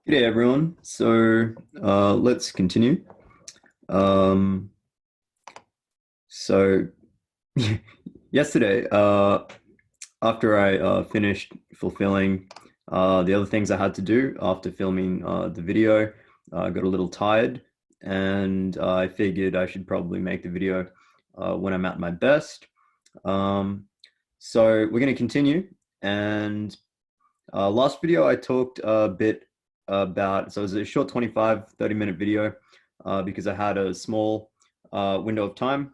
G'day everyone. Let's continue. Um, so Yesterday, after I finished fulfilling the other things I had to do after filming the video, I got a little tired, and I figured I should probably make the video when I'm at my best. Um, so we're going to continue, and last video I talked a bit about, so it was a short 25, 30-minute video because I had a small window of time.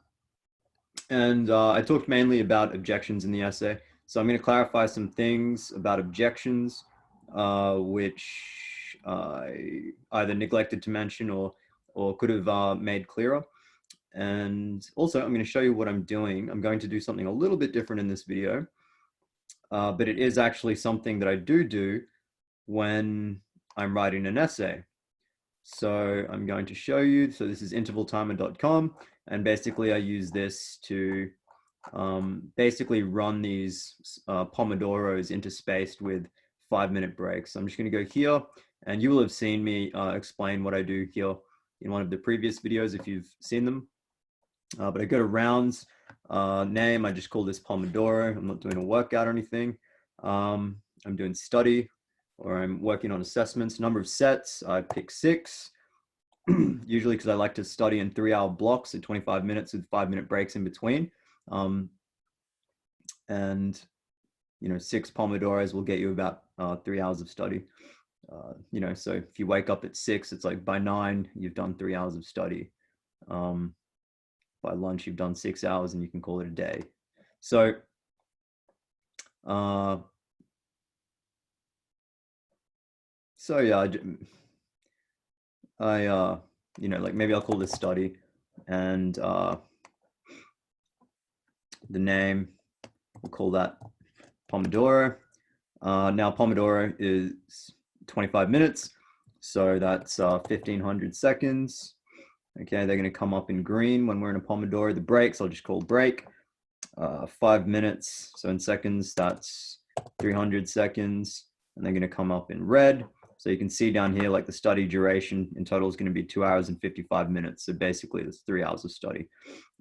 And I talked mainly about objections in the essay. So I'm going to clarify some things about objections, which I either neglected to mention or could have made clearer. And also, I'm going to show you what I'm doing. I'm going to do something a little bit different in this video, but it is actually something that I do when I'm writing an essay. So I'm going to show you. So this is intervaltimer.com. And basically I use this to basically run these Pomodoros interspaced with 5-minute breaks. So I'm just going to go here, and you will have seen me explain what I do here in one of the previous videos if you've seen them. But I go to rounds, name, I just call this Pomodoro. I'm not doing a workout or anything. I'm doing study, or I'm working on assessments. Number of sets, I pick 6, usually because I like to study in 3-hour blocks at 25 minutes with 5-minute breaks in between. And 6 Pomodoros will get you about 3 hours of study. So if you wake up at 6, it's like by 9 you've done 3 hours of study. By lunch you've done 6 hours, and you can call it a day. So yeah, like maybe I'll call this study, and the name, we'll call that Pomodoro. Now Pomodoro is 25 minutes, so that's 1500 seconds. Okay, they're going to come up in green when we're in a Pomodoro. The breaks, I'll just call break. 5 minutes, so in seconds, that's 300 seconds. And they're going to come up in red. So you can see down here, like the study duration in total is going to be 2 hours and 55 minutes. So basically, it's 3 hours of study.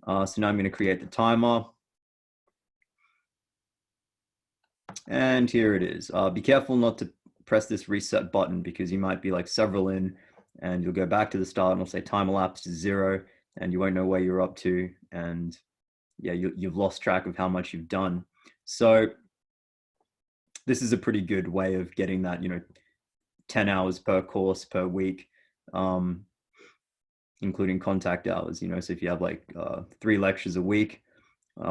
So now I'm going to create the timer. And here it is. Be careful not to press this reset button, because you might be like several in, and you'll go back to the start and it'll say time elapsed is 0, and you won't know where you're up to. And yeah, you've lost track of how much you've done. So this is a pretty good way of getting that, 10 hours per course per week, including contact hours. So if you have like 3 lectures a week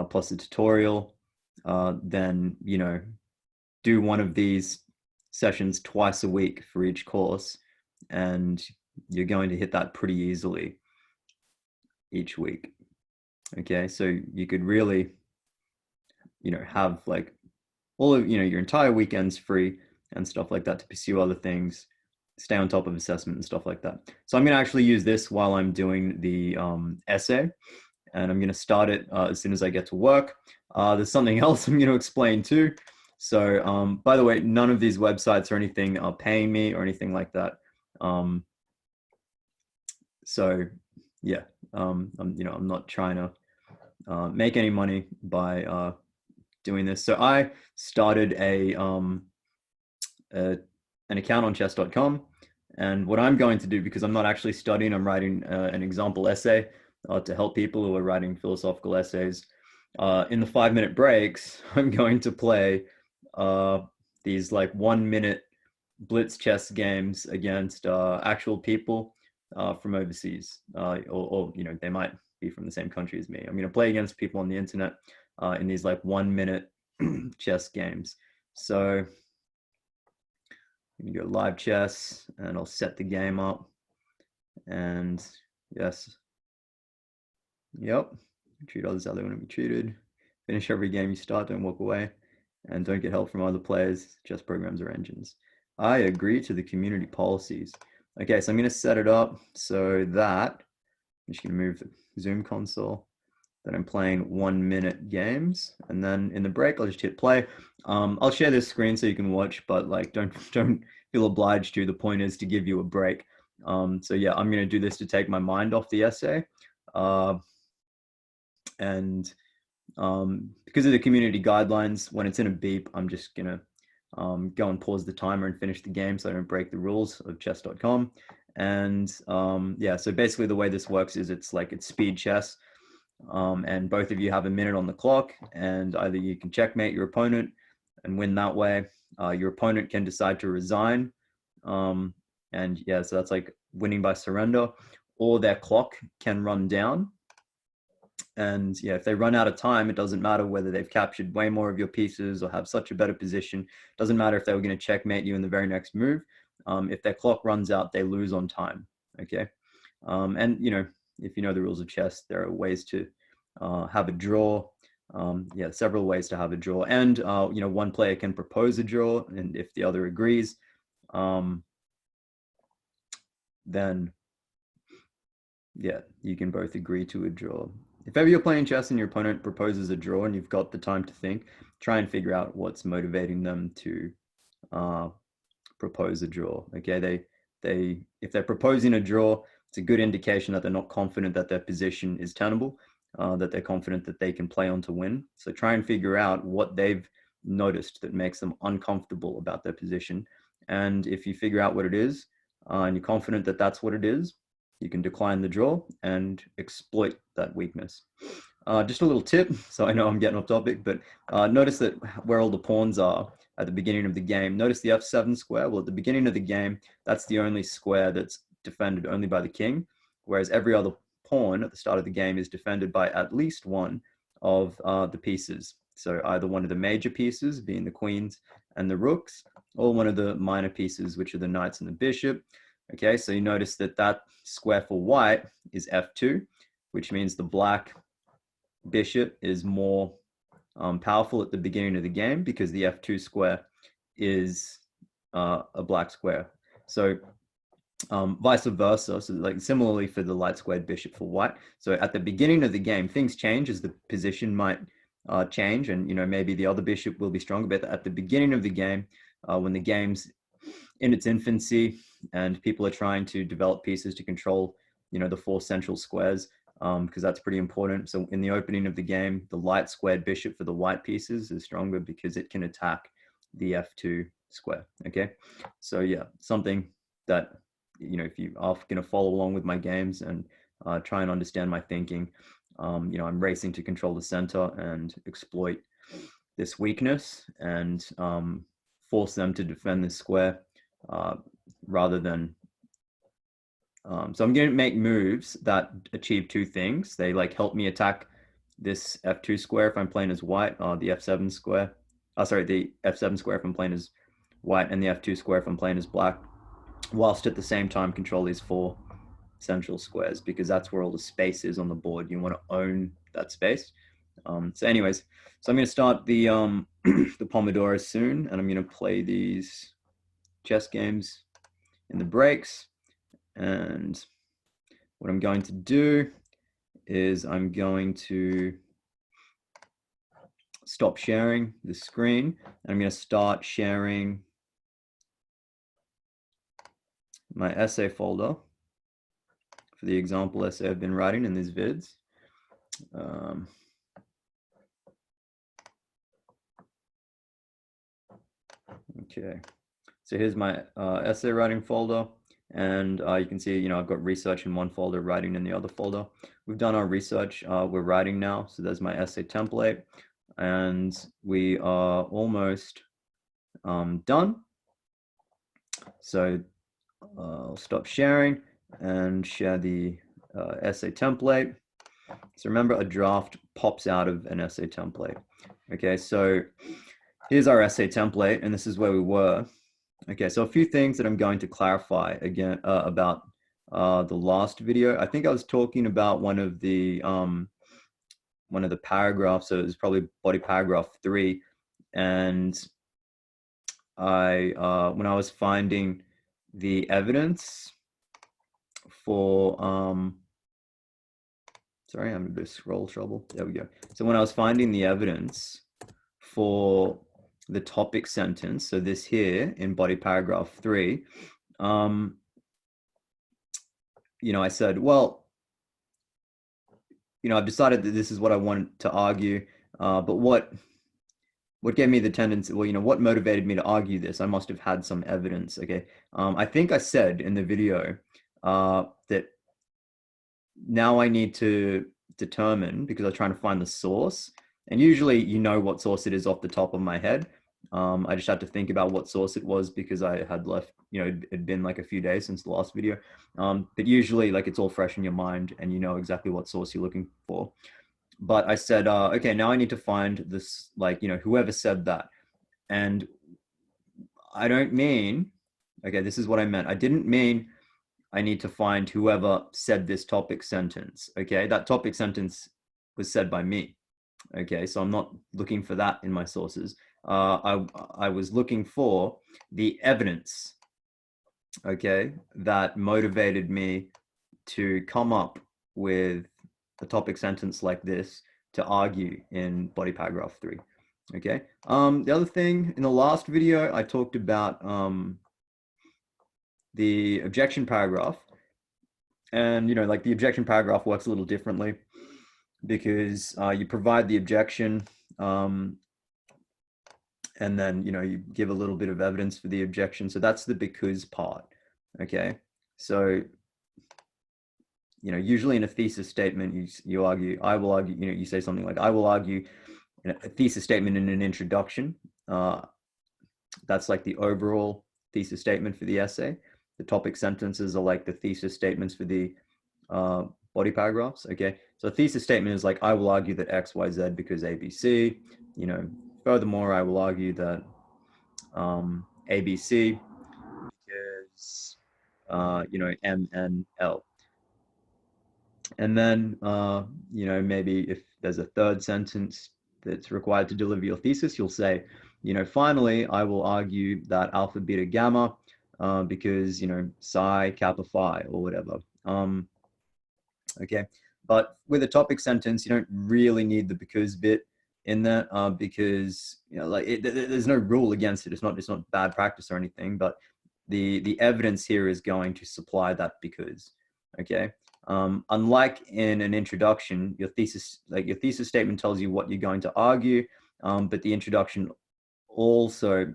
plus a tutorial, then, do one of these sessions twice a week for each course, and you're going to hit that pretty easily each week. Okay, so you could really, have like all of, your entire weekends free and stuff like that to pursue other things, stay on top of assessment and stuff like that. So I'm going to actually use this while I'm doing the essay, and I'm going to start it as soon as I get to work. There's something else I'm going to explain too. So by the way, none of these websites or anything are paying me or anything like that. So yeah, I'm not trying to make any money by doing this. So I started an account on chess.com, and what I'm going to do, because I'm not actually studying, I'm writing an example essay to help people who are writing philosophical essays. In the 5-minute breaks, I'm going to play these like 1-minute blitz chess games against actual people from overseas, or they might be from the same country as me. I'm going to play against people on the internet in these like 1-minute chess games. So you go live chess, and I'll set the game up, and yes, yep, treat others how they want to be treated. Finish every game you start, don't walk away, and don't get help from other players, just programs or engines. I agree to the community policies. Okay, so I'm going to set it up so that I'm just going to move the Zoom console. that I'm playing 1-minute games, and then in the break I'll just hit play. I'll share this screen so you can watch, but like don't feel obliged to. The point is to give you a break. So yeah, I'm going to do this to take my mind off the essay, and because of the community guidelines, when it's in a beep, I'm just gonna go and pause the timer and finish the game so I don't break the rules of chess.com. And yeah, so basically the way this works is it's speed chess, and both of you have a minute on the clock, and either you can checkmate your opponent and win that way. Your opponent can decide to resign, and yeah, so that's like winning by surrender, or their clock can run down. And yeah, if they run out of time, it doesn't matter whether they've captured way more of your pieces or have such a better position. It doesn't matter if they were going to checkmate you in the very next move. If their clock runs out, they lose on time. Okay. And if you know the rules of chess, there are ways to have a draw. Yeah, several ways to have a draw. And one player can propose a draw, and if the other agrees, then yeah, you can both agree to a draw. If ever you're playing chess and your opponent proposes a draw and you've got the time to think, try and figure out what's motivating them to propose a draw. Okay, if they're proposing a draw, it's a good indication that they're not confident that their position is tenable, that they're confident that they can play on to win. So try and figure out what they've noticed that makes them uncomfortable about their position. And if you figure out what it is, and you're confident that that's what it is, you can decline the draw and exploit that weakness. Just a little tip, so I know I'm getting off topic, but notice that where all the pawns are at the beginning of the game, notice the F7 square. Well, at the beginning of the game, that's the only square that's defended only by the king, whereas every other pawn at the start of the game is defended by at least one of the pieces. So either one of the major pieces, being the queens and the rooks, or one of the minor pieces, which are the knights and the bishop. Okay, so you notice that that square for white is F2, which means the black bishop is more powerful at the beginning of the game because the F2 square is a black square. So vice versa, so like similarly for the light squared bishop for white. So at the beginning of the game, things change as the position might change, and maybe the other bishop will be stronger. But at the beginning of the game, when the game's in its infancy and people are trying to develop pieces to control, the 4 central squares, because that's pretty important. So in the opening of the game, the light squared bishop for the white pieces is stronger because it can attack the F2 square. Okay, so yeah, something that if you are going to follow along with my games and try and understand my thinking, I'm racing to control the center and exploit this weakness and force them to defend this square rather than so I'm going to make moves that achieve 2 things. They help me attack this F2 square if I'm playing as white, the F7 square. The F7 square if I'm playing as white, and the F2 square if I'm playing as black, whilst at the same time control these 4 central squares, because that's where all the space is on the board. You want to own that space. So anyways, so I'm going to start the the Pomodoro soon, and I'm going to play these chess games in the breaks. And what I'm going to do is I'm going to stop sharing the screen, and I'm going to start sharing my essay folder for the example essay I've been writing in these vids. Okay, so here's my essay writing folder, and you can see, I've got research in one folder, writing in the other folder. We've done our research, we're writing now, so there's my essay template, and we are almost done. So I'll stop sharing and share the essay template. So remember, a draft pops out of an essay template. Okay, so here's our essay template, and this is where we were. Okay, so a few things that I'm going to clarify again about the last video. I think I was talking about one of the paragraphs, so it was probably body paragraph 3, and when I was finding the evidence for Sorry, I'm having a bit of scroll trouble. There we go. So when I was finding the evidence for the topic sentence, so this here in body paragraph 3, I said, well, I've decided that this is what I want to argue, but what gave me the tendency, well, what motivated me to argue this? I must have had some evidence, okay? I think I said in the video that now I need to determine, because I was trying to find the source, and usually what source it is off the top of my head. I just had to think about what source it was because I had left, it'd been like a few days since the last video. But usually like it's all fresh in your mind and you know exactly what source you're looking for. But I said, okay, now I need to find this, like, whoever said that. And I don't mean, okay, this is what I meant. I didn't mean I need to find whoever said this topic sentence. Okay, that topic sentence was said by me. Okay, so I'm not looking for that in my sources. I was looking for the evidence, okay, that motivated me to come up with a topic sentence like this to argue in body paragraph 3. Okay. The other thing, in the last video, I talked about the objection paragraph. And, like the objection paragraph works a little differently because you provide the objection and then, you give a little bit of evidence for the objection. So that's the because part. Okay. So, usually in a thesis statement, you argue, I will argue, you say something like, I will argue a thesis statement in an introduction. That's like the overall thesis statement for the essay. The topic sentences are like the thesis statements for the body paragraphs. Okay, so a thesis statement is like, I will argue that X, Y, Z because ABC. Furthermore, I will argue that ABC because M, N, L. And then, maybe if there's a third sentence that's required to deliver your thesis, you'll say, finally, I will argue that alpha, beta, gamma, because, psi, kappa, phi, or whatever. Okay. But with a topic sentence, you don't really need the because bit in there because, there's no rule against it. It's not bad practice or anything, but the evidence here is going to supply that because. Okay. Unlike in an introduction, your thesis statement tells you what you're going to argue, but the introduction also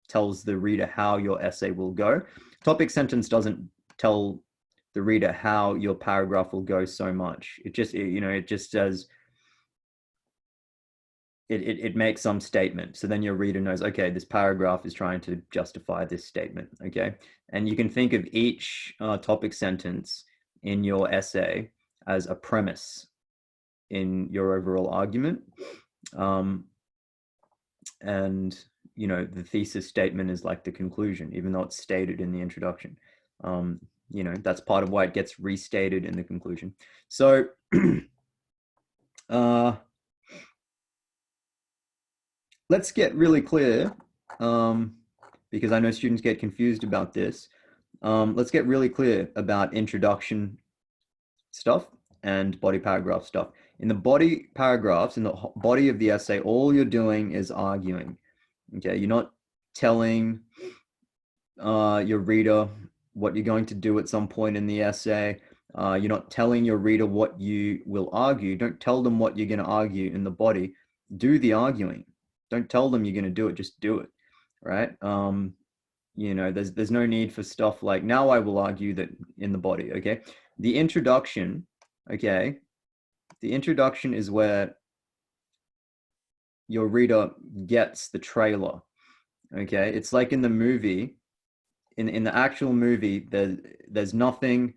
tells the reader how your essay will go. Topic sentence doesn't tell the reader how your paragraph will go so much. It just says, it makes some statement. So then your reader knows, okay, this paragraph is trying to justify this statement. Okay. And you can think of each topic sentence in your essay as a premise in your overall argument. And, the thesis statement is like the conclusion, even though it's stated in the introduction. That's part of why it gets restated in the conclusion. So, let's get really clear, because I know students get confused about this. Let's get really clear about introduction stuff and body paragraph stuff. In the body paragraphs, in the body of the essay, all you're doing is arguing. Okay, you're not telling your reader what you're going to do at some point in the essay. You're not telling your reader what you will argue. Don't tell them what you're going to argue in the body. Do the arguing. Don't tell them you're going to do it. Just do it, right? There's no need for stuff like, now I will argue that in the body. Okay, the introduction. Okay, the introduction is where your reader gets the trailer. Okay, it's like in the movie. In the actual movie, there's nothing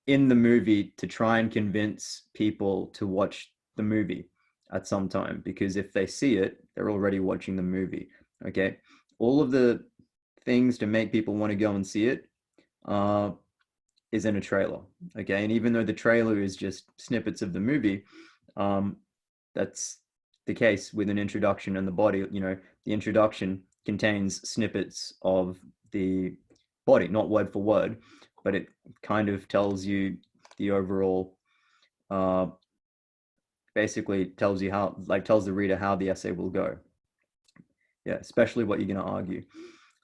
in the movie to try and convince people to watch the movie at some time, because if they see it, they're already watching the movie. Okay, all of the things to make people want to go and see it is in a trailer. Okay, and even though the trailer is just snippets of the movie, that's the case with an introduction and the body. The introduction contains snippets of the body, not word for word, but it kind of tells you the overall basically tells you how, like tells the reader how the essay will go. Yeah, especially what you're going to argue.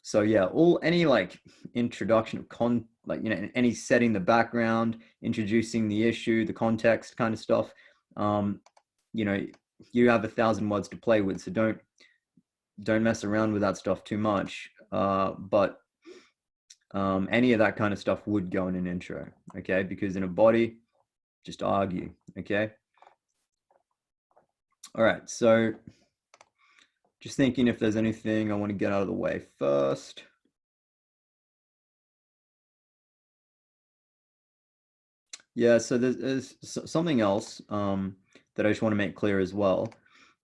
So yeah, any like introduction of like, you know, any setting the background, introducing the issue, the context kind of stuff. You know, you have 1,000 words to play with, so don't mess around with that stuff too much. But any of that kind of stuff would go in an intro, okay? Because in a body, just argue, okay? All right, so just thinking if there's anything I want to get out of the way first. Yeah, so there's something else that I just want to make clear as well.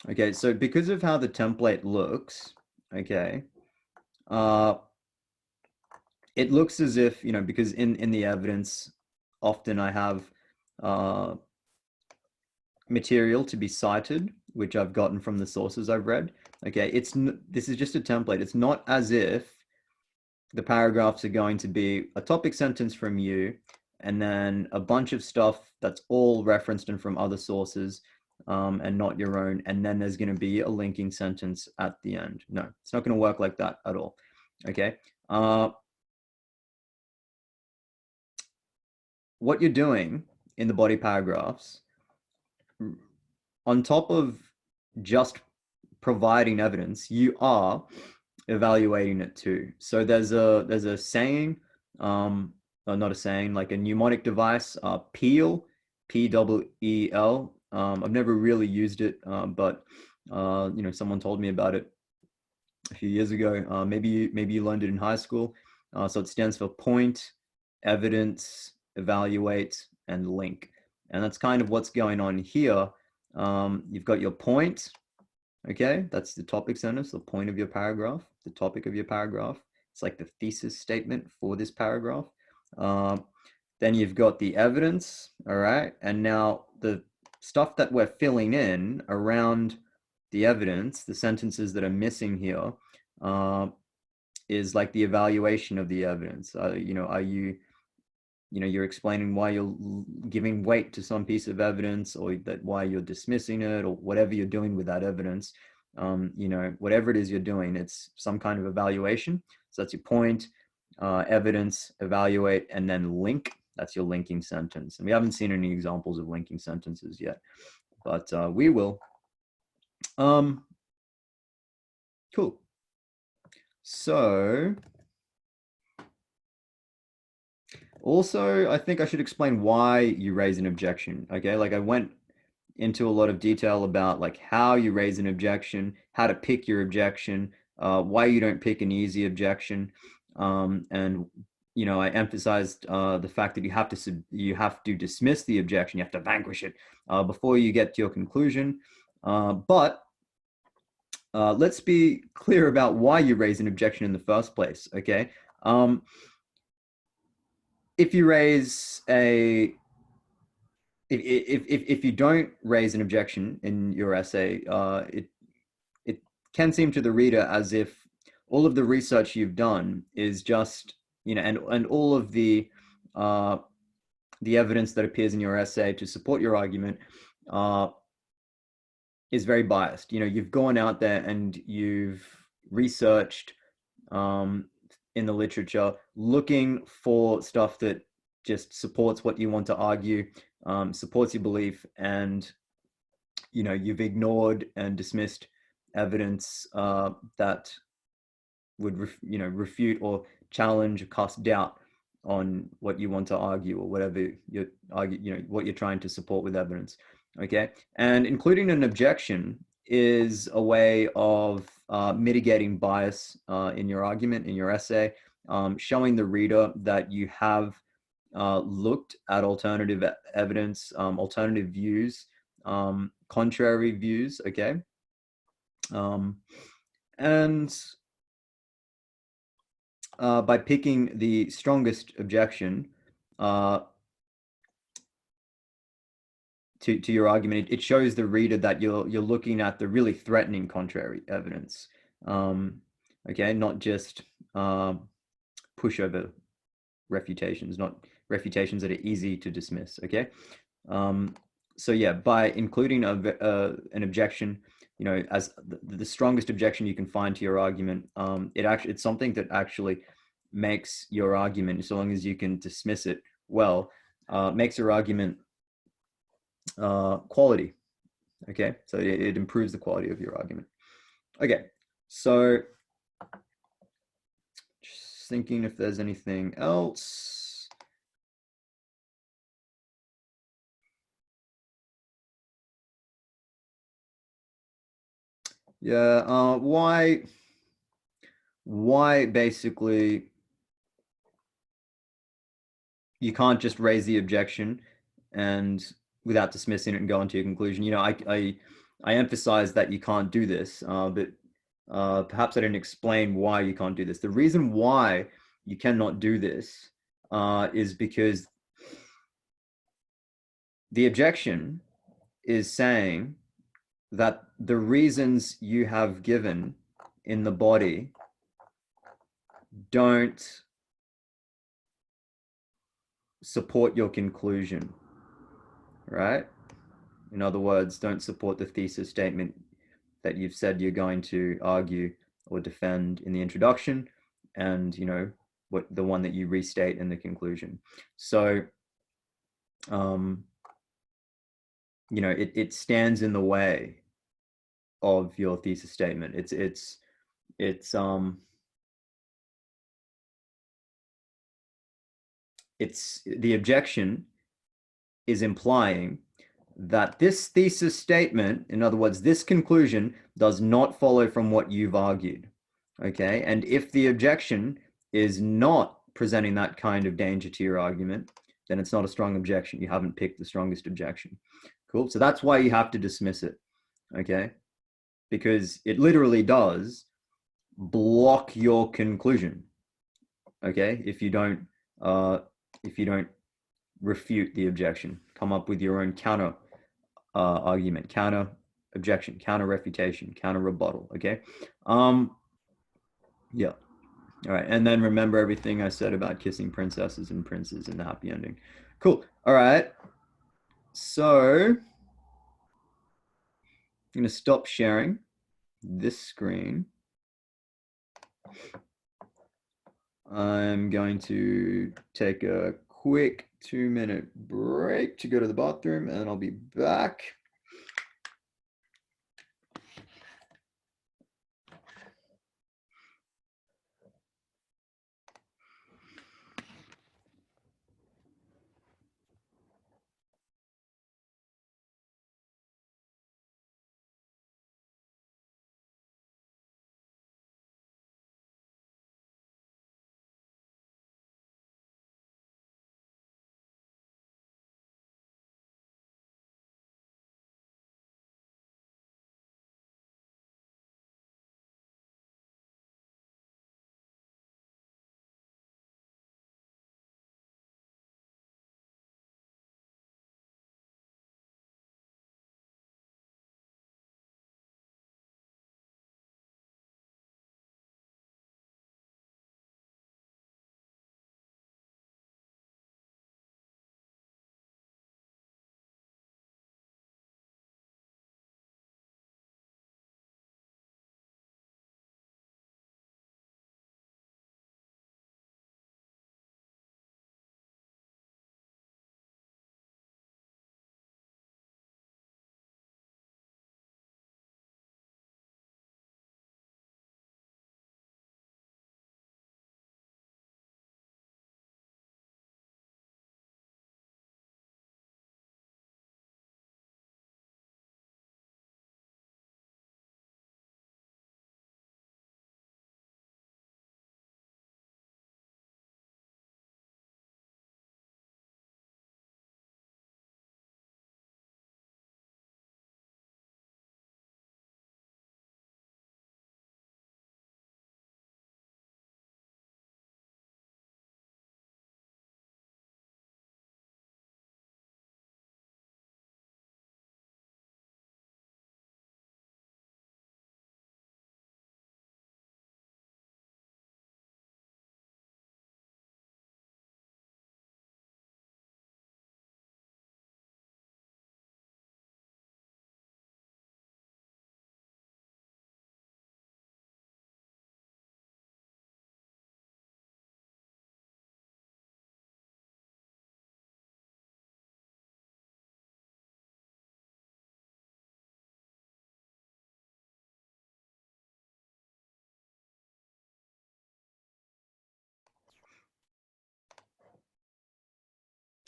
Okay, so because of how the template looks, okay, it looks as if, you know, because in the evidence, often I have material to be cited, which I've gotten from the sources I've read. Okay, this is just a template. It's not as if the paragraphs are going to be a topic sentence from you and then a bunch of stuff that's all referenced and from other sources and not your own. And then there's going to be a linking sentence at the end. No, it's not going to work like that at all. Okay. What you're doing in the body paragraphs, on top of just providing evidence, you are evaluating it too. So there's a saying, not a saying, like a mnemonic device, PEEL, P-E-E-L. I've never really used it, but you know, someone told me about it a few years ago. Maybe you learned it in high school. So it stands for point, evidence, evaluate, and link. And that's kind of what's going on here. You've got your point. Okay, that's the topic sentence, the point of your paragraph, the topic of your paragraph. It's like the thesis statement for this paragraph. Then you've got the evidence, all right? And now the stuff that we're filling in around the evidence, the sentences that are missing here, is like the evaluation of the evidence. You know, you're explaining why you're giving weight to some piece of evidence, or that why you're dismissing it, or whatever you're doing with that evidence. You know, whatever it is you're doing, it's some kind of evaluation. So that's your point, evidence, evaluate, and then link. That's your linking sentence. And we haven't seen any examples of linking sentences yet, but we will. Cool. So also, I think I should explain why you raise an objection. Okay, like I went into a lot of detail about like how you raise an objection, how to pick your objection, why you don't pick an easy objection, and you know, I emphasized the fact that you have to dismiss the objection, you have to vanquish it before you get to your conclusion. But let's be clear about why you raise an objection in the first place. Okay. If you raise a if you don't raise an objection in your essay, it can seem to the reader as if all of the research you've done is just, you know, and all of the evidence that appears in your essay to support your argument is very biased. You know, you've gone out there and you've researched in the literature, looking for stuff that just supports what you want to argue, supports your belief, and you know, you've ignored and dismissed evidence that would refute or challenge or cast doubt on what you want to argue, or whatever you argue, you know, what you're trying to support with evidence. Okay, and including an objection is a way of mitigating bias in your argument, in your essay, showing the reader that you have looked at alternative evidence, alternative views, contrary views. Okay, and by picking the strongest objection to your argument, it shows the reader that you're looking at the really threatening contrary evidence. Okay, not just pushover refutations, not refutations that are easy to dismiss. Okay, So yeah, by including an objection, as the strongest objection you can find to your argument, it's something that actually makes your argument, so long as you can dismiss it well, makes your argument quality. Okay, so it improves the quality of your argument. Okay, so just thinking if there's anything else. Yeah, why basically you can't just raise the objection and without dismissing it and go into your conclusion. I emphasize that you can't do this, but perhaps I didn't explain why you can't do this. The reason why you cannot do this is because the objection is saying that the reasons you have given in the body don't support your conclusion, right? In other words, don't support the thesis statement that you've said you're going to argue or defend in the introduction, and what the one that you restate in the conclusion. So it stands in the way of your thesis statement. It's the objection is implying that this thesis statement, in other words, this conclusion, does not follow from what you've argued. Okay, and if the objection is not presenting that kind of danger to your argument, then it's not a strong objection. You haven't picked the strongest objection. Cool. So that's why you have to dismiss it. Okay, because it literally does block your conclusion. Okay, if you don't refute the objection, come up with your own counter argument, counter objection, counter refutation, counter rebuttal. Okay. Yeah. All right. And then remember everything I said about kissing princesses and princes and the happy ending. Cool. All right. So I'm going to stop sharing this screen. I'm going to take a quick 2-minute break to go to the bathroom, and I'll be back.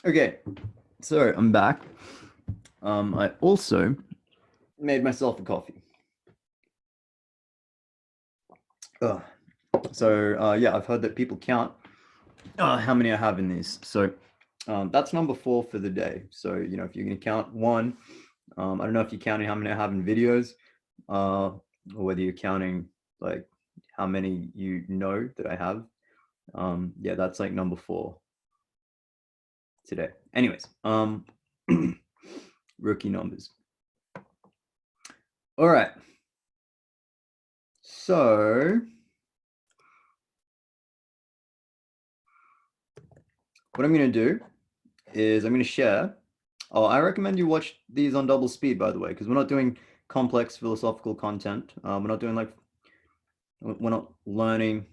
Okay, so I'm back. I also made myself a coffee. So yeah, I've heard that people count how many I have in these. So that's number 4 for the day. So if you're gonna count one, I don't know if you're counting how many I have in videos, or whether you're counting like how many you know that I have. Yeah, that's like number 4 today. Anyways, rookie numbers. All right. So what I'm going to do is I'm going to share. Oh, I recommend you watch these on double speed, by the way, because we're not doing complex philosophical content. We're not doing we're not learning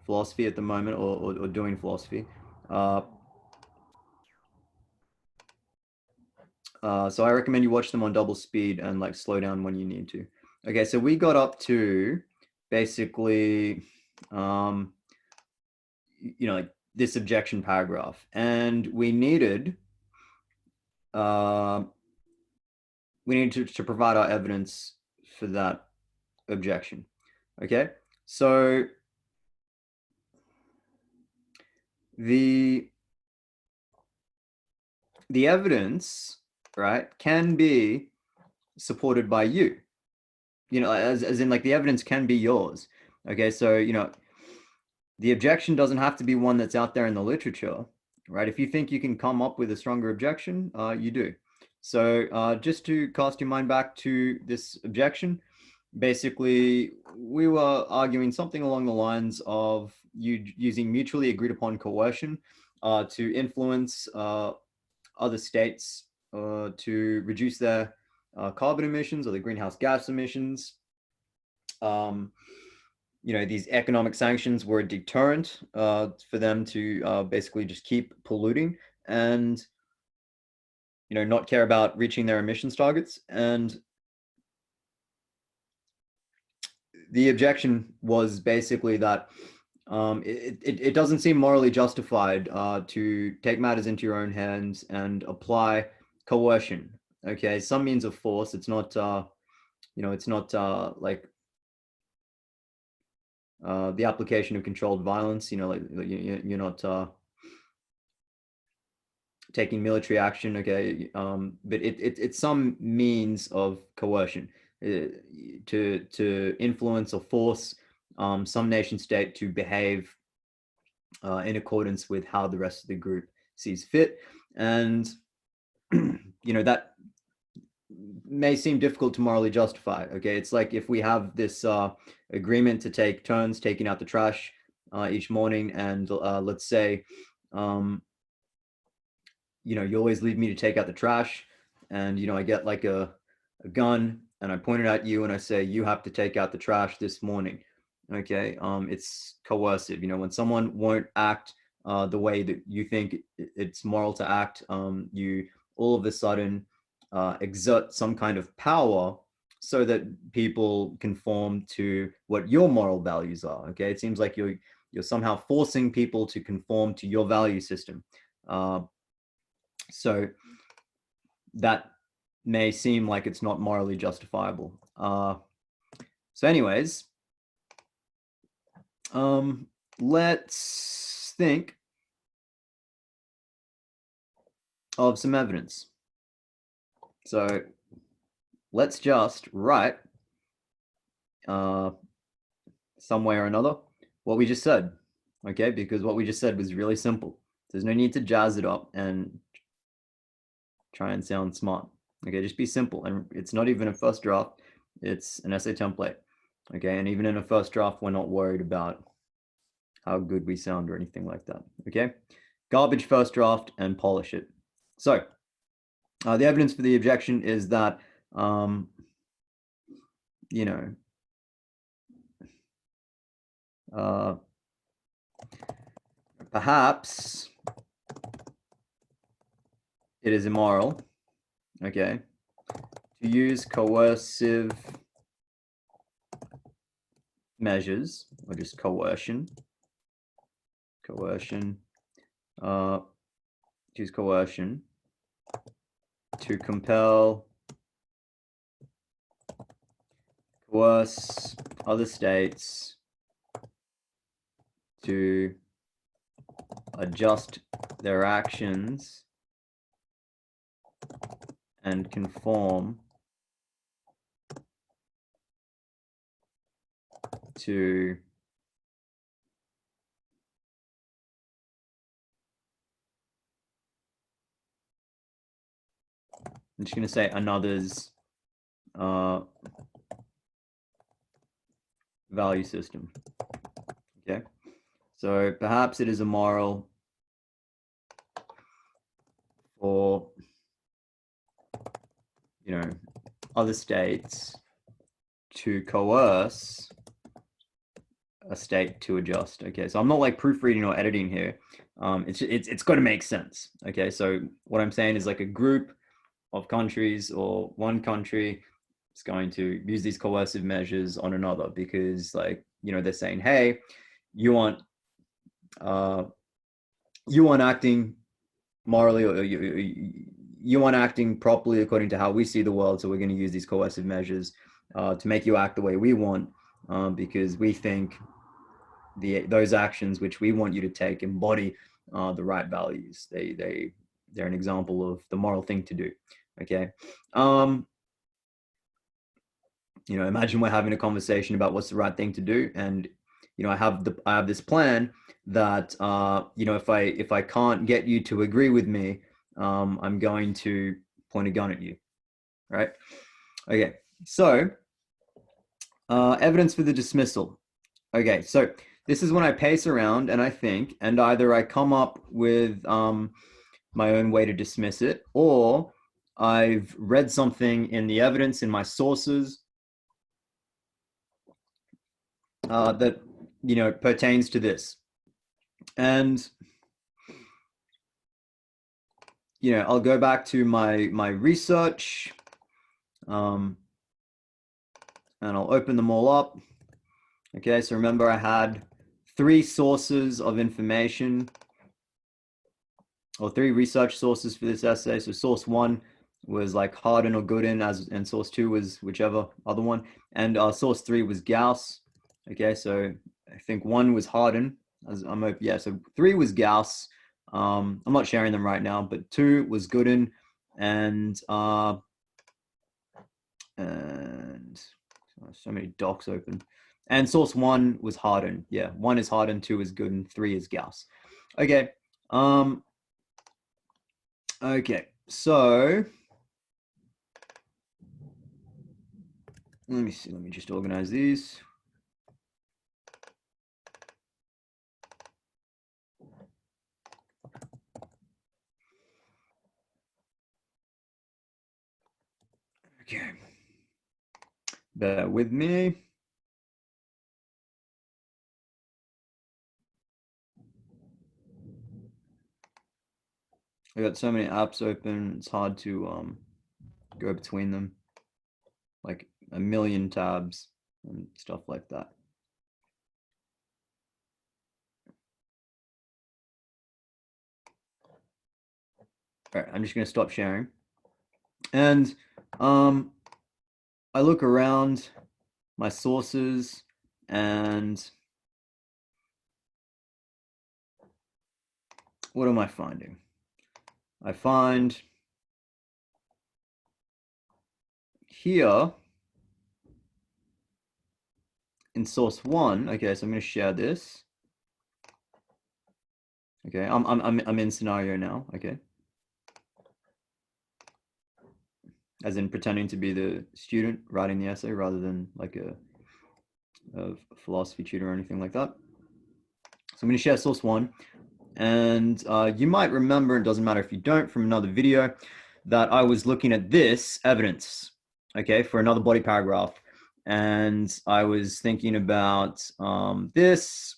philosophy at the moment, or doing philosophy. So I recommend you watch them on double speed and like slow down when you need to. Okay, so we got up to basically, like this objection paragraph, and we needed to provide our evidence for that objection. Okay, so the evidence, right, can be supported by you. As in like the evidence can be yours. Okay, so the objection doesn't have to be one that's out there in the literature, right? If you think you can come up with a stronger objection, you do. So just to cast your mind back to this objection, basically we were arguing something along the lines of you using mutually agreed upon coercion to influence other states to reduce their carbon emissions or the greenhouse gas emissions. These economic sanctions were a deterrent for them to basically just keep polluting and not care about reaching their emissions targets. And the objection was basically that it doesn't seem morally justified to take matters into your own hands and apply coercion. Okay, some means of force. It's not it's not like the application of controlled violence. Like you're not taking military action. Okay, but it's some means of coercion to influence or force some nation state to behave in accordance with how the rest of the group sees fit. And that may seem difficult to morally justify. Okay, it's like if we have this agreement to take turns taking out the trash each morning, and let's say you always leave me to take out the trash, and I get like a gun and I point it at you and I say you have to take out the trash this morning. Okay, it's coercive. When someone won't act the way that you think it's moral to act, you all of a sudden exert some kind of power so that people conform to what your moral values are. Okay, it seems like you're somehow forcing people to conform to your value system. So that may seem like it's not morally justifiable. So anyways, let's think of some evidence. So let's just write some way or another what we just said, okay? Because what we just said was really simple. There's no need to jazz it up and try and sound smart. Okay, just be simple. And it's not even a first draft, it's an essay template. Okay, and even in a first draft, we're not worried about how good we sound or anything like that. Okay, garbage first draft and polish it. So the evidence for the objection is that perhaps it is immoral, okay, to use coercive measures, or just coercion, use coercion to compel, coerce other states to adjust their actions and conform to I'm just going to say another's value system. Okay, so perhaps it is immoral for, you know, other states to coerce a state to adjust. Okay, so I'm not like proofreading or editing here. It's got to make sense. Okay, so what I'm saying is like a group of countries or one country is going to use these coercive measures on another because, like, you know, they're saying, hey, you want acting morally, or you want acting properly according to how we see the world, so we're going to use these coercive measures to make you act the way we want, because we think those actions which we want you to take embody the right values. They're an example of the moral thing to do. Okay. You know, imagine we're having a conversation about what's the right thing to do, and you know, I have this plan that you know, if I can't get you to agree with me, I'm going to point a gun at you, right? Okay, so evidence for the dismissal. Okay, so this is when I pace around and I think, and either I come up with my own way to dismiss it, or I've read something in the evidence in my sources that, you know, pertains to this. And you know, I'll go back to my research, and I'll open them all up. Okay, so remember I had 3 sources of information, or 3 research sources for this essay. So source 1 was like Hardin or Gooden, and source 2 was whichever other one, and source 3 was Gauss. Okay, so I think 1 was Hardin. Yeah, so 3 was Gauss. I'm not sharing them right now, but 2 was Gooden, and so many docs open. And source 1 was Hardin. Yeah, 1 is Hardin, 2 is Gooden, 3 is Gauss. Okay. Okay, so let me see. Let me just organize these. Okay. Bear with me. I got so many apps open, it's hard to go between them. Like a million tabs and stuff like that. All right, I'm just gonna stop sharing. And I look around my sources, and what am I finding? I find here in source 1, okay, so I'm going to share this. Okay, I'm in scenario now, okay. As in pretending to be the student writing the essay rather than like a philosophy tutor or anything like that. So I'm going to share source 1, and you might remember, it doesn't matter if you don't, from another video, that I was looking at this evidence, okay, for another body paragraph, and I was thinking about this,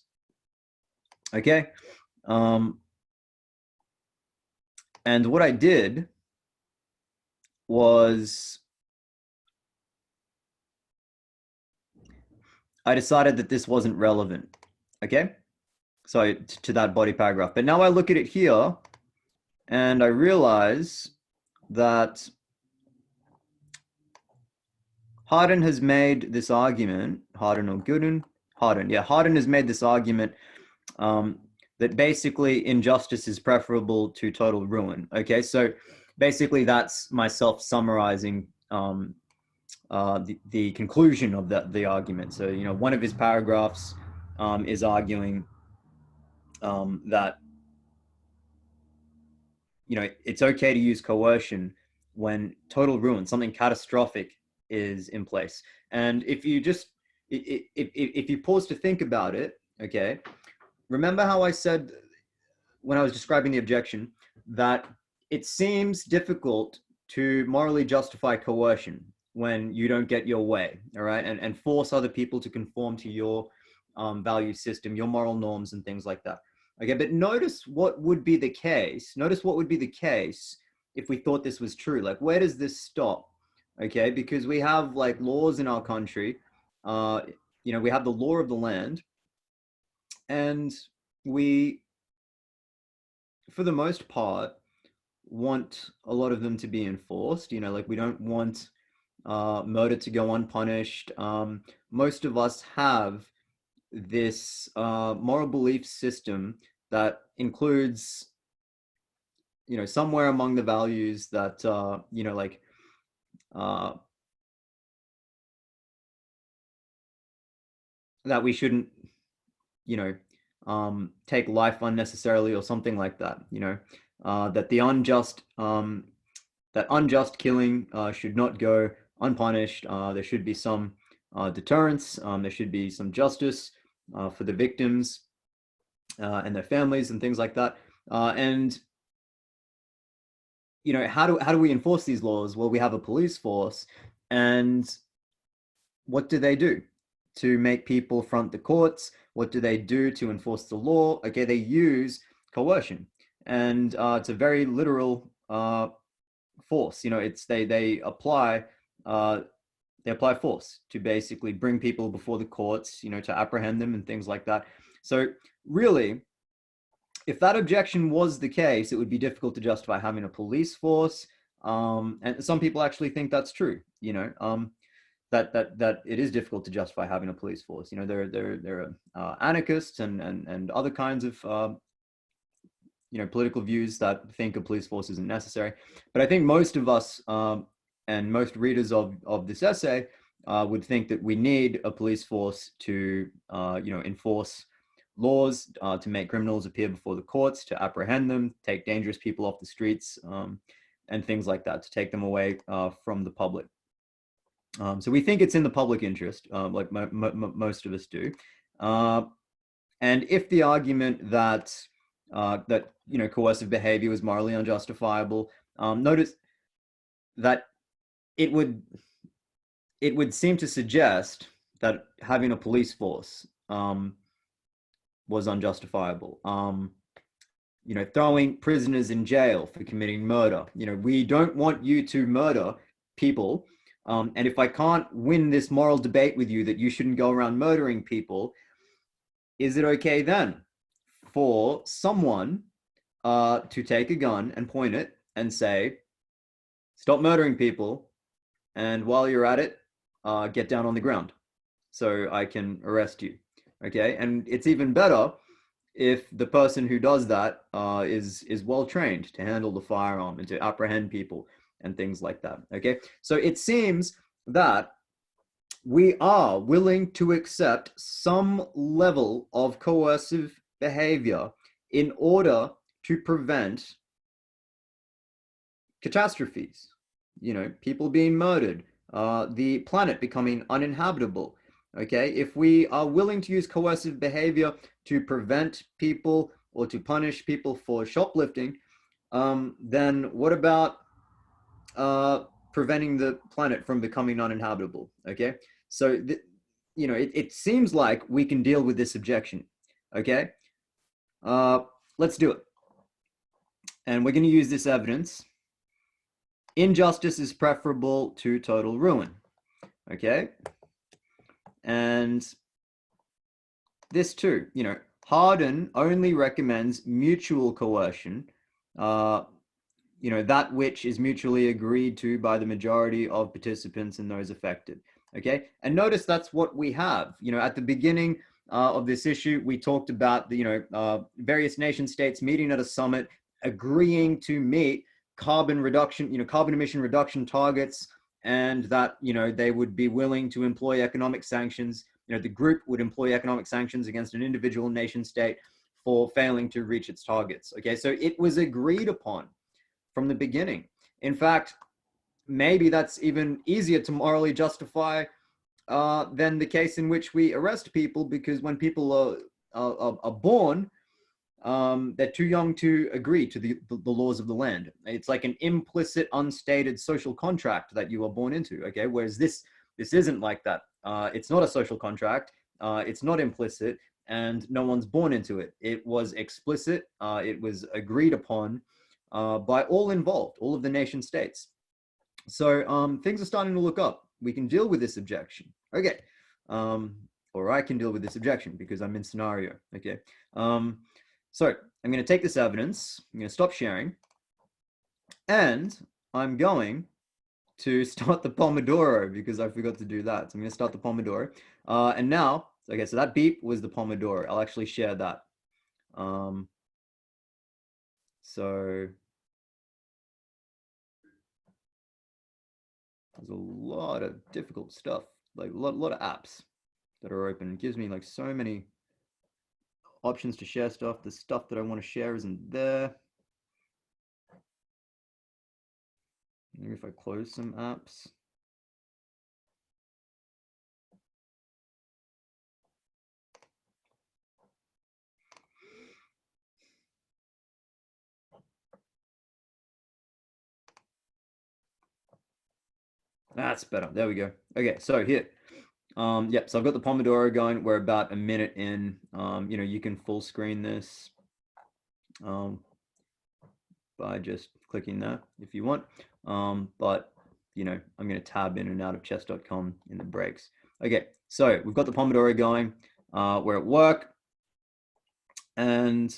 okay, and what I did was I decided that this wasn't relevant, okay, so to that body paragraph. But now I look at it here, and I realize that Harden has made this argument, Harden or Gooden, Harden, yeah, Harden has made this argument that basically injustice is preferable to total ruin. Okay, so basically that's myself summarizing the conclusion of the argument. So, you know, one of his paragraphs is arguing that, you know, it's okay to use coercion when total ruin, something catastrophic, is in place. And if you just if you pause to think about it, okay, remember how I said when I was describing the objection that it seems difficult to morally justify coercion when you don't get your way, all right, and force other people to conform to your value system, your moral norms, and things like that. Okay, but notice what would be the case. Notice what would be the case if we thought this was true. Like, where does this stop? Okay, because we have like laws in our country. Uh, you know, we have the law of the land, and we, for the most part, want a lot of them to be enforced. You know, like we don't want murder to go unpunished. Most of us have this moral belief system that includes, you know, somewhere among the values that, you know, like uh, that we shouldn't, you know, take life unnecessarily or something like that. You know, that the unjust that unjust killing should not go unpunished. There should be some deterrence. There should be some justice for the victims and their families and things like that. And you know, how do we enforce these laws? Well, we have a police force, and what do they do to make people front the courts? What do they do to enforce the law? Okay, they use coercion, and it's a very literal force. You know, it's uh, they apply force to basically bring people before the courts. You know, to apprehend them and things like that. So really, if that objection was the case, it would be difficult to justify having a police force. And some people actually think that's true. You know, that it is difficult to justify having a police force. You know, there are anarchists and other kinds of you know, political views that think a police force isn't necessary. But I think most of us and most readers of this essay would think that we need a police force to you know, enforce laws, to make criminals appear before the courts, to apprehend them, take dangerous people off the streets, and things like that, to take them away from the public. So we think it's in the public interest, like most of us do. And if the argument that that, you know, coercive behavior was morally unjustifiable, notice that it would seem to suggest that having a police force was unjustifiable. You know, throwing prisoners in jail for committing murder. You know, we don't want you to murder people. And if I can't win this moral debate with you that you shouldn't go around murdering people, is it okay then for someone to take a gun and point it and say, stop murdering people, and while you're at it, get down on the ground so I can arrest you? Okay, and it's even better if the person who does that is well trained to handle the firearm and to apprehend people and things like that. Okay, so it seems that we are willing to accept some level of coercive behavior in order to prevent catastrophes, you know, people being murdered, the planet becoming uninhabitable. Okay, if we are willing to use coercive behavior to prevent people or to punish people for shoplifting, then what about preventing the planet from becoming uninhabitable? Okay, so you know, it seems like we can deal with this objection. Okay, let's do it, and we're going to use this evidence. Injustice is preferable to total ruin. Okay, and this too, you know, Harden only recommends mutual coercion that which is mutually agreed to by the majority of participants and those affected. Okay, and notice that's what we have. At the beginning of this issue, we talked about the various nation states meeting at a summit, agreeing to meet carbon emission reduction targets, and that they would be willing to employ economic sanctions. The group would employ economic sanctions against an individual nation state for failing to reach its targets. Okay, so it was agreed upon from the beginning. In fact, maybe that's even easier to morally justify than the case in which we arrest people, because when people are born, they're too young to agree to the laws of the land. It's like an implicit, unstated social contract that you are born into. Okay, whereas this isn't like that. It's not a social contract. It's not implicit, and no one's born into it. It was explicit. It was agreed upon by all involved, all of the nation states. So things are starting to look up. We can deal with this objection. Okay. Or I can deal with this objection because I'm in scenario. Okay. So I'm going to take this evidence. I'm going to stop sharing. And I'm going to start the Pomodoro because I forgot to do that. So I'm going to start the Pomodoro. And now, okay, so that beep was the Pomodoro. I'll actually share that. So there's a lot of difficult stuff, like a lot of apps that are open. It gives me like so many options to share stuff. The stuff that I want to share isn't there. Maybe if I close some apps. That's better. There we go. Okay, so here. Yep, so I've got the Pomodoro going. We're about a minute in. You can full screen this by just clicking that if you want. But I'm going to tab in and out of chess.com in the breaks. Okay, so we've got the Pomodoro going. We're at work. And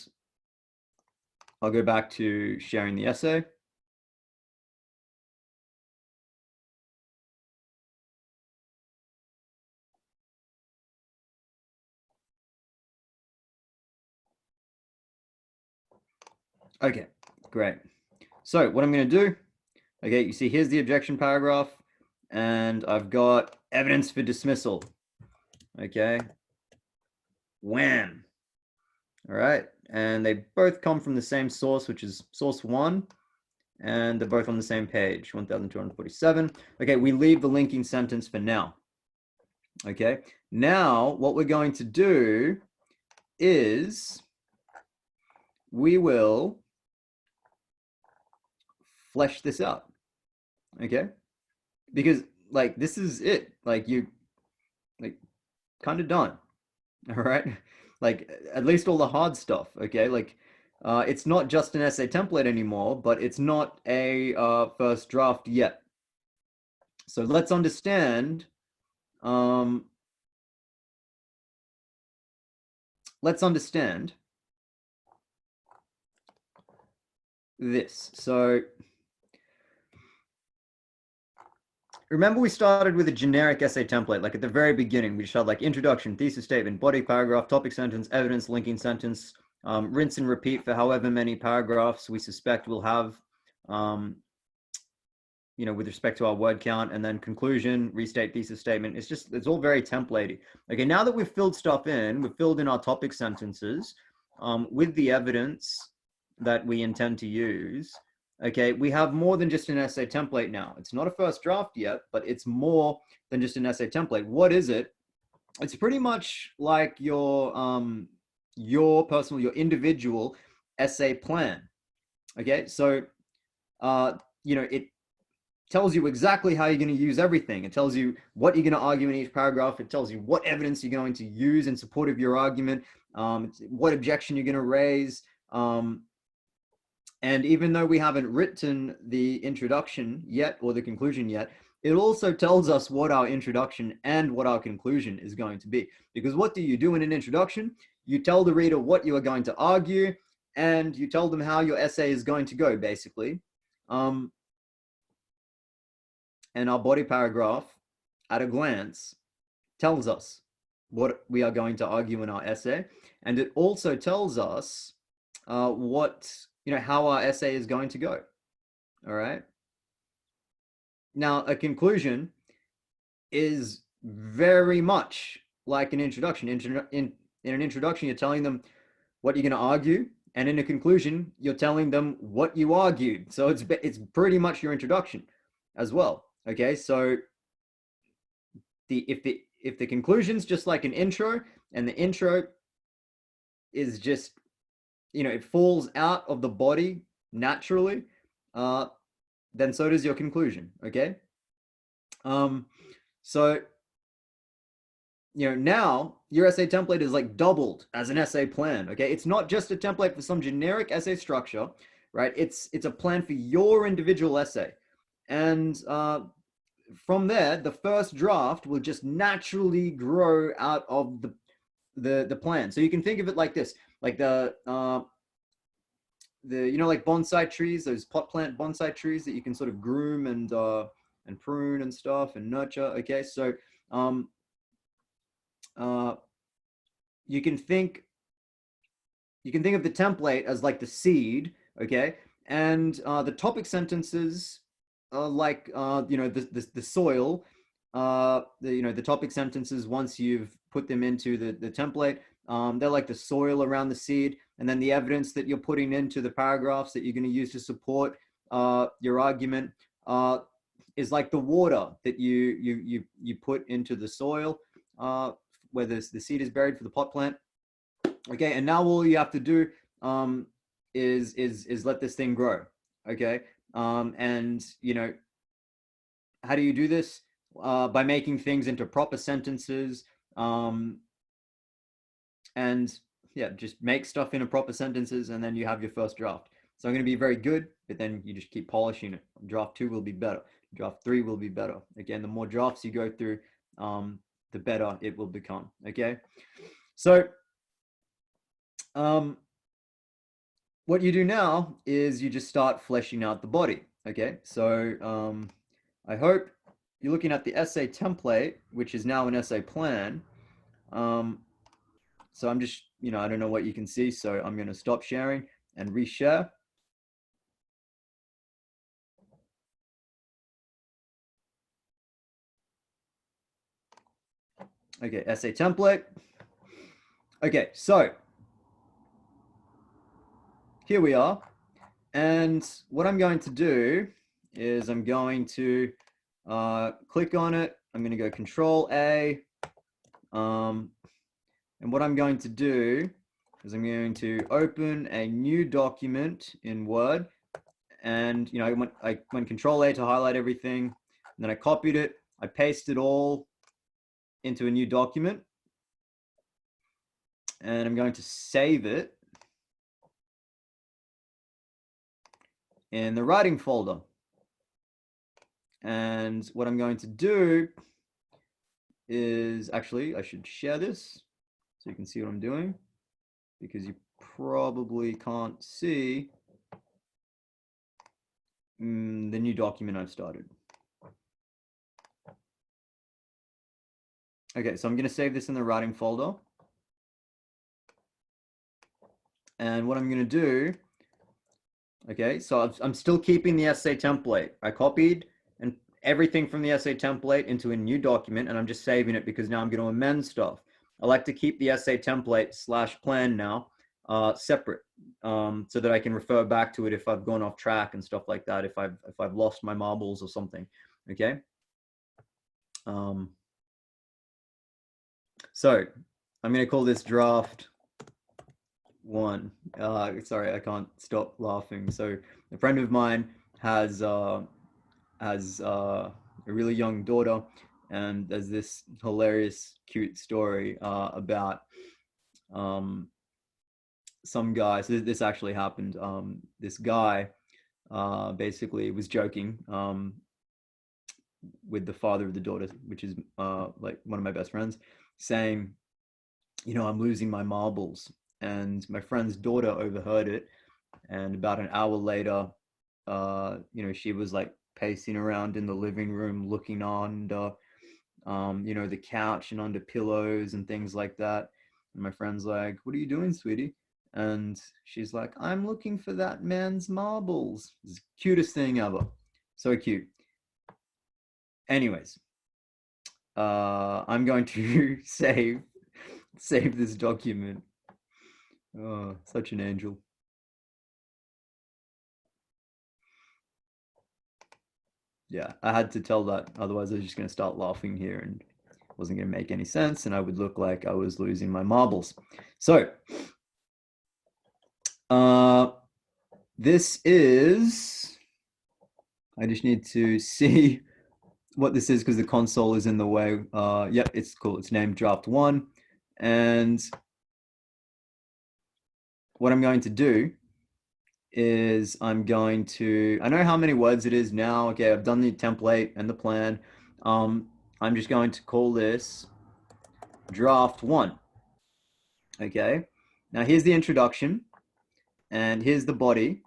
I'll go back to sharing the essay. Okay, great. So what I'm going to do, okay, you see here's the objection paragraph, and I've got evidence for dismissal. Okay, wham. All right, and they both come from the same source, which is source 1, and they're both on the same page, 1247. Okay, we leave the linking sentence for now. Okay, now what we're going to do is we will flesh this out. Okay, because like this is it, like you like kind of done. All right, like at least all the hard stuff. Okay, like it's not just an essay template anymore, but it's not a first draft yet. So let's understand this. So remember we started with a generic essay template, like at the very beginning, we just had like introduction, thesis statement, body paragraph, topic sentence, evidence, linking sentence, rinse and repeat for however many paragraphs we suspect we'll have, with respect to our word count, and then conclusion, restate thesis statement. It's all very templatey. Okay, now that we've filled stuff in, we've filled in our topic sentences with the evidence that we intend to use. Okay, we have more than just an essay template now. It's not a first draft yet, but it's more than just an essay template. What is it? It's pretty much like your individual essay plan. Okay, so it tells you exactly how you're going to use everything. It tells you what you're going to argue in each paragraph. It tells you what evidence you're going to use in support of your argument, what objection you're going to raise. And even though we haven't written the introduction yet or the conclusion yet, it also tells us what our introduction and what our conclusion is going to be. Because what do you do in an introduction? You tell the reader what you are going to argue, and you tell them how your essay is going to go, basically. And our body paragraph, at a glance, tells us what we are going to argue in our essay, and it also tells us how our essay is going to go. All right. Now, a conclusion is very much like an introduction. In an introduction, you're telling them what you're going to argue, and in a conclusion, you're telling them what you argued. So it's pretty much your introduction as well. Okay, so if the conclusion's just like an intro, and the intro is just, it falls out of the body naturally, then so does your conclusion. Okay. So now your essay template is like doubled as an essay plan. Okay, it's not just a template for some generic essay structure, right? It's a plan for your individual essay, and from there, the first draft will just naturally grow out of the plan. So you can think of it like this, like the like bonsai trees, those pot plant bonsai trees that you can sort of groom and prune and stuff and nurture. Okay, so you can think of the template as like the seed. Okay, and the topic sentences are like the soil. The topic sentences, once you've put them into the template, they're like the soil around the seed, and then the evidence that you're putting into the paragraphs that you're going to use to support your argument is like the water that you put into the soil where the seed is buried for the pot plant. Okay, and now all you have to do is let this thing grow. Okay, and how do you do this? By making things into proper sentences, and yeah, just make stuff into proper sentences, and then you have your first draft. So I'm going to be very good, but then you just keep polishing it. Draft 2 will be better. Draft 3 will be better. Again, the more drafts you go through, the better it will become. Okay, so what you do now is you just start fleshing out the body. Okay, so I hope you're looking at the essay template, which is now an essay plan. So I'm just, I don't know what you can see, so I'm going to stop sharing and reshare. Okay, essay template. Okay, so here we are. And what I'm going to do is I'm going to click on it. I'm going to go Control A. And what I'm going to do is I'm going to open a new document in Word. And I went Control A to highlight everything. And then I copied it. I pasted it all into a new document. And I'm going to save it in the writing folder. And what I'm going to do is, actually, I should share this so you can see what I'm doing, because you probably can't see the new document I've started. Okay, so I'm going to save this in the writing folder. And what I'm going to do, okay, so I'm still keeping the essay template. I copied and everything from the essay template into a new document, and I'm just saving it because now I'm going to amend stuff. I like to keep the essay template / plan now separate, so that I can refer back to it if I've gone off track and stuff like that, if I've lost my marbles or something. Okay. So I'm going to call this draft 1. Sorry, I can't stop laughing. So a friend of mine has a really young daughter, and there's this hilarious, cute story about some guy. So this actually happened. This guy basically was joking with the father of the daughter, which is like one of my best friends, saying, I'm losing my marbles. And my friend's daughter overheard it, and about an hour later, you know, she was like pacing around in the living room, looking under, you know, the couch and under pillows and things like that. And my friend's like, "What are you doing, sweetie?" And she's like, "I'm looking for that man's marbles." It's the cutest thing ever. So cute. Anyways, I'm going to save this document. Oh, such an angel. Yeah, I had to tell that. Otherwise, I was just going to start laughing here and it wasn't going to make any sense. And I would look like I was losing my marbles. So, this is, I just need to see what this is because the console is in the way. Yep, it's cool. It's named draft one. And what I'm going to do is I know how many words it is now. Okay, I've done the template and the plan. I'm just going to call this draft one. Okay, now here's the introduction and here's the body.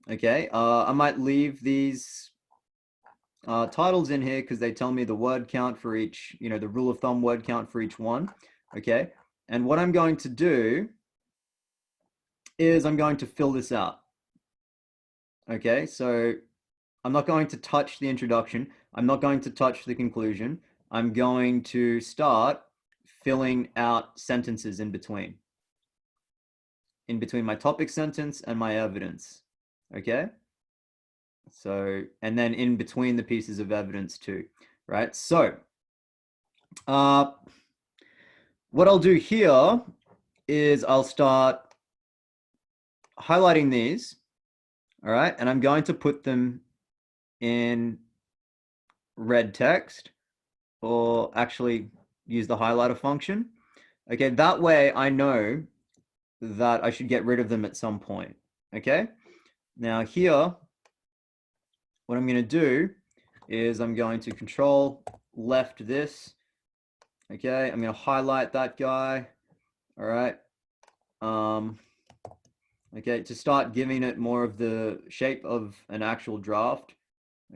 Okay, I might leave these titles in here because they tell me the word count for each, you know, the rule of thumb word count for each one. Okay, and what I'm going to do is I'm going to fill this out. Okay, so I'm not going to touch the introduction. I'm not going to touch the conclusion. I'm going to start filling out sentences in between my topic sentence and my evidence. Okay? So, and then in between the pieces of evidence too, right? So, what I'll do here is I'll start highlighting these, all right? And I'm going to put them in red text, or actually use the highlighter function. Okay, that way I know that I should get rid of them at some point. Okay, now here, what I'm going to do is I'm going to control left this. Okay, I'm going to highlight that guy. All right. Okay, to start giving it more of the shape of an actual draft.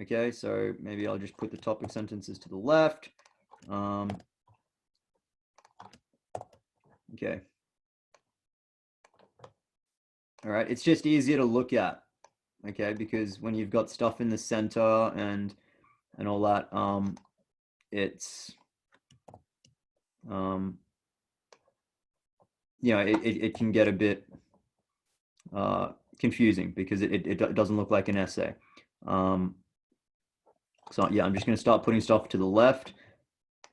Okay, so maybe I'll just put the topic sentences to the left. Okay. All right, it's just easier to look at, okay, because when you've got stuff in the center and all that, it's you know, it can get a bit confusing because it doesn't look like an essay. So yeah, I'm just going to start putting stuff to the left.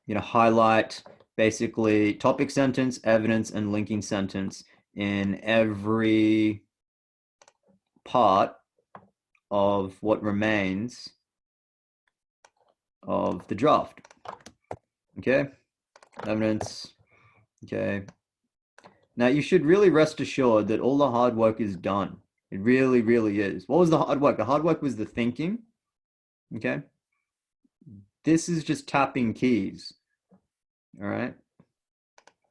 You know, highlight basically topic sentence, evidence, and linking sentence in every part of what remains of the draft. Okay, evidence. Okay. Now you should really rest assured that all the hard work is done. It really, really is. What was the hard work? The hard work was the thinking. Okay. This is just tapping keys. All right.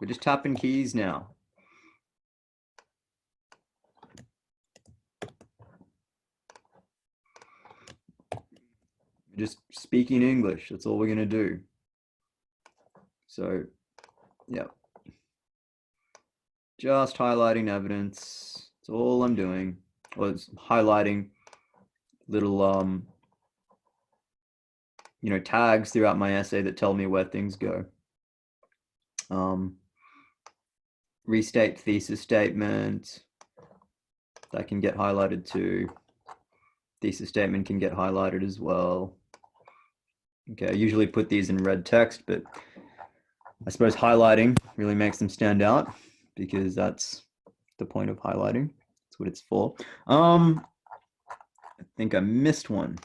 We're just tapping keys now. Just speaking English. That's all we're going to do. So, yeah. Just highlighting evidence. That's all I'm doing. Well, it's highlighting little, you know, tags throughout my essay that tell me where things go. Restate thesis statement. That can get highlighted too. Thesis statement can get highlighted as well. Okay, I usually put these in red text, but I suppose highlighting really makes them stand out because that's the point of highlighting. That's what it's for. I think I missed one.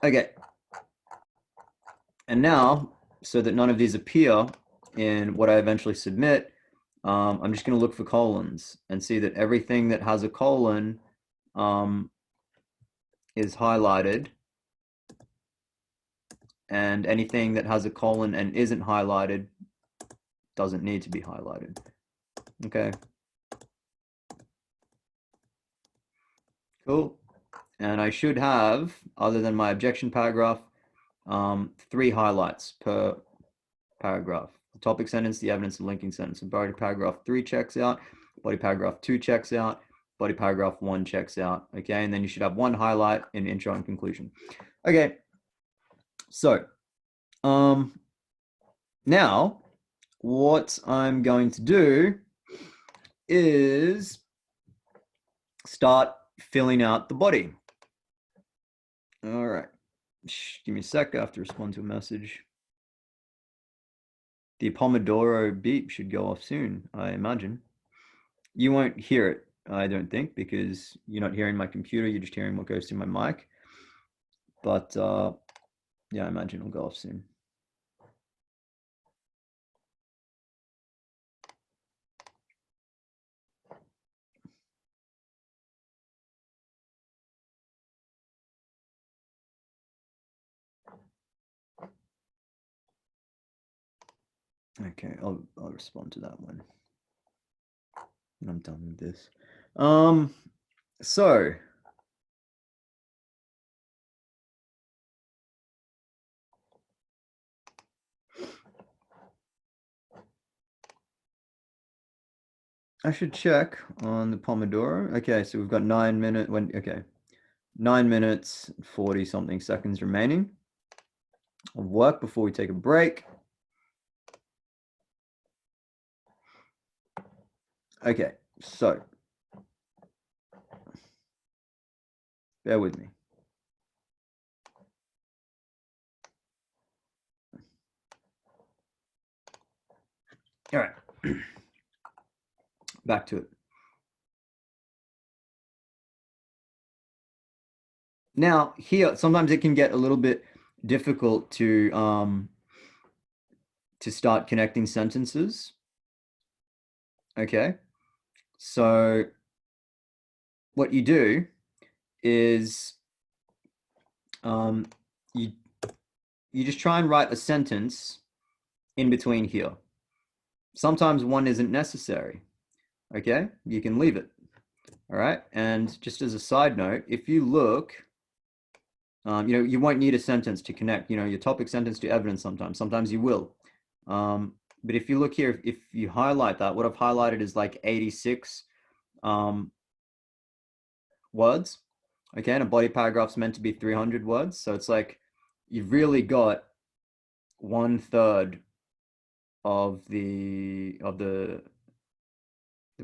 Okay. And now, so that none of these appear in what I eventually submit, I'm just going to look for colons and see that everything that has a colon is highlighted, and anything that has a colon and isn't highlighted doesn't need to be highlighted. Okay. Cool. And I should have, other than my objection paragraph, 3 highlights per paragraph. The topic sentence, the evidence, and linking sentence. And body paragraph 3 checks out, body paragraph 2 checks out, body paragraph 1 checks out. Okay, and then you should have 1 highlight in intro and conclusion. Okay, so now what I'm going to do is start filling out the body. All right, give me a sec. I have to respond to a message. The Pomodoro beep should go off soon, I imagine. You won't hear it, I don't think, because you're not hearing my computer, you're just hearing what goes through my mic. But yeah, I imagine it'll go off soon. Okay, I'll respond to that one. And I'm done with this. So I should check on the Pomodoro. Okay, so we've got 9 minutes. Okay, 9 minutes 40 something seconds remaining of work before we take a break. Okay, so bear with me. All right, back to it. Now here, sometimes it can get a little bit difficult to start connecting sentences. Okay, so what you do is you just try and write a sentence in between here. Sometimes one isn't necessary. Okay, you can leave it. All right, and just as a side note, if you look, you won't need a sentence to connect, your topic sentence to evidence sometimes you will. But if you look here, if you highlight that, what I've highlighted is like 86 words. Okay, and a body paragraph's meant to be 300 words. So it's like you've really got 1/3 of the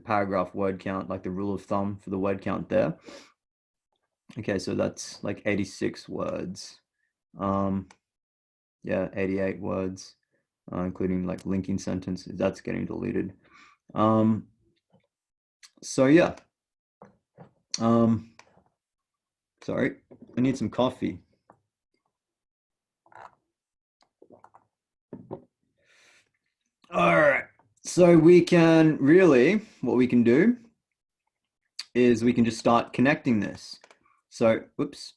paragraph word count, like the rule of thumb for the word count there. Okay, so that's like 86 words. Yeah, 88 words, including like linking sentences. That's getting deleted. So yeah. Sorry, I need some coffee. All right. So we can really, what we can do is we can just start connecting this. So, whoops.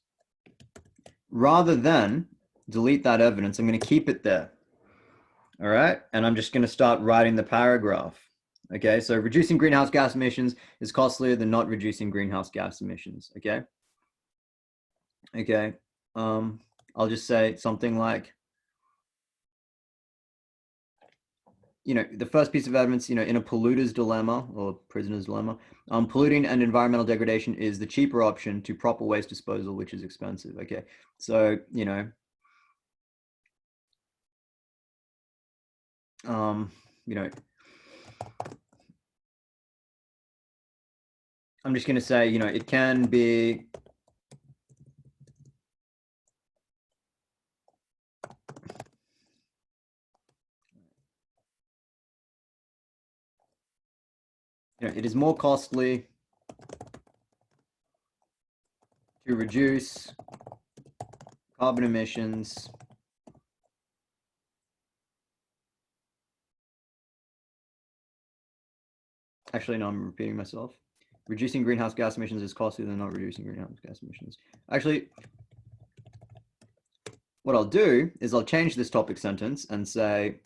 Rather than delete that evidence, I'm going to keep it there. All right. And I'm just going to start writing the paragraph. Okay. So reducing greenhouse gas emissions is costlier than not reducing greenhouse gas emissions. Okay. Okay. I'll just say something like, the first piece of evidence, in a polluter's dilemma or prisoner's dilemma, polluting and environmental degradation is the cheaper option to proper waste disposal, which is expensive. Okay, so I'm just going to say, it can be it is more costly to reduce carbon emissions actually, no, I'm repeating myself. Reducing greenhouse gas emissions is costlier than not reducing greenhouse gas emissions. Actually, what I'll do is I'll change this topic sentence and say,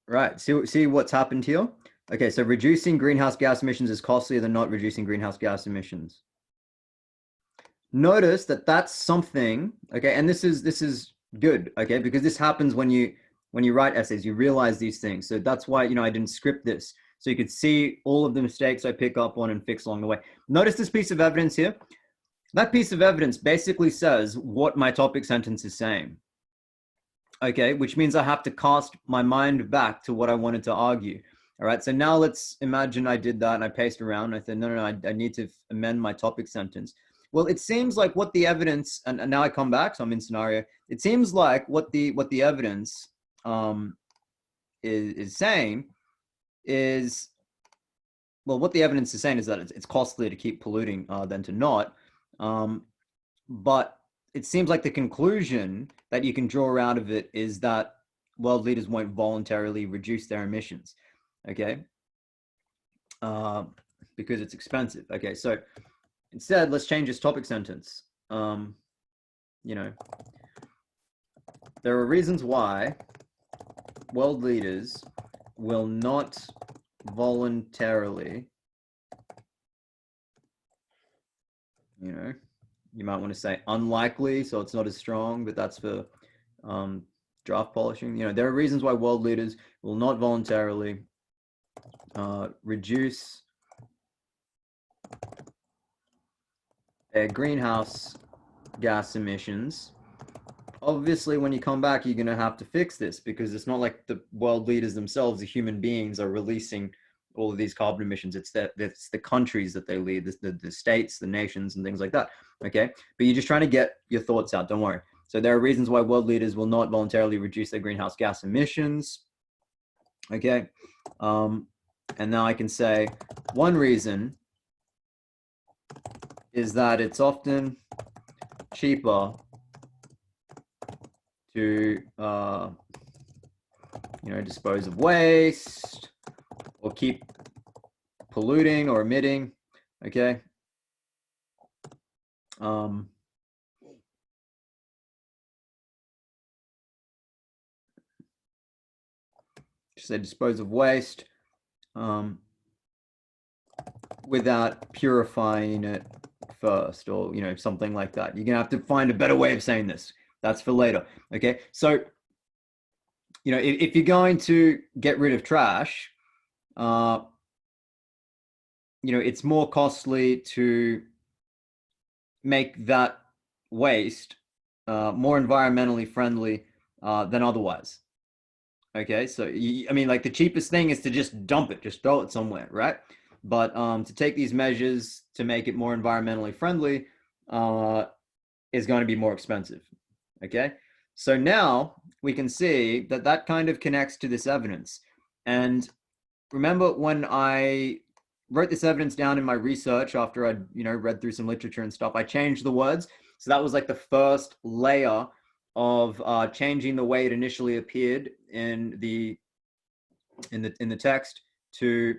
Right. See what's happened here? Okay, so reducing greenhouse gas emissions is costlier than not reducing greenhouse gas emissions. Notice that that's something, okay, and this is good, okay, because this happens when you write essays, you realize these things. So that's why, I didn't script this. So you could see all of the mistakes I pick up on and fix along the way. Notice this piece of evidence here. That piece of evidence basically says what my topic sentence is saying. Okay, which means I have to cast my mind back to what I wanted to argue. All right, so now let's imagine I did that and I paced around. I said, no, I need to amend my topic sentence. Well, it seems like what the evidence, and now I come back, so I'm in scenario. It seems like what the evidence is saying is, well, what the evidence is saying is that it's costlier to keep polluting than to not. But it seems like the conclusion that you can draw out of it is that world leaders won't voluntarily reduce their emissions, okay? Because it's expensive. Okay, so instead, let's change this topic sentence. There are reasons why world leaders will not voluntarily, you might want to say unlikely, so it's not as strong, but that's for draft polishing. There are reasons why world leaders will not voluntarily reduce their greenhouse gas emissions. Obviously, when you come back, you're going to have to fix this because it's not like the world leaders themselves, the human beings, are releasing all of these carbon emissions. It's the countries that they lead, the states, the nations, and things like that. Okay, but you're just trying to get your thoughts out. Don't worry. So there are reasons why world leaders will not voluntarily reduce their greenhouse gas emissions. Okay, and now I can say one reason is that it's often cheaper to dispose of waste or keep polluting or emitting. Okay. Just say dispose of waste without purifying it first, or something like that. You're gonna have to find a better way of saying this. That's for later. Okay, so if you're going to get rid of trash, it's more costly to make that waste more environmentally friendly than otherwise. Okay, so like the cheapest thing is to just dump it, just throw it somewhere, right? But to take these measures to make it more environmentally friendly is going to be more expensive. Okay, so now we can see that that kind of connects to this evidence. And remember when I wrote this evidence down in my research after I'd read through some literature and stuff, I changed the words. So that was like the first layer of changing the way it initially appeared in the text to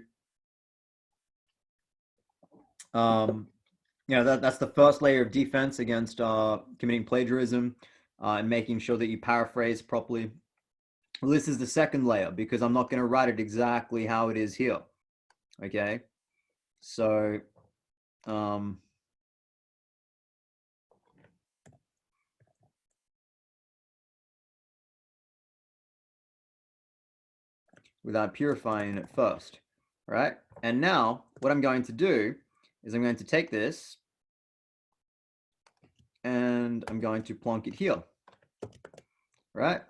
that's the first layer of defense against committing plagiarism and making sure that you paraphrase properly. Well, this is the second layer because I'm not going to write it exactly how it is here. Okay, so without purifying it first, right? And now what I'm going to do is I'm going to take this and I'm going to plonk it here, right?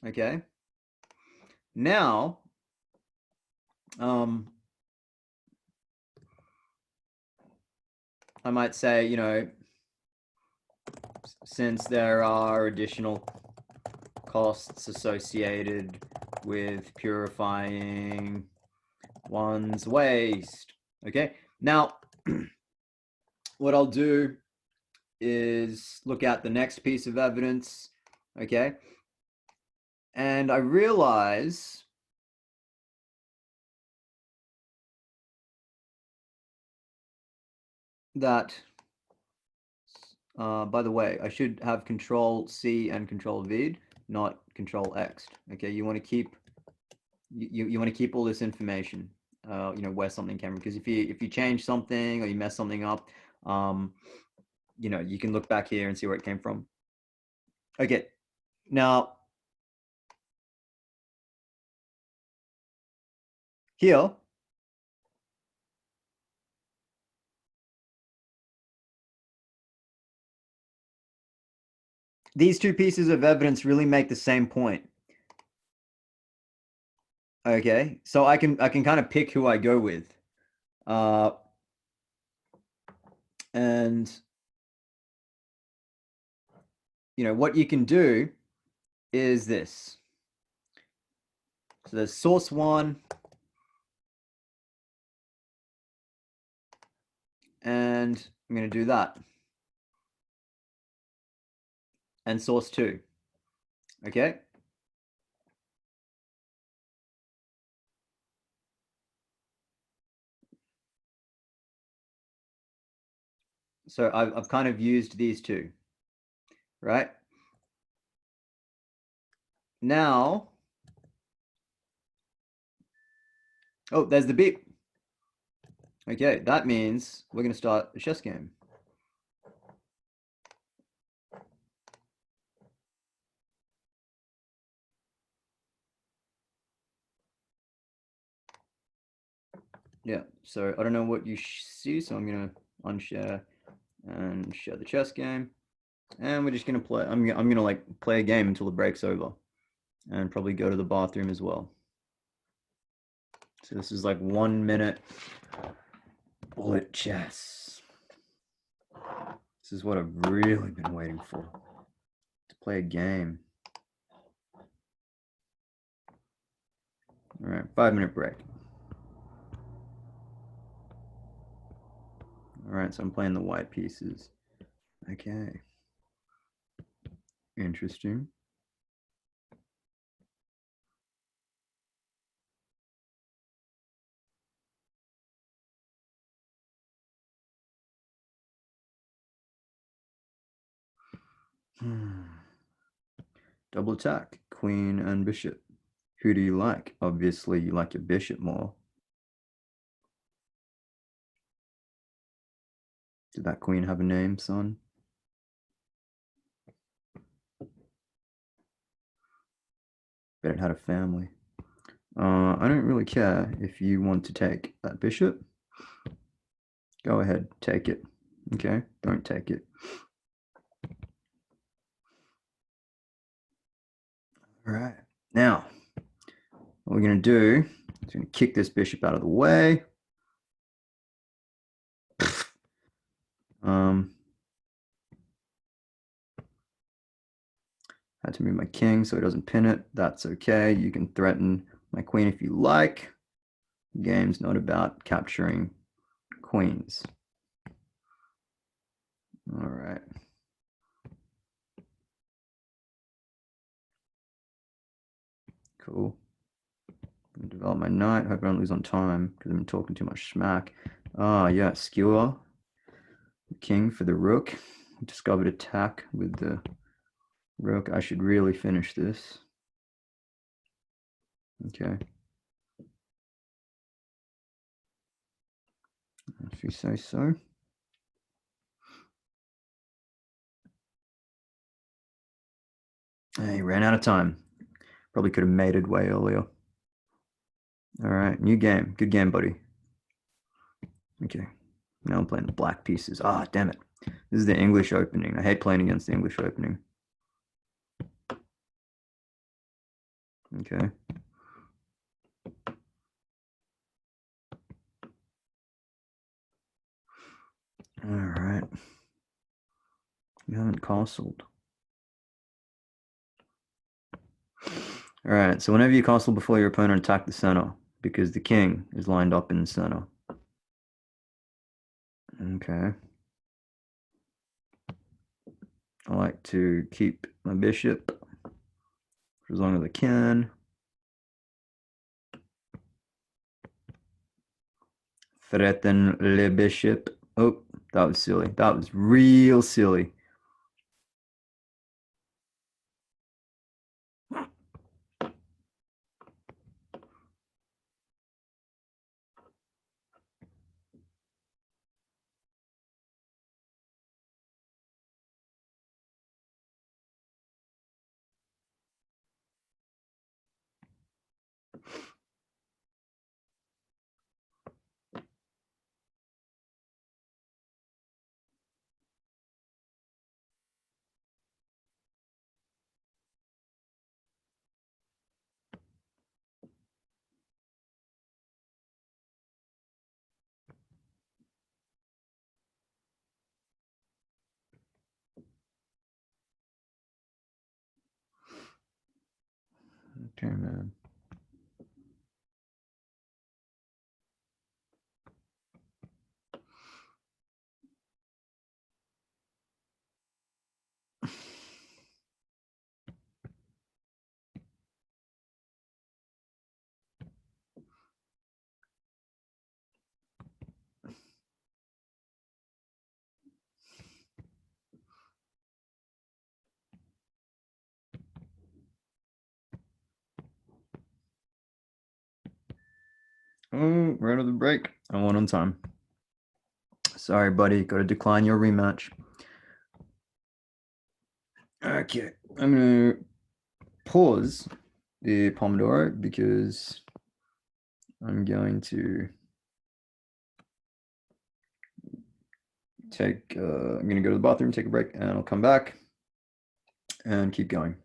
Okay. Now, I might say, since there are additional costs associated with purifying one's waste. Okay, now what I'll do is look at the next piece of evidence. Okay, and I realize that by the way, I should have Control C and Control V, not Control X. Okay, you want to keep you want to keep all this information, where something came from. Because if you change something or you mess something up, you can look back here and see where it came from. Okay, now here, these two pieces of evidence really make the same point. Okay, so I can kind of pick who I go with, and what you can do is this. So there's source one, and I'm going to do that, and source two. Okay. So I've kind of used these two, right? Now, oh, there's the beep. Okay, that means we're going to start a chess game. Yeah, so I don't know what you see, so I'm going to unshare and share the chess game. And we're just going to play. I'm going to like play a game until it breaks over, and probably go to the bathroom as well. So this is like 1 minute bullet chess. This is what I've really been waiting for, to play a game. All right, 5-minute break. All right, so I'm playing the white pieces. Okay. Interesting. Double attack, queen and bishop. Who do you like? Obviously, you like your bishop more. Did that queen have a name, son? Bet it had a family. I don't really care if you want to take that bishop. Go ahead, take it. Okay, don't take it. All right, now what we're going to do is going to kick this bishop out of the way. Had to move my king so he doesn't pin it. That's okay. You can threaten my queen if you like. The game's not about capturing queens. All right. Cool. Develop my knight. Hope I don't lose on time because I've been talking too much smack. Ah, yeah, skewer. King for the rook. Discovered attack with the rook. I should really finish this. Okay. If you say so. Hey, ran out of time. Probably could have mated way earlier. All right, new game. Good game, buddy. Okay. Now I'm playing the black pieces. Ah, damn it. This is the English opening. I hate playing against the English opening. Okay. All right. You haven't castled. All right. So whenever you castle before your opponent, attack the center because the king is lined up in the center. Okay. I like to keep my bishop for as long as I can. Threaten le bishop. Oh, that was silly. That was real silly. Okay, man. Oh, right on the break. I won on time. Sorry, buddy. Got to decline your rematch. Okay. I'm going to pause the Pomodoro because I'm going to I'm going to go to the bathroom, take a break, and I'll come back and keep going.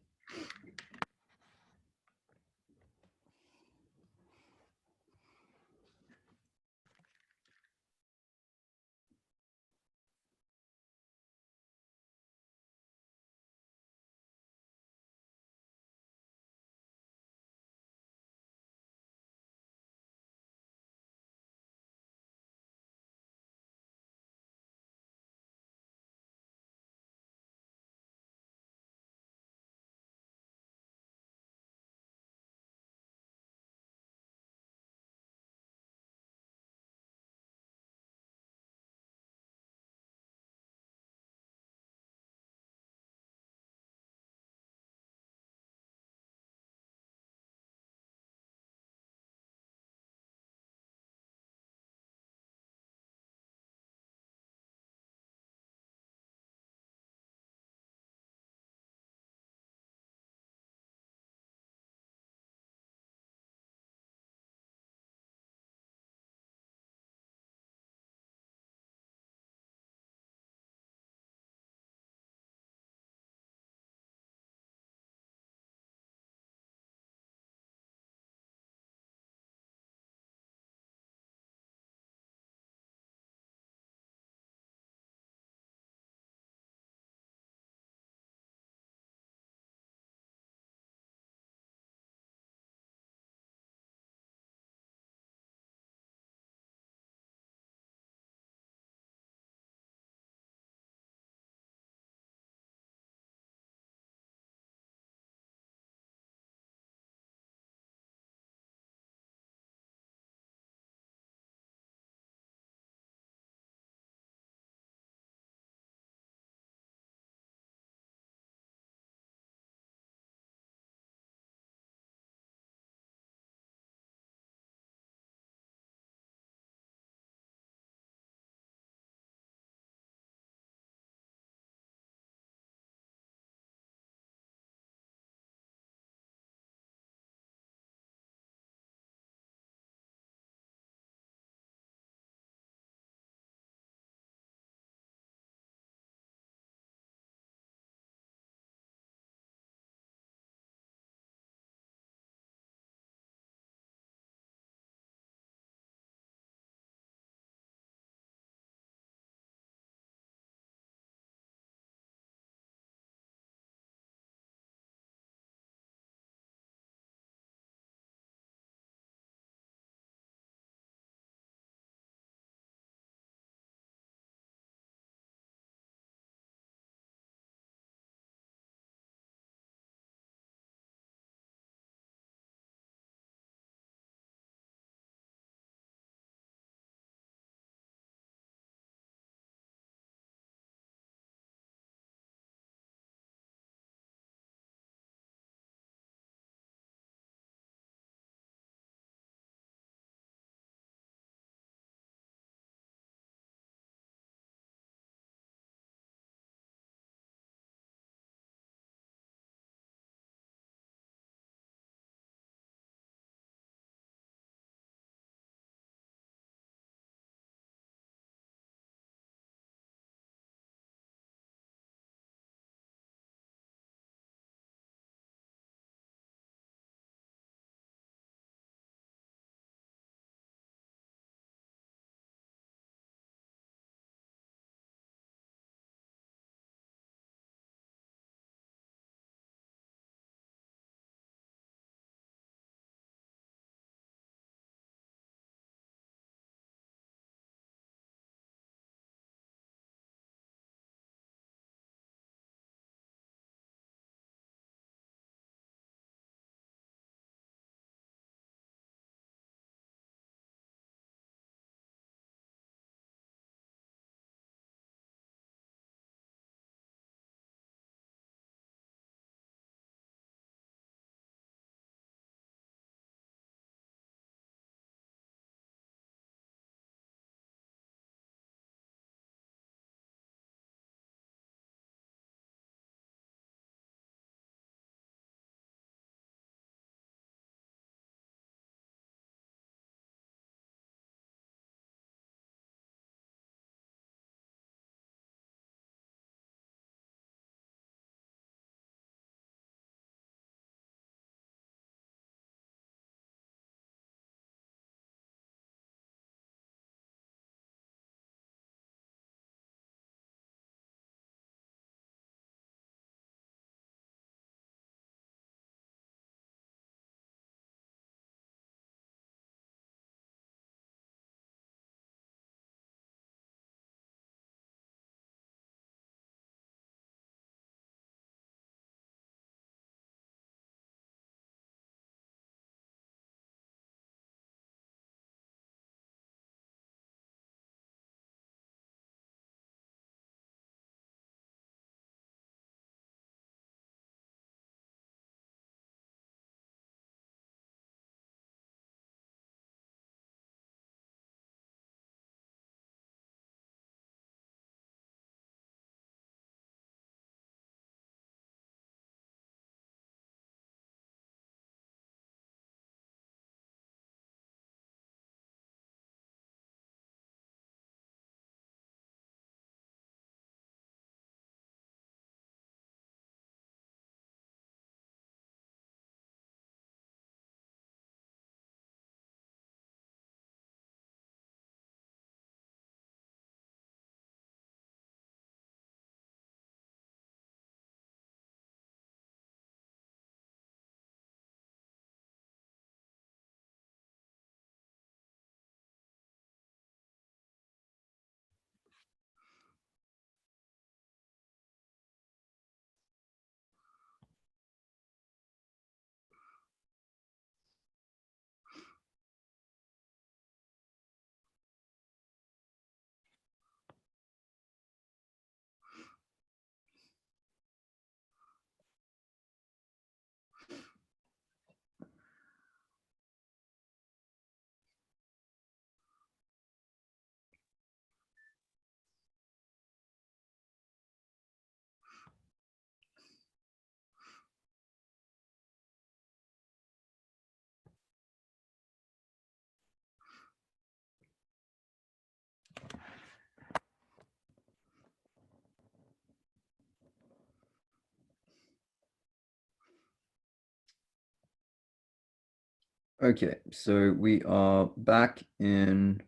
Okay, so we are back in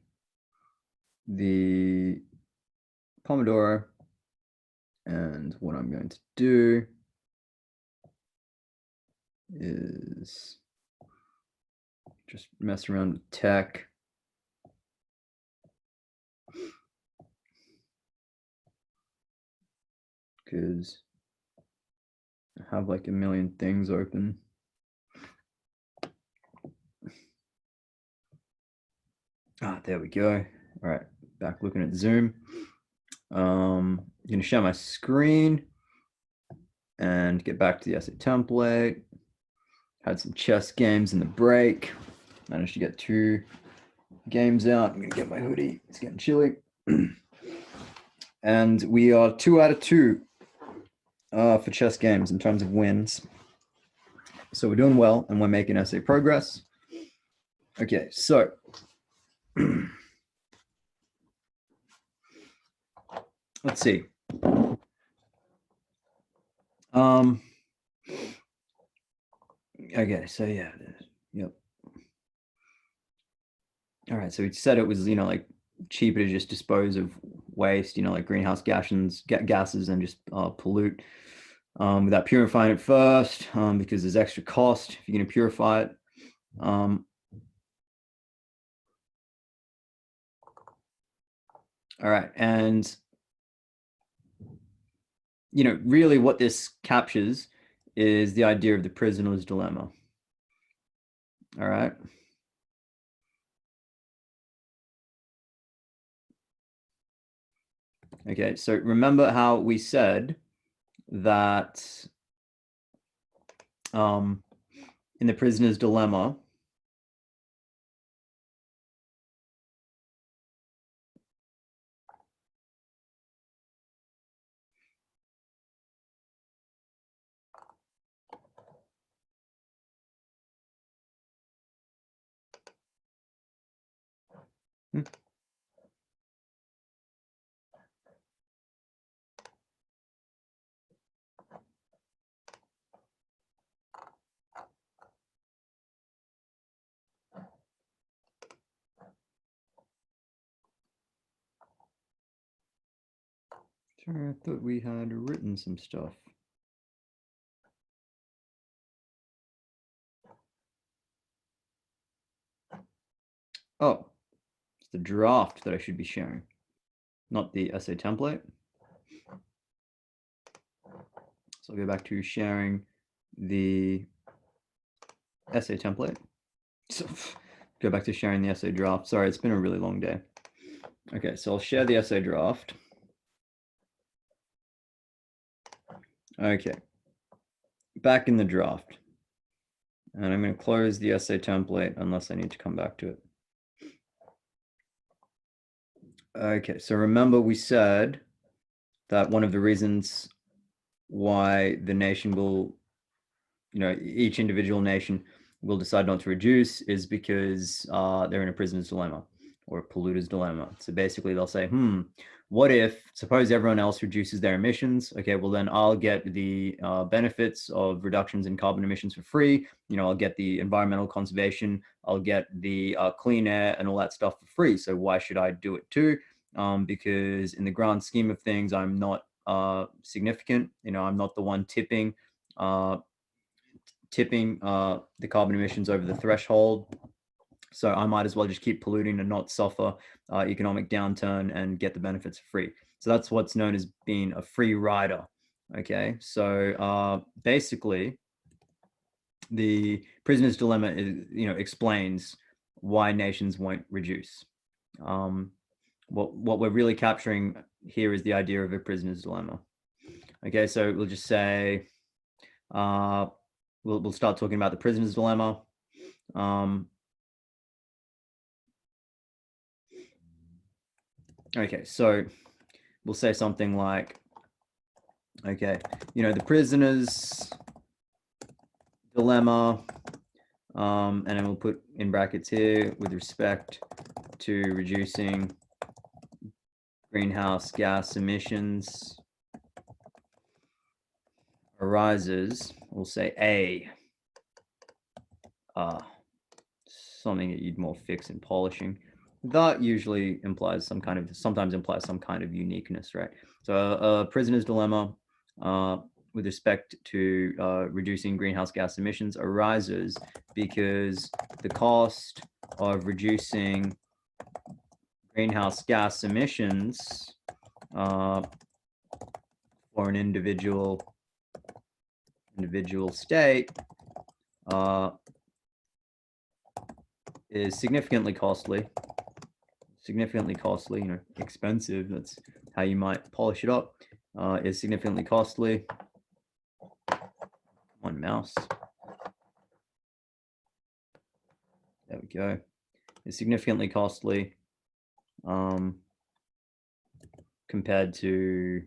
the Pomodoro, and what I'm going to do is just mess around with tech. Because I have like a million things open. There we go. All right, back looking at Zoom. I'm gonna share my screen and get back to the essay template. Had some chess games in the break. Managed to get 2 games out. I'm gonna get my hoodie. It's getting chilly. And we are 2 out of 2 for chess games in terms of wins. So we're doing well and we're making essay progress. Okay, so let's see. Okay, so yeah, yep. All right, so we said it was, like cheaper to just dispose of waste, like greenhouse gases and just pollute without purifying it first, because there's extra cost if you're going to purify it. All right, and really what this captures is the idea of the prisoner's dilemma. All right. Okay, so remember how we said that in the prisoner's dilemma, I thought we had written some stuff. Oh, it's the draft that I should be sharing, not the essay template. So I'll go back to sharing the essay template. So go back to sharing the essay draft. Sorry, it's been a really long day. Okay, so I'll share the essay draft. Okay, back in the draft. And I'm going to close the essay template unless I need to come back to it. Okay, so remember we said that one of the reasons why the nation will, each individual nation will decide not to reduce is because they're in a prisoner's dilemma or a polluter's dilemma. So basically they'll say, what if, suppose everyone else reduces their emissions? Okay, well then I'll get the benefits of reductions in carbon emissions for free. I'll get the environmental conservation, I'll get the clean air and all that stuff for free. So why should I do it too? Because in the grand scheme of things, I'm not significant. I'm not the one tipping the carbon emissions over the threshold. So I might as well just keep polluting and not suffer economic downturn and get the benefits for free. So that's what's known as being a free rider. Okay, so basically, the prisoner's dilemma is, explains why nations won't reduce. What we're really capturing here is the idea of a prisoner's dilemma. Okay, so we'll just say we'll start talking about the prisoner's dilemma. Okay, so we'll say something like, okay, the prisoner's dilemma, and then we'll put in brackets here with respect to reducing greenhouse gas emissions arises, we'll say A. something that you'd more fix in polishing. That usually sometimes implies some kind of uniqueness, right? So a prisoner's dilemma with respect to reducing greenhouse gas emissions arises because the cost of reducing greenhouse gas emissions for an individual state is significantly costly, expensive. That's how you might polish it up. Is significantly costly. One mouse. There we go. Is significantly costly compared to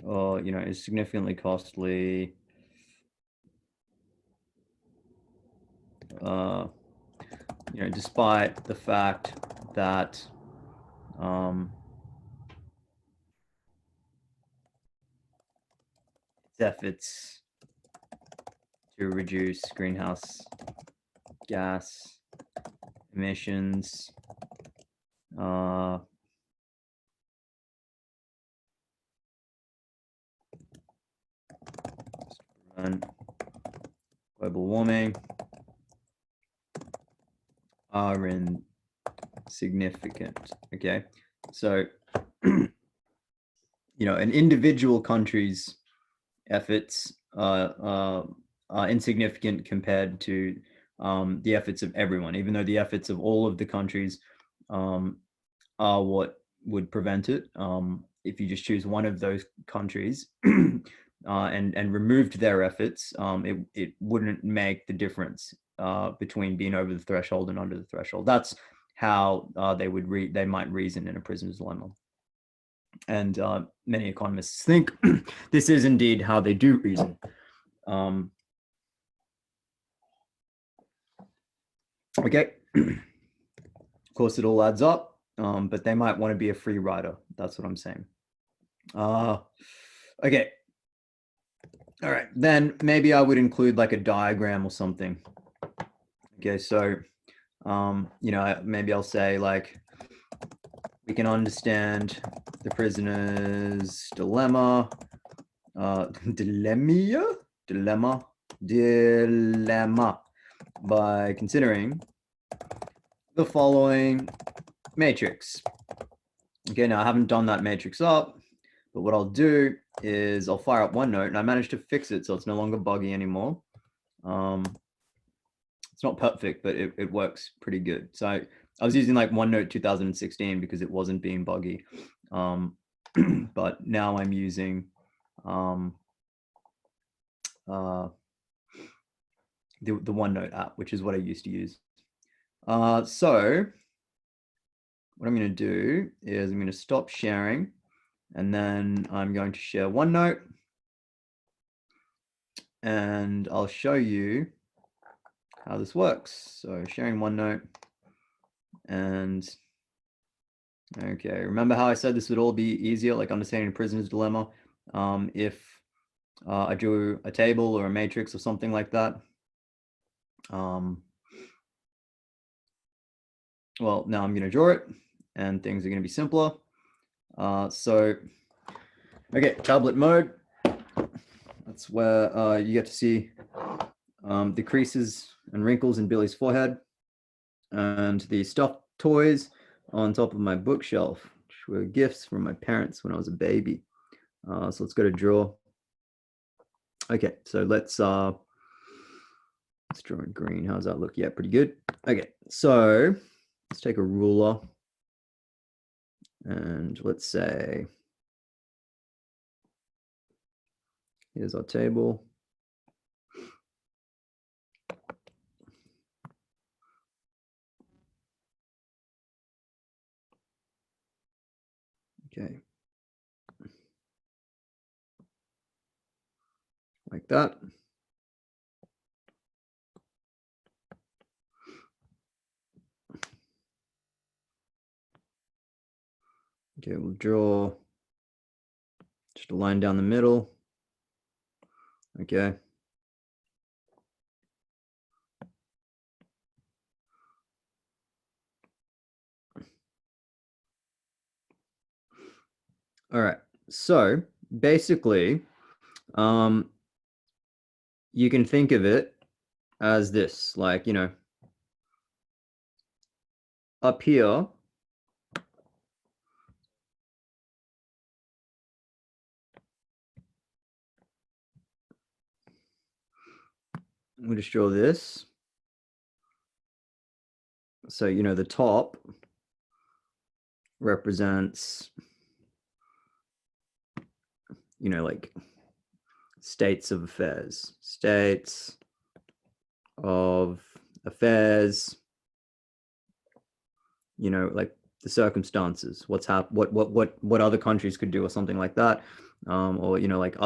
or is significantly costly despite the fact that its efforts to reduce greenhouse gas emissions global warming are insignificant. Okay, so an individual country's efforts are insignificant compared to the efforts of everyone, even though the efforts of all of the countries are what would prevent it. If you just choose one of those countries and removed their efforts, it wouldn't make the difference between being over the threshold and under the threshold. That's how they might reason in a prisoner's dilemma. And many economists think this is indeed how they do reason. Okay, of course it all adds up, but they might want to be a free rider. That's what I'm saying. Okay. All right, then maybe I would include like a diagram or something. Okay, so maybe I'll say like we can understand the prisoner's dilemma by considering the following matrix. Okay, now I haven't done that matrix up, but what I'll do is I'll fire up OneNote, and I managed to fix it so it's no longer buggy anymore. It's not perfect, but it works pretty good. So I was using like OneNote 2016 because it wasn't being buggy. But now I'm using the OneNote app, which is what I used to use. So what I'm going to do is I'm going to stop sharing, and then I'm going to share OneNote, and I'll show you how this works. So sharing OneNote, and okay, remember how I said this would all be easier, like understanding a prisoner's dilemma, if I drew a table or a matrix or something like that. Well, now I'm going to draw it, and things are going to be simpler. So, okay, tablet mode. That's where you get to see the creases and wrinkles in Billy's forehead, and the stuffed toys on top of my bookshelf, which were gifts from my parents when I was a baby. So let's go to draw. Okay, so let's draw in green. How does that look? Yeah, pretty good. Okay, so let's take a ruler, and let's say here's our table. Okay, like that. Okay, we'll draw just a line down the middle. Okay. All right. So basically, you can think of it as this, like, up here, we'll just draw this. So, the top represents, like states of affairs, states of affairs, like the circumstances, what other countries could do or something like that. Or, like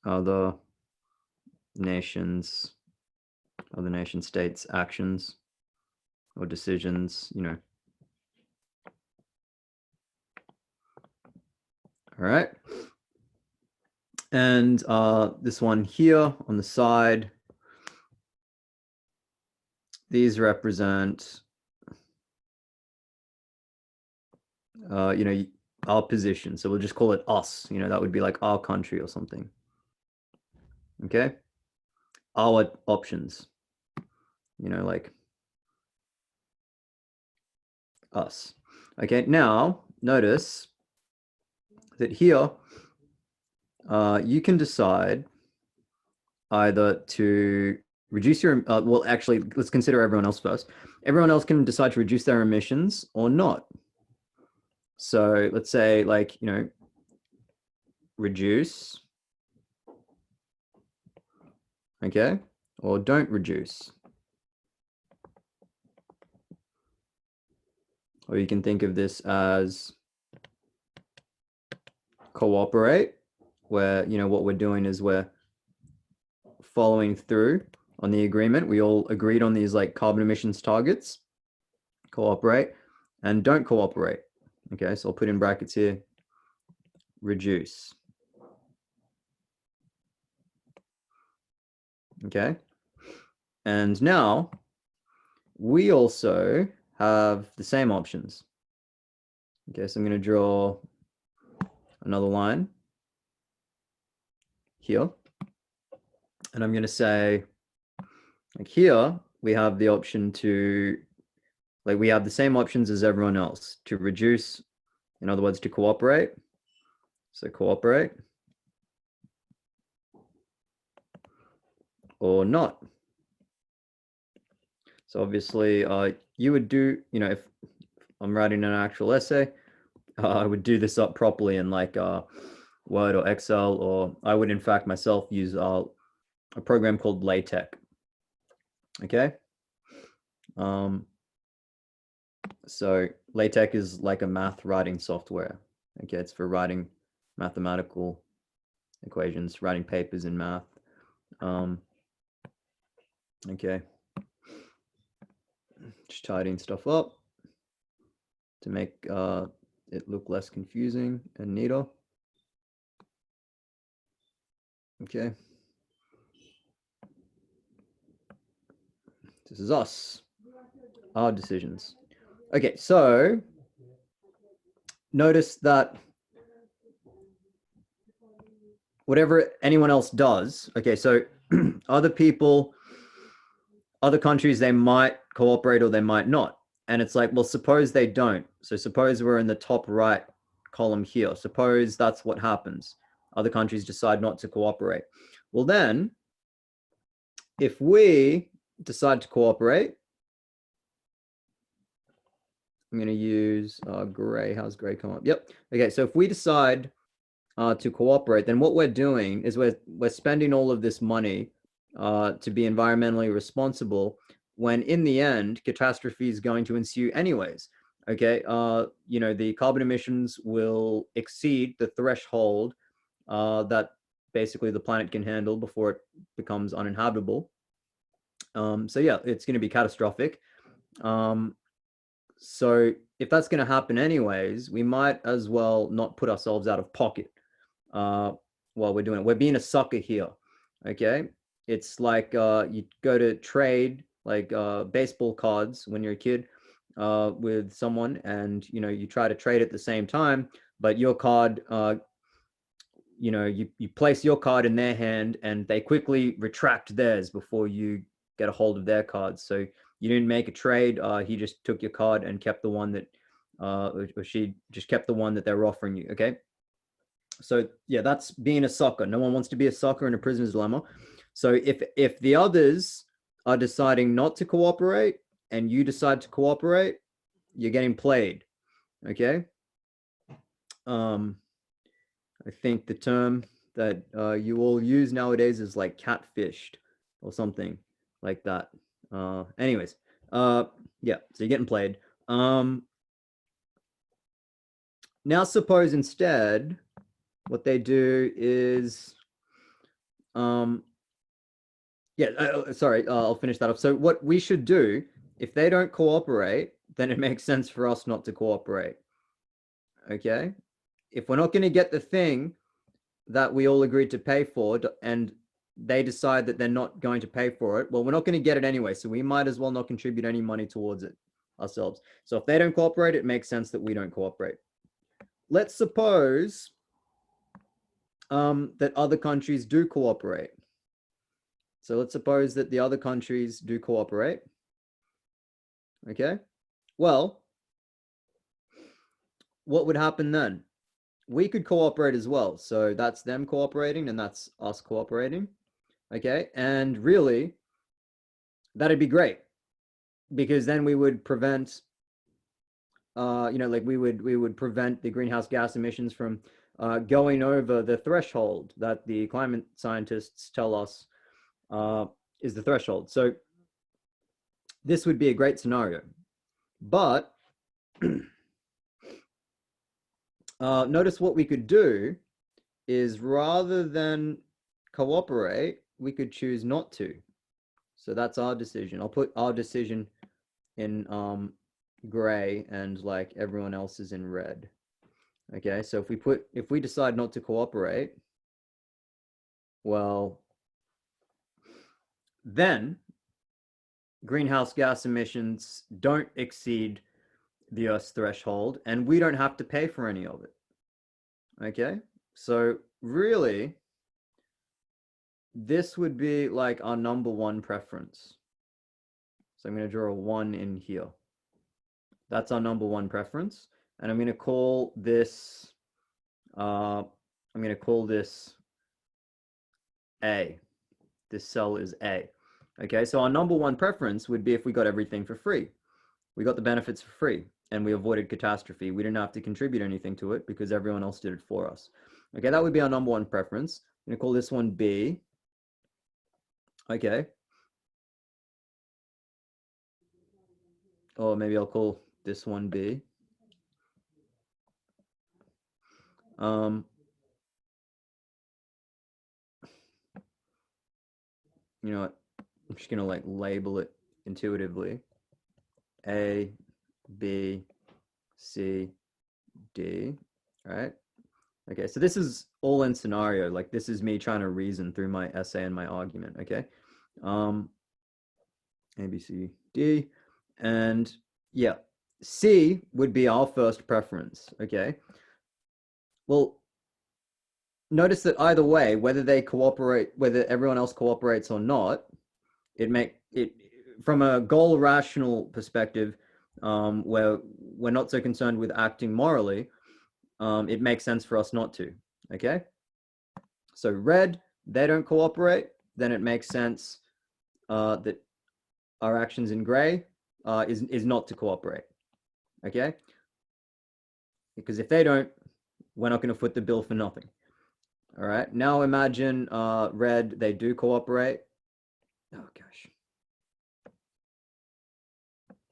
other nations, other nation states' actions or decisions, All right. And this one here on the side, these represent, our position. So we'll just call it us, that would be like our country or something. Okay. Our options, like us. Okay. Now notice that here, you can decide either to reduce your, well, actually, let's consider everyone else first. Everyone else can decide to reduce their emissions or not. So let's say, like, reduce, okay, or don't reduce. Or you can think of this as cooperate, where, what we're doing is we're following through on the agreement. We all agreed on these like carbon emissions targets, cooperate, and don't cooperate. Okay, so I'll put in brackets here, reduce. Okay, and now we also have the same options. Okay, so I'm going to draw another line here, and I'm going to say, like, here we have the option to, like, we have the same options as everyone else, to reduce, in other words, to cooperate. So cooperate, or not. So obviously, you would do, if I'm writing an actual essay, I would do this up properly in like Word or Excel, or I would in fact myself use a program called LaTeX. Okay. So LaTeX is like a math writing software. Okay, it's for writing mathematical equations, writing papers in math. Okay, just tidying stuff up to make it look less confusing and neater. Okay, this is us, our decisions. Okay, so notice that whatever anyone else does, okay, so other people, other countries, they might cooperate or they might not. And it's like, well, suppose they don't. So suppose we're in the top right column here. Suppose that's what happens. Other countries decide not to cooperate. Well, then, if we decide to cooperate, I'm going to use gray. How's gray come up? Yep. Okay, so if we decide to cooperate, then what we're doing is we're spending all of this money to be environmentally responsible, when in the end, catastrophe is going to ensue anyways. Okay, the carbon emissions will exceed the threshold that basically the planet can handle before it becomes uninhabitable. So yeah, it's going to be catastrophic. So if that's going to happen anyways, we might as well not put ourselves out of pocket while we're doing it. We're being a sucker here, okay? It's like you go to trade like baseball cards when you're a kid with someone, and you try to trade at the same time, but your card, you place your card in their hand, and they quickly retract theirs before you get a hold of their cards. So you didn't make a trade. He just took your card and kept the one that, or she just kept the one that they were offering you. Okay. So yeah, that's being a sucker. No one wants to be a sucker in a prisoner's dilemma. So if the others are deciding not to cooperate and you decide to cooperate, you're getting played. Okay. I think the term that you all use nowadays is like catfished or something like that. Anyways, yeah, so you're getting played. Now suppose instead what they do is, sorry, I'll finish that up. So what we should do, if they don't cooperate, then it makes sense for us not to cooperate. Okay? If we're not going to get the thing that we all agreed to pay for, and they decide that they're not going to pay for it, well, we're not going to get it anyway, so we might as well not contribute any money towards it ourselves. So if they don't cooperate, it makes sense that we don't cooperate. Let's suppose that other countries do cooperate. So let's suppose that the other countries do cooperate. Okay. Well, what would happen then? We could cooperate as well. So that's them cooperating and that's us cooperating. Okay. And really, that'd be great, because then we would prevent, like we would prevent the greenhouse gas emissions from going over the threshold that the climate scientists tell us is the threshold. So this would be a great scenario. But notice what we could do is, rather than cooperate, we could choose not to. So that's our decision. I'll put our decision in gray, and like everyone else is in red. Okay, so if we decide not to cooperate, well, then greenhouse gas emissions don't exceed the Earth's threshold, and we don't have to pay for any of it. Okay, so really, this would be like our number one preference. So I'm going to draw a 1 in here. That's our number one preference. And I'm going to call this, A. This cell is A. Okay, so our number one preference would be if we got everything for free. We got the benefits for free and we avoided catastrophe. We didn't have to contribute anything to it because everyone else did it for us. Okay, that would be our number one preference. I'm going to call this one B. Okay. Or maybe I'll call this one B. You know what? I'm just gonna like label it intuitively. A, B, C, D. All right. Okay, so this is all in scenario. Like this is me trying to reason through my essay and my argument. Okay. A, B, C, D, and yeah, C would be our first preference. Okay. Well, notice that either way, whether they cooperate, whether everyone else cooperates or not, it from a goal rational perspective, where we're not so concerned with acting morally, it makes sense for us not to. Okay, so red, they don't cooperate, then it makes sense that our actions in gray is not to cooperate. Okay, because if they don't, we're not going to foot the bill for nothing. All right, now imagine red, they do cooperate. Oh gosh.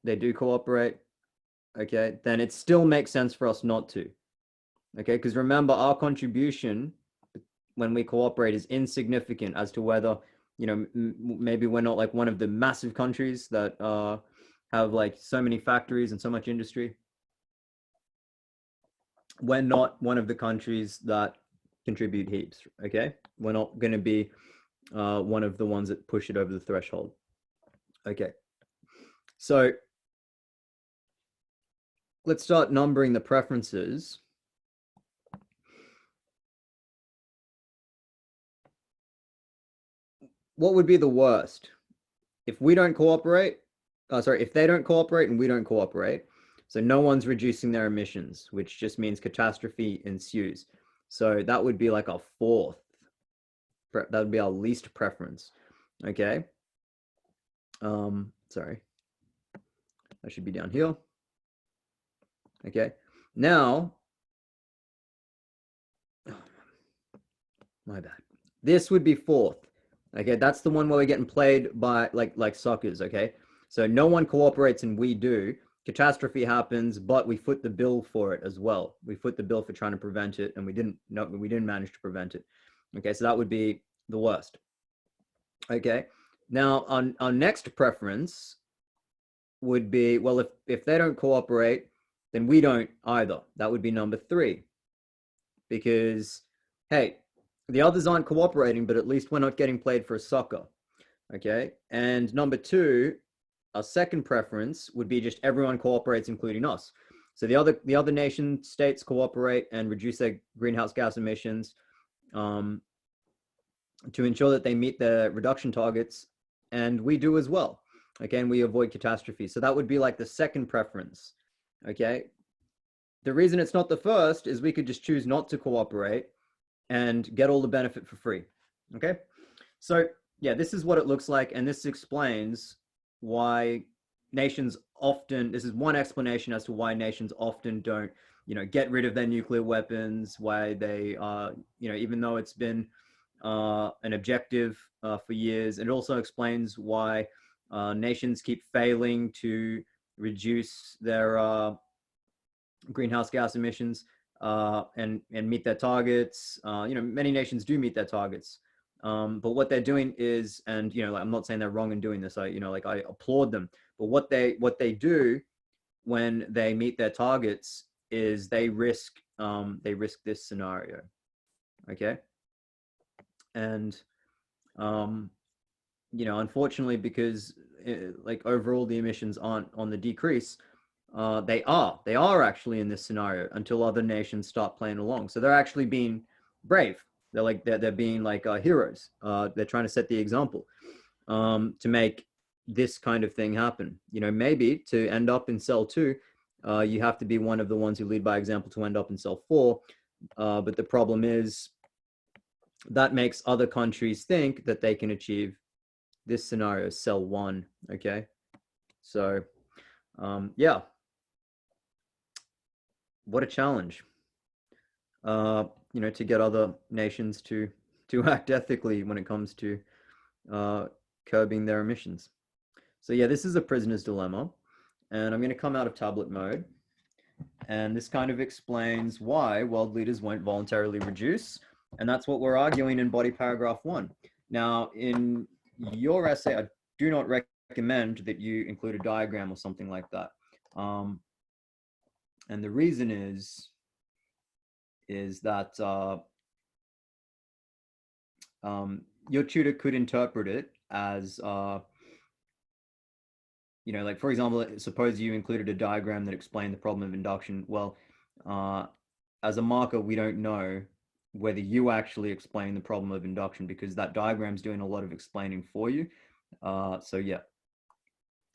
They do cooperate. Okay, then it still makes sense for us not to. Okay, because remember, our contribution when we cooperate is insignificant as to whether, maybe we're not like one of the massive countries that have like so many factories and so much industry. We're not one of the countries that contribute heaps, okay? We're not going to be one of the ones that push it over the threshold. Okay. So let's start numbering the preferences. What would be the worst? If we don't cooperate, if they don't cooperate and we don't cooperate, so no one's reducing their emissions, which just means catastrophe ensues. So that would be like our fourth. That would be our least preference. Okay. Sorry. That should be down here. Okay. Now, my bad. This would be fourth. Okay, that's the one where we're getting played by like suckers. Okay, so no one cooperates and we do. Catastrophe happens, but we foot the bill for it as well. We foot the bill for trying to prevent it, and we didn't. No, we didn't manage to prevent it. Okay, so that would be the worst. Okay, now our next preference would be, well, if they don't cooperate, then we don't either. That would be number 3, because hey, the others aren't cooperating, but at least we're not getting played for a sucker. Okay, and number 2, our second preference would be just everyone cooperates, including us. So the other nation states cooperate and reduce their greenhouse gas emissions to ensure that they meet their reduction targets, and we do as well. Okay, and we avoid catastrophe. So that would be like the second preference. Okay, the reason it's not the first is we could just choose not to cooperate and get all the benefit for free. Okay, so yeah, this is what it looks like, and this explains why nations often, this is one explanation as to why nations often don't, get rid of their nuclear weapons, why they even though it's been an objective for years. It also explains why nations keep failing to reduce their greenhouse gas emissions and meet their targets. Many nations do meet their targets, but what they're doing is, and I'm not saying they're wrong in doing this. I applaud them. But what they do when they meet their targets is they risk this scenario. Okay, and unfortunately, because overall the emissions aren't on the decrease, they are actually in this scenario until other nations start playing along. So they're actually being brave. They're being like heroes. They're trying to set the example to make this kind of thing happen. Maybe to end up in cell 2, you have to be one of the ones who lead by example to end up in cell 4. But the problem is that makes other countries think that they can achieve this scenario, cell 1. Okay, so yeah, what a challenge. To get other nations to act ethically when it comes to curbing their emissions. So yeah, this is a prisoner's dilemma, and I'm going to come out of tablet mode, and this kind of explains why world leaders won't voluntarily reduce, and that's what we're arguing in body paragraph 1. Now, in your essay, I do not recommend that you include a diagram or something like that, and the reason is that your tutor could interpret it as for example, suppose you included a diagram that explained the problem of induction. Well, as a marker, we don't know whether you actually explain the problem of induction, because that diagram's doing a lot of explaining for you. So yeah,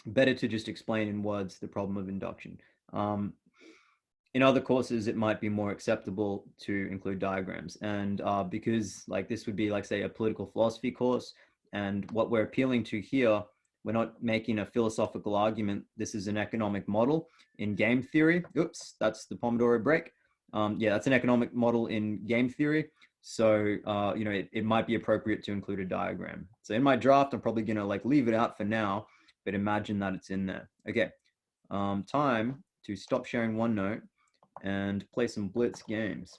better to just explain in words the problem of induction. In other courses, it might be more acceptable to include diagrams. And because this would be say a political philosophy course, and what we're appealing to here, we're not making a philosophical argument. This is an economic model in game theory. Oops, that's the Pomodoro break. Yeah, that's an economic model in game theory. So, it might be appropriate to include a diagram. So in my draft, I'm probably going to leave it out for now, but imagine that it's in there. Okay, time to stop sharing OneNote and play some Blitz games.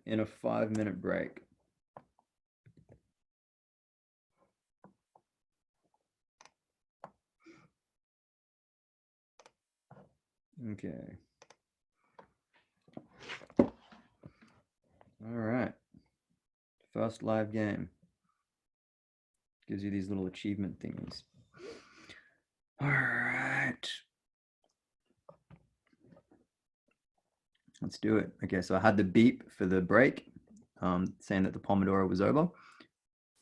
in a 5-minute break. Okay. All right. First live game. Gives you these little achievement thingies. All right. Let's do it. Okay, so I had the beep for the break, saying that the Pomodoro was over.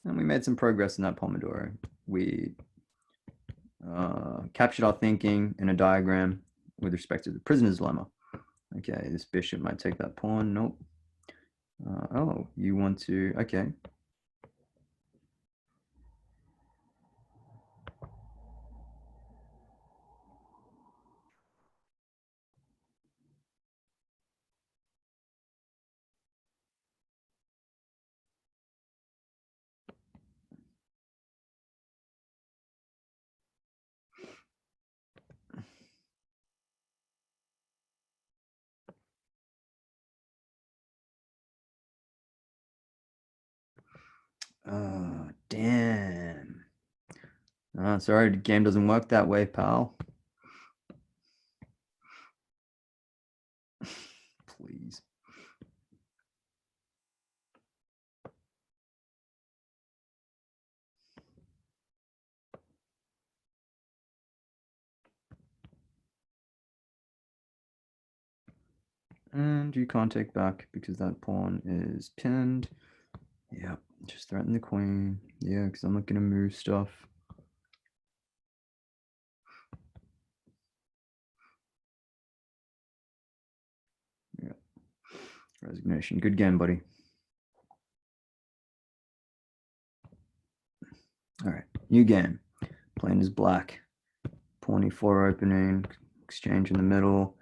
And we made some progress in that Pomodoro. We captured our thinking in a diagram with respect to the prisoner's dilemma. Okay, this bishop might take that pawn. Nope. Oh, you want to... Okay. Oh, damn. Sorry, the game doesn't work that way, pal. Please. And you can't take back because that pawn is pinned. Yep, just threaten the queen. Yeah, because I'm not going to move stuff. Yeah. Resignation. Good game, buddy. All right, new game. Plane is black. Pawn e4 opening. Exchange in the middle.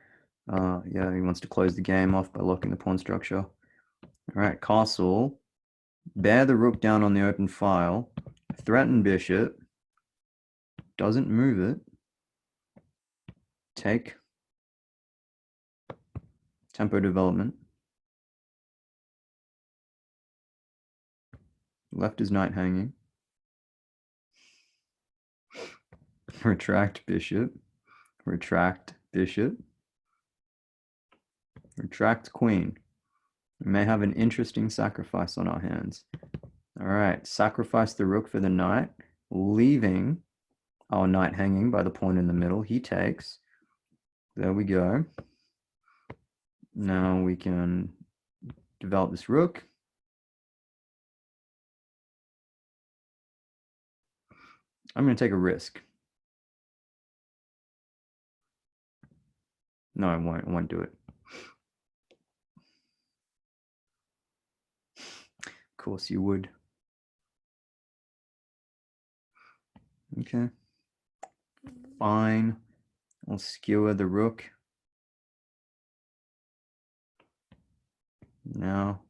Yeah, he wants to close the game off by locking the pawn structure. All right, castle. Bear the rook down on the open file. Threaten bishop. Doesn't move it. Take. Tempo development. Left is knight hanging. Retract bishop. Retract bishop. Retract queen. We may have an interesting sacrifice on our hands. All right, sacrifice the rook for the knight, leaving our knight hanging by the pawn in the middle. He takes. There we go. Now we can develop this rook. I'm going to take a risk. No, I won't do it. Of course you would. Okay. Fine. I'll skewer the rook. Now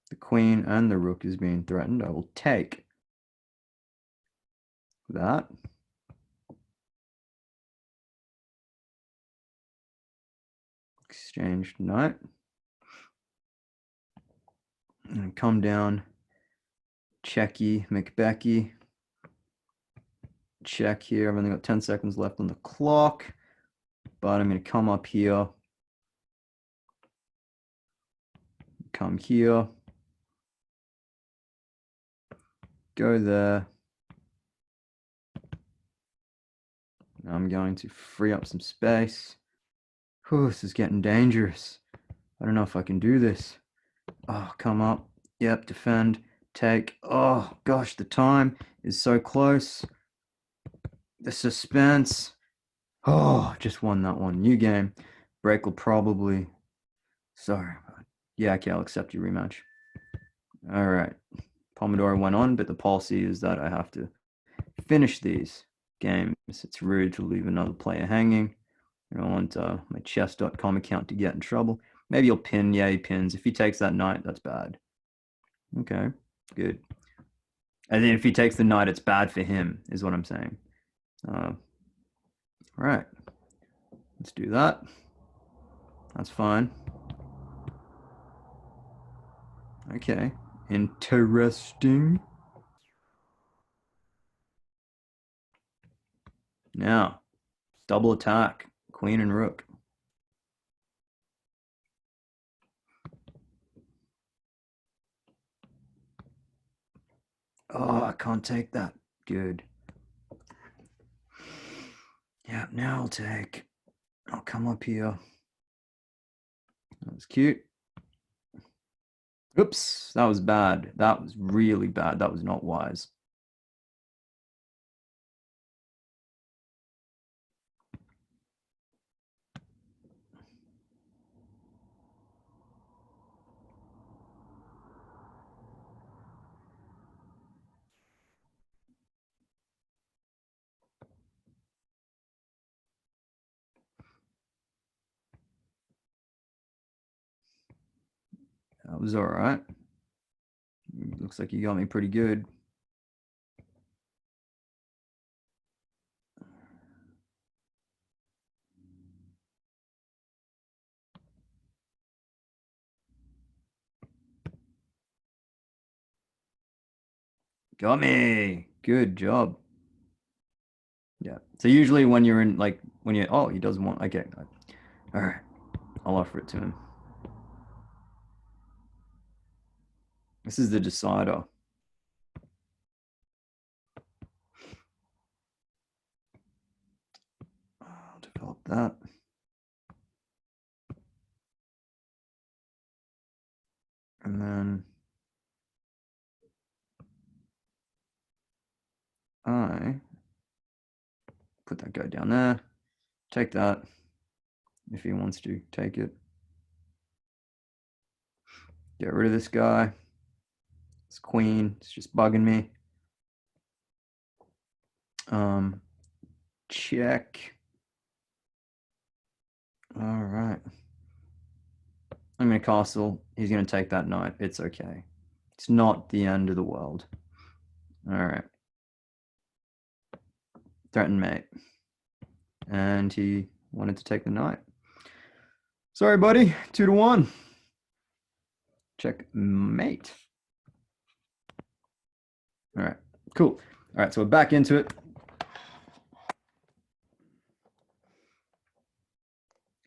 the queen and the rook is being threatened. I will take that. Exchange knight. And come down. Checky, McBecky. Check here. I've only got 10 seconds left on the clock. But I'm going to come up here. Come here. Go there. Now I'm going to free up some space. Whew, this is getting dangerous. I don't know if I can do this. Oh, come up. Yep, defend. Take. Oh, gosh, the time is so close. The suspense. Oh, just won that one. New game. Break will probably... Sorry. Yeah, okay, I'll accept your rematch. All right. Pomodoro went on, but the policy is that I have to finish these games. It's rude to leave another player hanging. I don't want my chess.com account to get in trouble. Maybe he'll pin. Yeah, he pins. If he takes that knight, that's bad. Okay, good. And then if he takes the knight, it's bad for him, is what I'm saying. All right. Let's do that. That's fine. Okay, interesting. Now, double attack, queen and rook. Oh, I can't take that. Good. Yeah, now I'll take. I'll come up here. That was cute. Oops, that was bad. That was really bad. That was not wise. That was all right. Looks like you got me pretty good. Got me. Good job. Yeah. So usually when you're in like when you oh he doesn't want okay. All right. I'll offer it to him. This is the decider. I'll develop that. And then I put that guy down there. Take that if he wants to take it. Get rid of this guy. This queen. It's just bugging me. Check. All right. I'm going to castle. He's going to take that knight. It's okay. It's not the end of the world. All right. Threaten mate. And he wanted to take the knight. Sorry, buddy. 2-1. Checkmate. All right. Cool. All right. So we're back into it.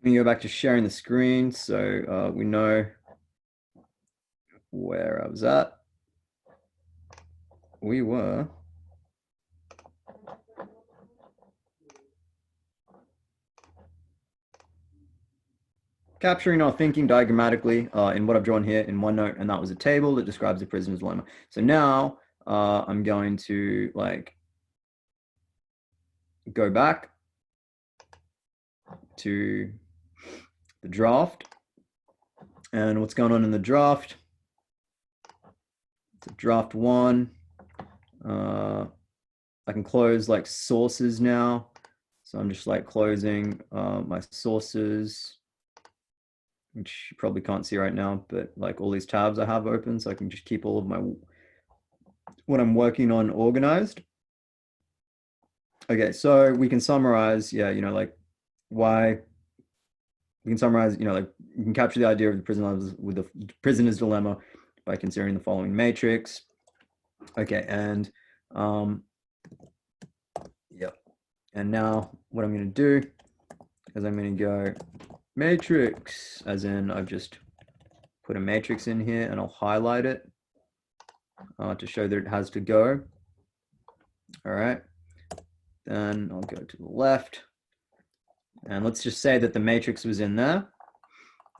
We go back to sharing the screen. So we know where I was at. We were capturing our thinking diagrammatically in what I've drawn here in OneNote, and that was a table that describes the prisoner's dilemma. So now I'm going to like go back to the draft, and what's going on in the draft. So draft one. I can close like sources now. So I'm just like closing my sources, which you probably can't see right now, but like all these tabs I have open, so I can just keep all of my what I'm working on organized. Okay, so we can summarize, yeah, you know, like why we can summarize, you know, like you can capture the idea of the prisoner's dilemma by considering the following matrix. Okay, and yeah, and now what I'm going to do is I'm going to go matrix, as in I've just put a matrix in here, and I'll highlight it to show that it has to go. All right, then I'll go to the left, and let's just say that the matrix was in there.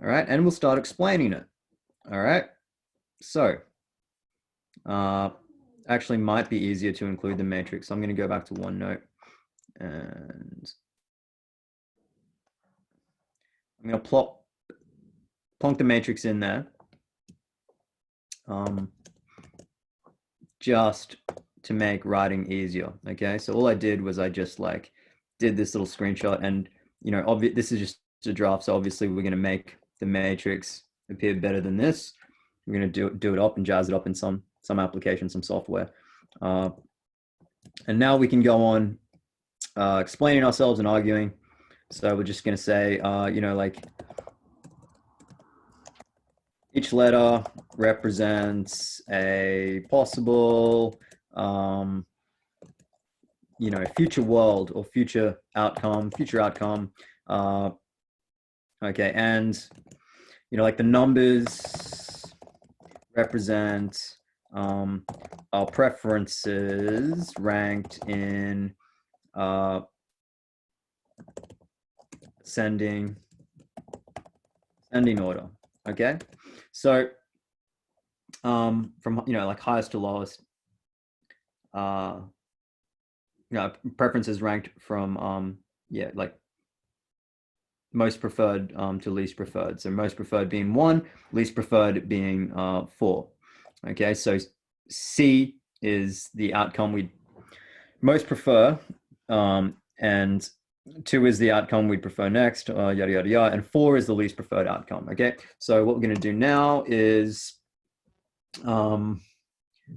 All right, and we'll start explaining it. All right, so actually might be easier to include the matrix. So I'm going to go back to OneNote, and I'm going to plonk the matrix in there, just to make writing easier. Okay, so all I did was I just like did this little screenshot, and you know, this is just a draft, so obviously we're going to make the matrix appear better than this. We're going to do it up and jazz it up in some application, some software, and now we can go on explaining ourselves and arguing. So we're just going to say, you know, like each letter represents a possible, future world or future outcome. Okay, and like the numbers represent our preferences ranked in ascending order. Okay, so from like highest to lowest, preferences ranked from like most preferred to least preferred. So most preferred being 1, least preferred being 4. Okay, so C is the outcome we most prefer, and 2 is the outcome we'd prefer next, yada, yada, yada, and 4 is the least preferred outcome. Okay, so what we're going to do now is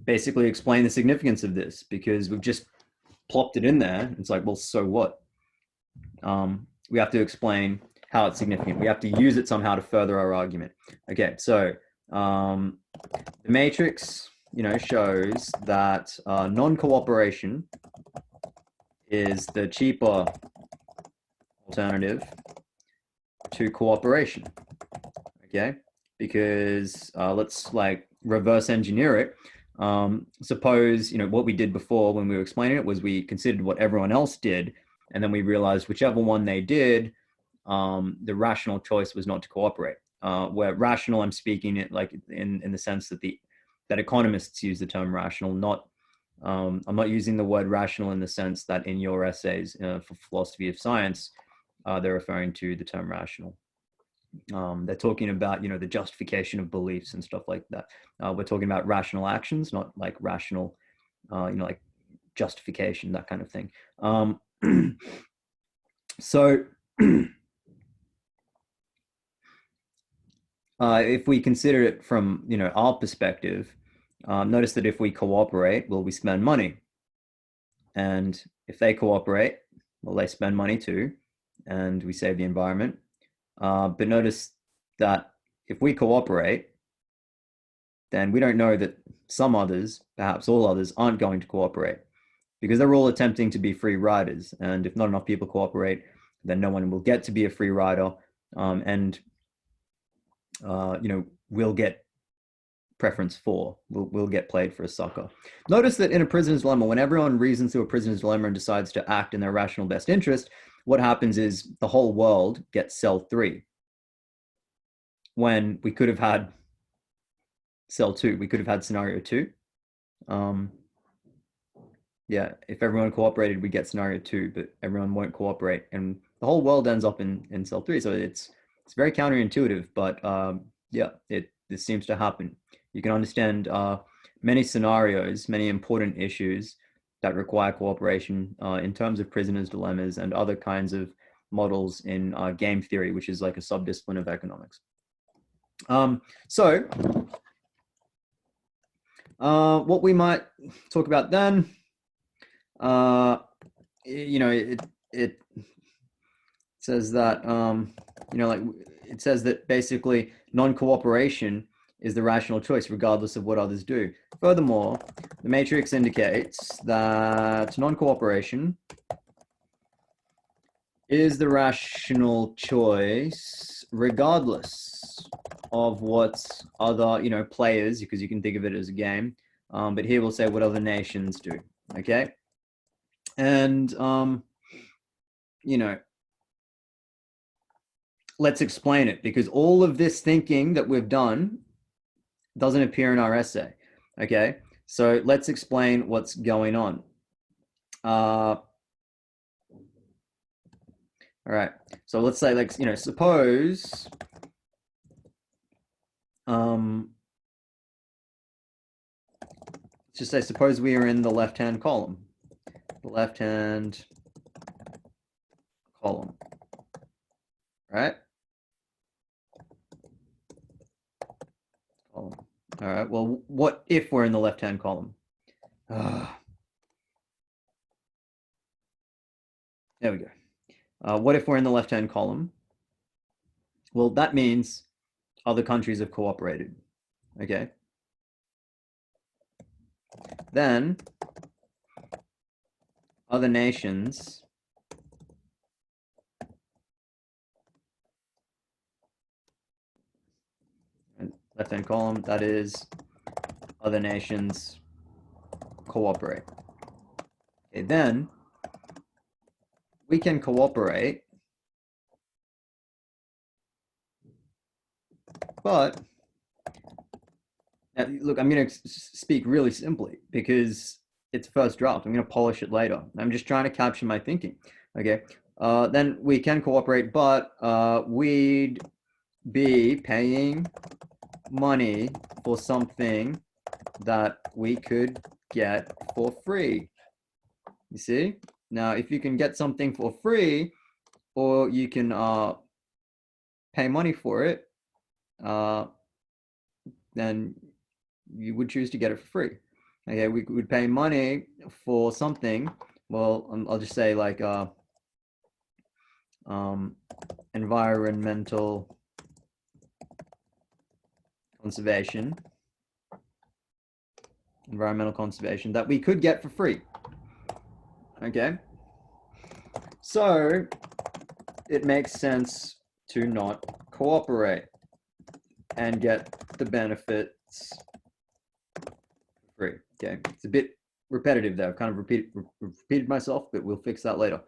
basically explain the significance of this, because we've just plopped it in there. It's like, well, so what? We have to explain how it's significant. We have to use it somehow to further our argument. Okay, so the matrix, shows that non-cooperation is the cheaper alternative to cooperation. Okay, because let's like reverse engineer it. Suppose what we did before when we were explaining it was we considered what everyone else did, and then we realized whichever one they did, the rational choice was not to cooperate. Where rational, I'm speaking it like in the sense that that economists use the term rational. Not I'm not using the word rational in the sense that in your essays for philosophy of science, they're referring to the term rational. They're talking about the justification of beliefs and stuff like that. We're talking about rational actions, not like rational, like justification, that kind of thing. So if we consider it from our perspective, notice that if we cooperate, well, we spend money, and if they cooperate, well, they spend money too, and we save the environment. But notice that if we cooperate, then we don't know that some others, perhaps all others, aren't going to cooperate, because they're all attempting to be free riders. And if not enough people cooperate, then no one will get to be a free rider, and we'll get preference 4. We'll get played for a sucker. Notice that in a prisoner's dilemma, when everyone reasons through a prisoner's dilemma and decides to act in their rational best interest, what happens is the whole world gets cell 3. When we could have had cell 2, we could have had scenario 2. Yeah, if everyone cooperated, we get scenario 2, but everyone won't cooperate, and the whole world ends up in cell 3. So it's very counterintuitive, but yeah, this seems to happen. You can understand many scenarios, many important issues that require cooperation in terms of prisoners' dilemmas and other kinds of models in game theory, which is like a subdiscipline of economics. So what we might talk about then, it says that like it says that basically non-cooperation is the rational choice regardless of what others do. Furthermore, the matrix indicates that non-cooperation is the rational choice regardless of what other players, because you can think of it as a game, but here we'll say what other nations do. Okay, and let's explain it, because all of this thinking that we've done doesn't appear in our essay. Okay, so let's explain what's going on. All right, so let's say, like, suppose let's just say, suppose we are in the left-hand column. The left-hand column, right? Column. All right, well, what if we're in the left-hand column? There we go. What if we're in the left-hand column? Well, that means other countries have cooperated. Okay. Then other nations left-hand column, that is other nations cooperate. Okay, then we can cooperate, but now, look, I'm going to speak really simply because it's first draft. I'm going to polish it later. I'm just trying to capture my thinking. Okay. Then we can cooperate, but we'd be paying money for something that we could get for free. You see? Now, if you can get something for free, or you can pay money for it, then you would choose to get it for free. Okay, we would pay money for something. Well, I'll just say like environmental conservation, that we could get for free. Okay, so it makes sense to not cooperate and get the benefits for free. Okay, it's a bit repetitive there. I've kind of repeated myself, but we'll fix that later.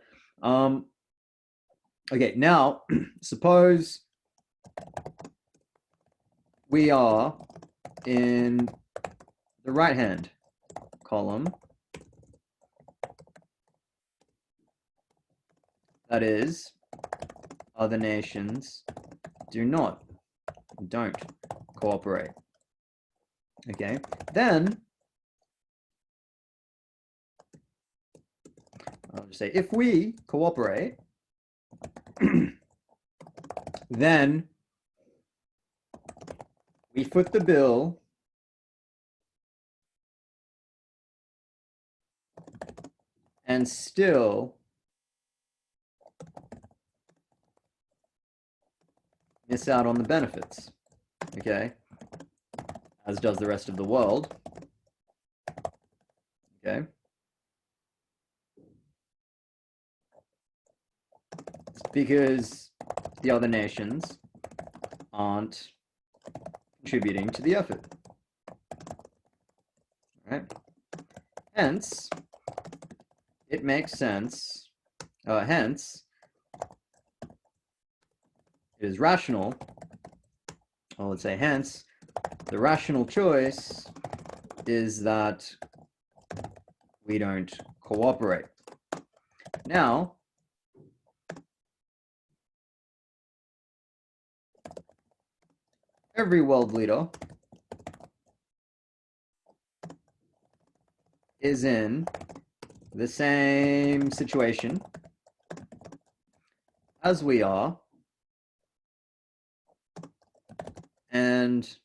Okay, now suppose we are in the right-hand column. That is, other nations don't cooperate. Okay, then I'll just say if we cooperate, then we foot the bill and still miss out on the benefits, okay, as does the rest of the world, okay. It's because the other nations aren't contributing to the effort, right? Hence, it makes sense, hence, it is rational, well, let's say hence, the rational choice is that we don't cooperate. Now, every world leader is in the same situation as we are, and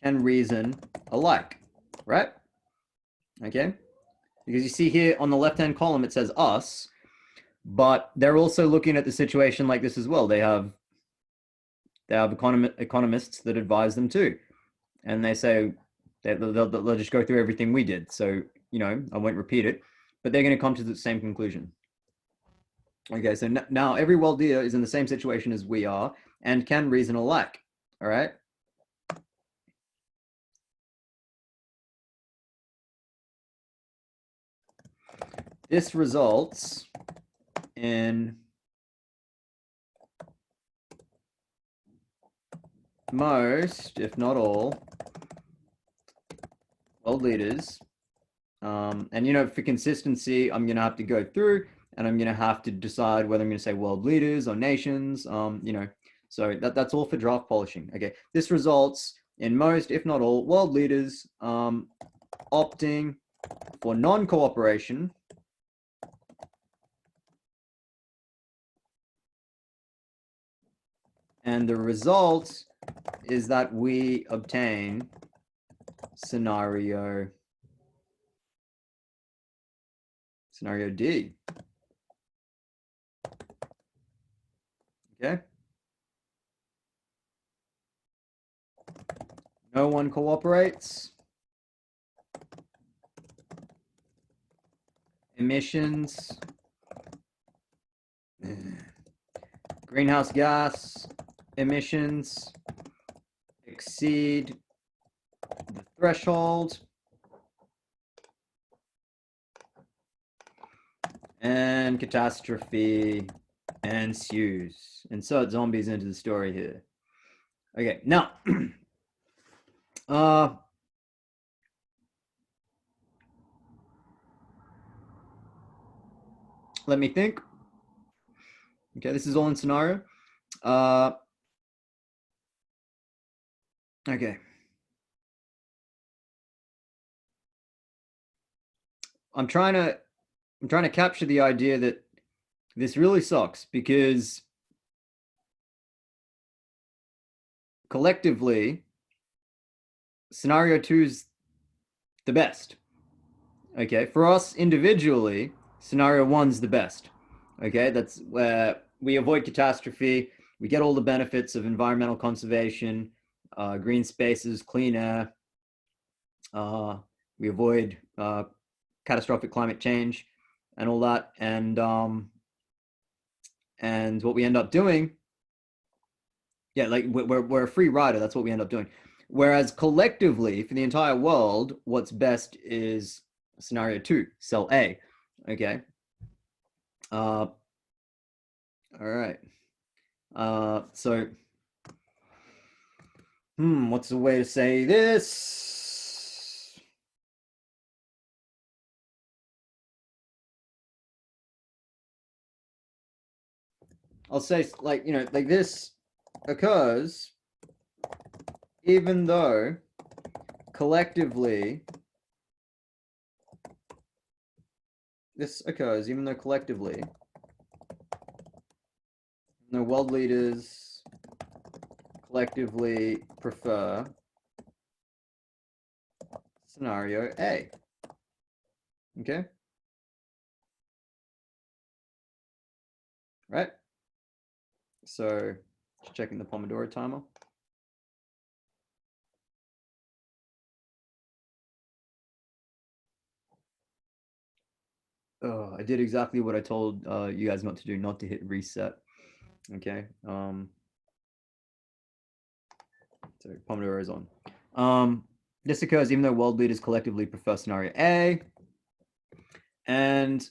can reason alike, right? Okay, because you see here on the left-hand column it says us, but they're also looking at the situation like this as well. They have economists that advise them too, and they say they'll just go through everything we did. So I won't repeat it, but they're going to come to the same conclusion. Okay, so now every world leader is in the same situation as we are and can reason alike. All right. This results in most, if not all, world leaders. And for consistency, I'm going to have to go through and I'm going to have to decide whether I'm going to say world leaders or nations. So that's all for draft polishing. Okay, this results in most, if not all, world leaders opting for non-cooperation and the result is that we obtain scenario Scenario D. Okay. No one cooperates. Emissions. Greenhouse gas emissions exceed the threshold. And catastrophe ensues. Insert zombies into the story here. Okay, now, let me think. Okay, this is all in scenario. Okay. I'm trying to capture the idea that this really sucks because collectively, scenario 2 is the best. Okay, for us individually, scenario 1's the best. Okay, that's where we avoid catastrophe. We get all the benefits of environmental conservation, green spaces, clean air. We avoid catastrophic climate change and all that. And what we end up doing, yeah, like we're a free rider. That's what we end up doing. Whereas collectively, for the entire world, what's best is scenario 2, cell A. Okay. All right. So, what's the way to say this? I'll say, like, like this occurs even though collectively the world leaders collectively prefer scenario A. Okay? Right? So, just checking the Pomodoro timer. Oh, I did exactly what I told you guys not to do, not to hit reset. Okay. So Pomodoro is on. This occurs even though world leaders collectively prefer scenario A. And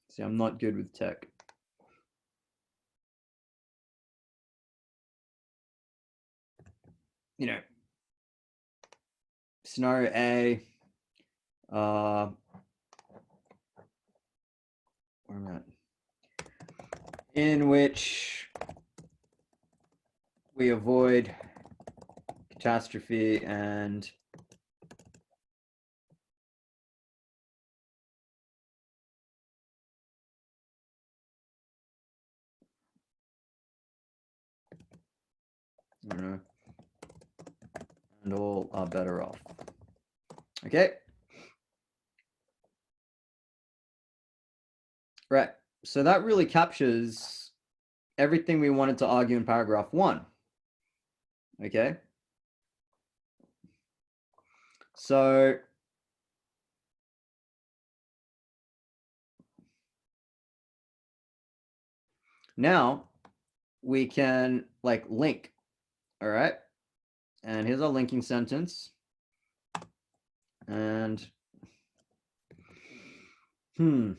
see, I'm not good with tech. Scenario A. Where am I at? In which we avoid catastrophe and I don't know, and all are better off. Okay. Right. So that really captures everything we wanted to argue in paragraph 1. Okay. So now we can like link. All right. And here's our linking sentence. And and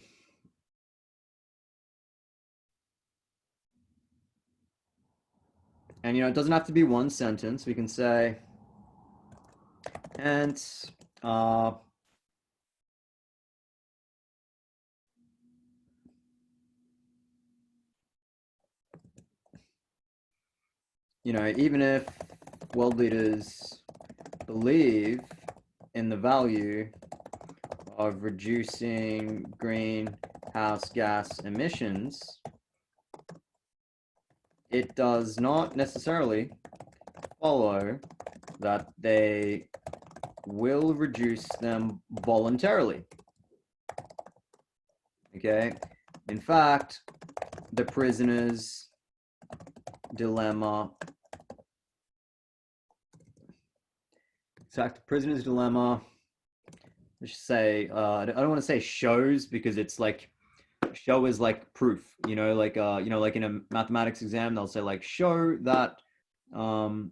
it doesn't have to be one sentence. We can say, hence, even if world leaders believe in the value of reducing greenhouse gas emissions, it does not necessarily follow that they will reduce them voluntarily. Okay. In fact, the prisoner's dilemma. In fact, the prisoner's dilemma. Let's say I don't want to say shows, because it's like show is like proof. Like like in a mathematics exam, they'll say like show that there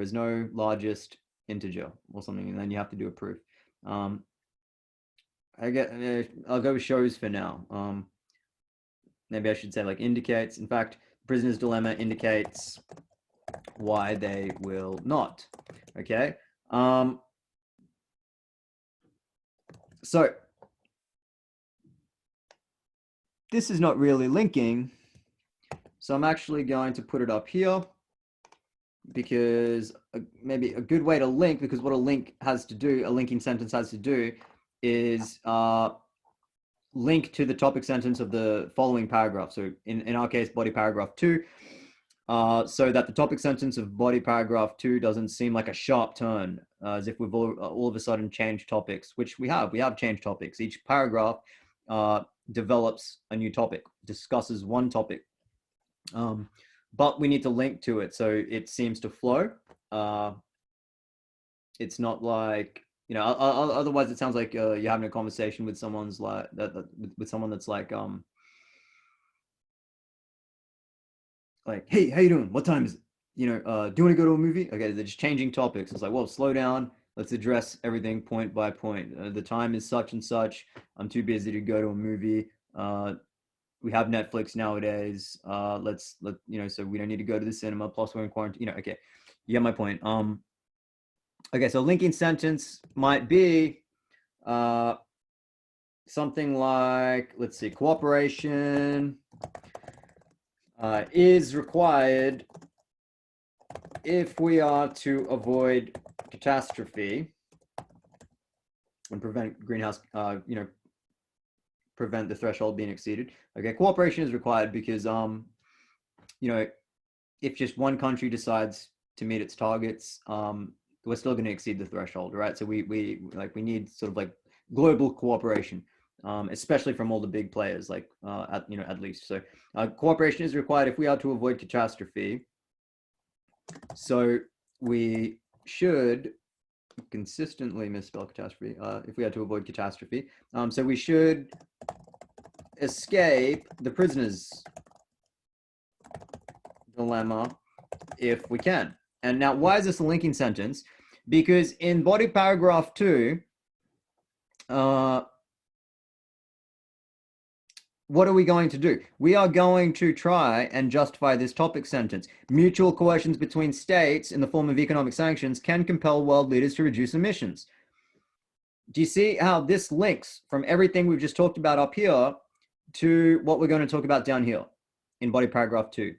is no largest integer or something, and then you have to do a proof. I'll go with shows for now. Maybe I should say like indicates. In fact, prisoner's dilemma indicates why they will not. Okay. So this is not really linking, so I'm actually going to put it up here, because maybe a good way to link, because what a linking sentence has to do is link to the topic sentence of the following paragraph. So in our case, body paragraph 2, so that the topic sentence of body paragraph 2 doesn't seem like a sharp turn, as if we've all of a sudden changed topics, which we have changed topics. Each paragraph develops a new topic, discusses one topic, but we need to link to it so it seems to flow. It's not like, otherwise it sounds like you're having a conversation with someone's like with someone that's like, hey, how you doing? What time is it? Do you want to go to a movie? Okay, they're just changing topics. It's like, well, slow down. Let's address everything point by point. The time is such and such. I'm too busy to go to a movie. We have Netflix nowadays. So we don't need to go to the cinema. Plus, we're in quarantine. Okay, you get my point. Okay, so linking sentence might be something like, let's see, cooperation is required if we are to avoid catastrophe and prevent greenhouse, prevent the threshold being exceeded. Okay, cooperation is required because, if just one country decides to meet its targets, we're still going to exceed the threshold, right? So we need sort of like global cooperation, especially from all the big players, like at least. So cooperation is required if we are to avoid catastrophe. So we should consistently misspell catastrophe if we are to avoid catastrophe. So we should escape the prisoner's dilemma if we can. And now, why is this a linking sentence? Because in body paragraph 2, what are we going to do? We are going to try and justify this topic sentence. Mutual coercions between states in the form of economic sanctions can compel world leaders to reduce emissions. Do you see how this links from everything we've just talked about up here to what we're going to talk about down here in body paragraph 2?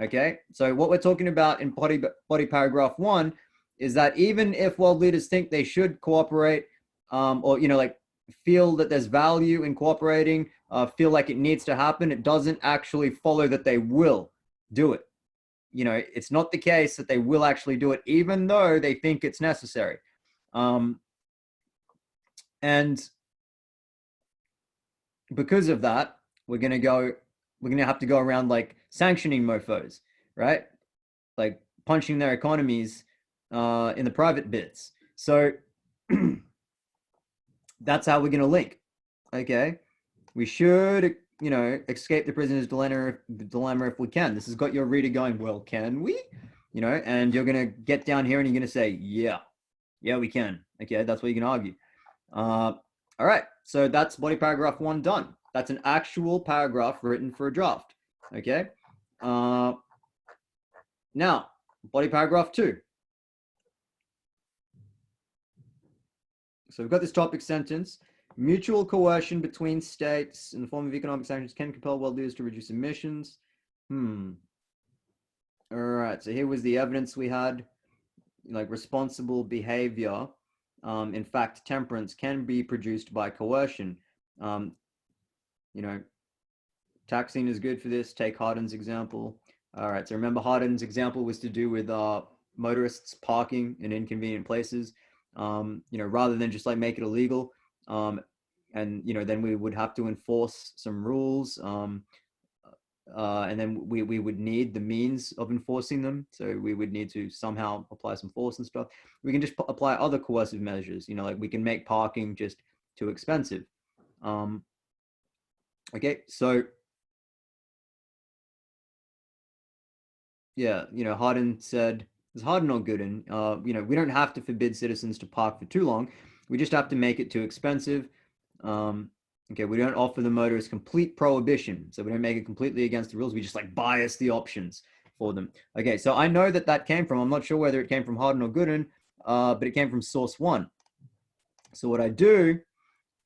Okay, so what we're talking about in body paragraph 1 is that even if world leaders think they should cooperate, or feel that there's value in cooperating, feel like it needs to happen, it doesn't actually follow that they will do it. It's not the case that they will actually do it, even though they think it's necessary. And because of that, we're going to have to go around like sanctioning mofos, right? Like punching their economies in the private bits. So that's how we're going to link. Okay, we should escape the prisoner's dilemma if we can. This has got your reader going, well, can we? And you're going to get down here and you're going to say, yeah, we can. Okay, that's what you can argue. All right, so that's body paragraph 1 done. That's an actual paragraph written for a draft. Okay, now body paragraph 2. So we've got this topic sentence. Mutual coercion between states in the form of economic sanctions can compel world leaders to reduce emissions. All right, so here was the evidence we had. Like responsible behavior, in fact, temperance can be produced by coercion. Taxing is good for this. Take Hardin's example. All right, so remember Hardin's example was to do with motorists parking in inconvenient places, rather than just like make it illegal. And then we would have to enforce some rules. And then we would need the means of enforcing them. So we would need to somehow apply some force and stuff. We can just apply other coercive measures, like we can make parking just too expensive. Okay, so yeah, Hardin said, is Hardin or Gooden? We don't have to forbid citizens to park for too long. We just have to make it too expensive. Okay, we don't offer the motorists complete prohibition. So we don't make it completely against the rules. We just like bias the options for them. Okay, so I know that came from, I'm not sure whether it came from Hardin or Gooden, but it came from source one. So what I do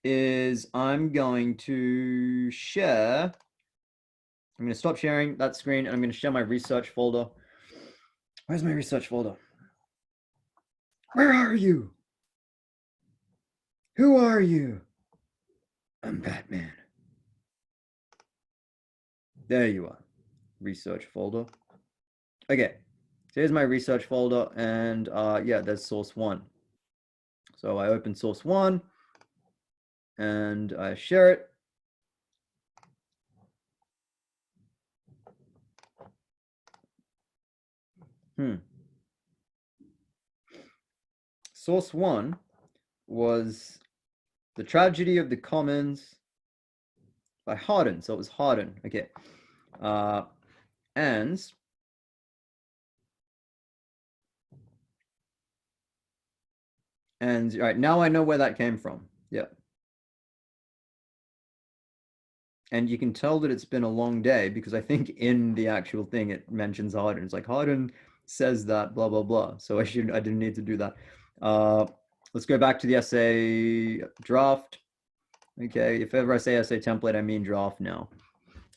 is I'm going to share, I'm going to stop sharing that screen and I'm going to share my research folder. Where's my research folder? Where are you? Who are you? I'm Batman. There you are. Research folder. Okay. So here's my research folder, and yeah, there's source one. So I open source one, and I share it. Source one was The Tragedy of the Commons by Hardin. So it was Hardin. Okay. And all right, now I know where that came from. Yeah. And you can tell that it's been a long day because I think in the actual thing it mentions Hardin. It's like Hardin says that blah blah blah. So I didn't need to do that. Let's go back to the essay draft. Okay, if ever I say essay template, I mean draft now.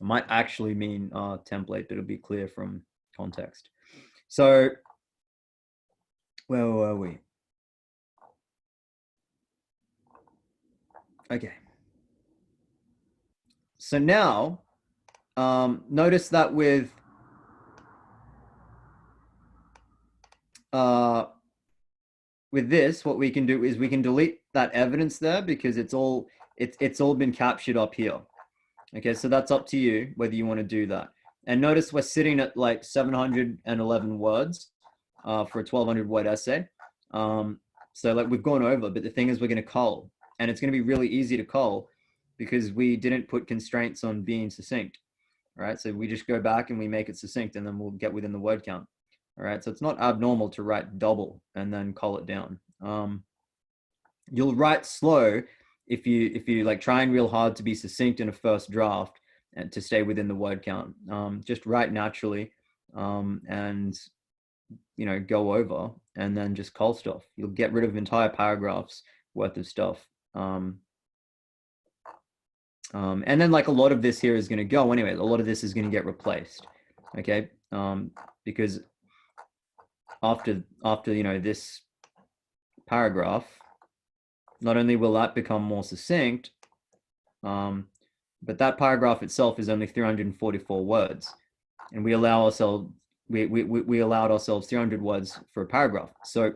I might actually mean template, but it'll be clear from context. So where were we? Okay. So now, notice that with this, what we can do is we can delete that evidence there because it's all been captured up here. Okay, so that's up to you whether you want to do that. And notice we're sitting at like 711 words for a 1200 word essay. So like we've gone over, but the thing is we're going to cull, and it's going to be really easy to cull because we didn't put constraints on being succinct. All right, so we just go back and we make it succinct, and then we'll get within the word count. All right, so it's not abnormal to write double and then cull it down. You'll write slow if you like trying real hard to be succinct in a first draft and to stay within the word count. Just write naturally, and go over and then just cull stuff. You'll get rid of entire paragraphs worth of stuff. And then like a lot of this here is going to go anyway. A lot of this is going to get replaced. Okay, because after this paragraph, not only will that become more succinct, but that paragraph itself is only 344 words, and we allowed ourselves 300 words for a paragraph. So,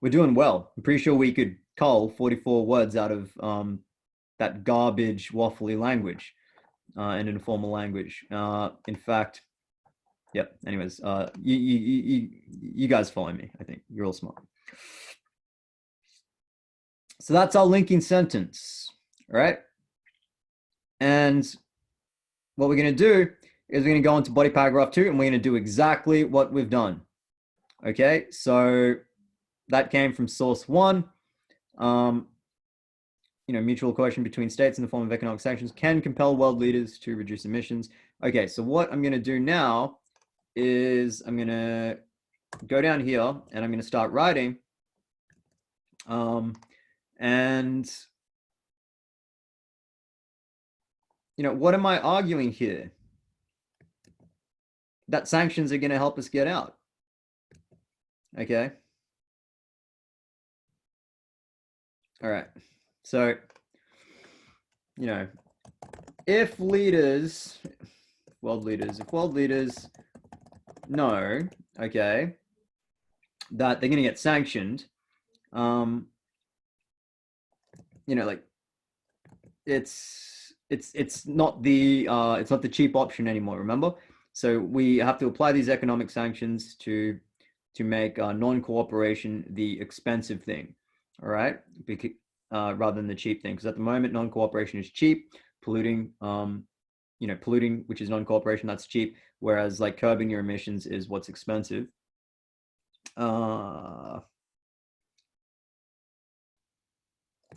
we're doing well. I'm pretty sure we could cull 44 words out of that garbage, waffly language, and informal language. In fact, yep. Anyways, you guys follow me. I think you're all smart. So that's our linking sentence, right? And what we're going to do is we're going to go into body paragraph 2, and we're going to do exactly what we've done. Okay, so that came from source 1. Mutual coercion between states in the form of economic sanctions can compel world leaders to reduce emissions. Okay, so what I'm going to do now is I'm going to go down here and I'm going to start writing. And what am I arguing here? That sanctions are going to help us get out. Okay. All right. So, if world leaders know, okay, that they're going to get sanctioned, like it's not the cheap option anymore. Remember, so we have to apply these economic sanctions to make non-cooperation the expensive thing, all right, rather than the cheap thing. Because at the moment, non-cooperation is cheap, polluting, polluting, which is non-cooperation, that's cheap, whereas like curbing your emissions is what's expensive.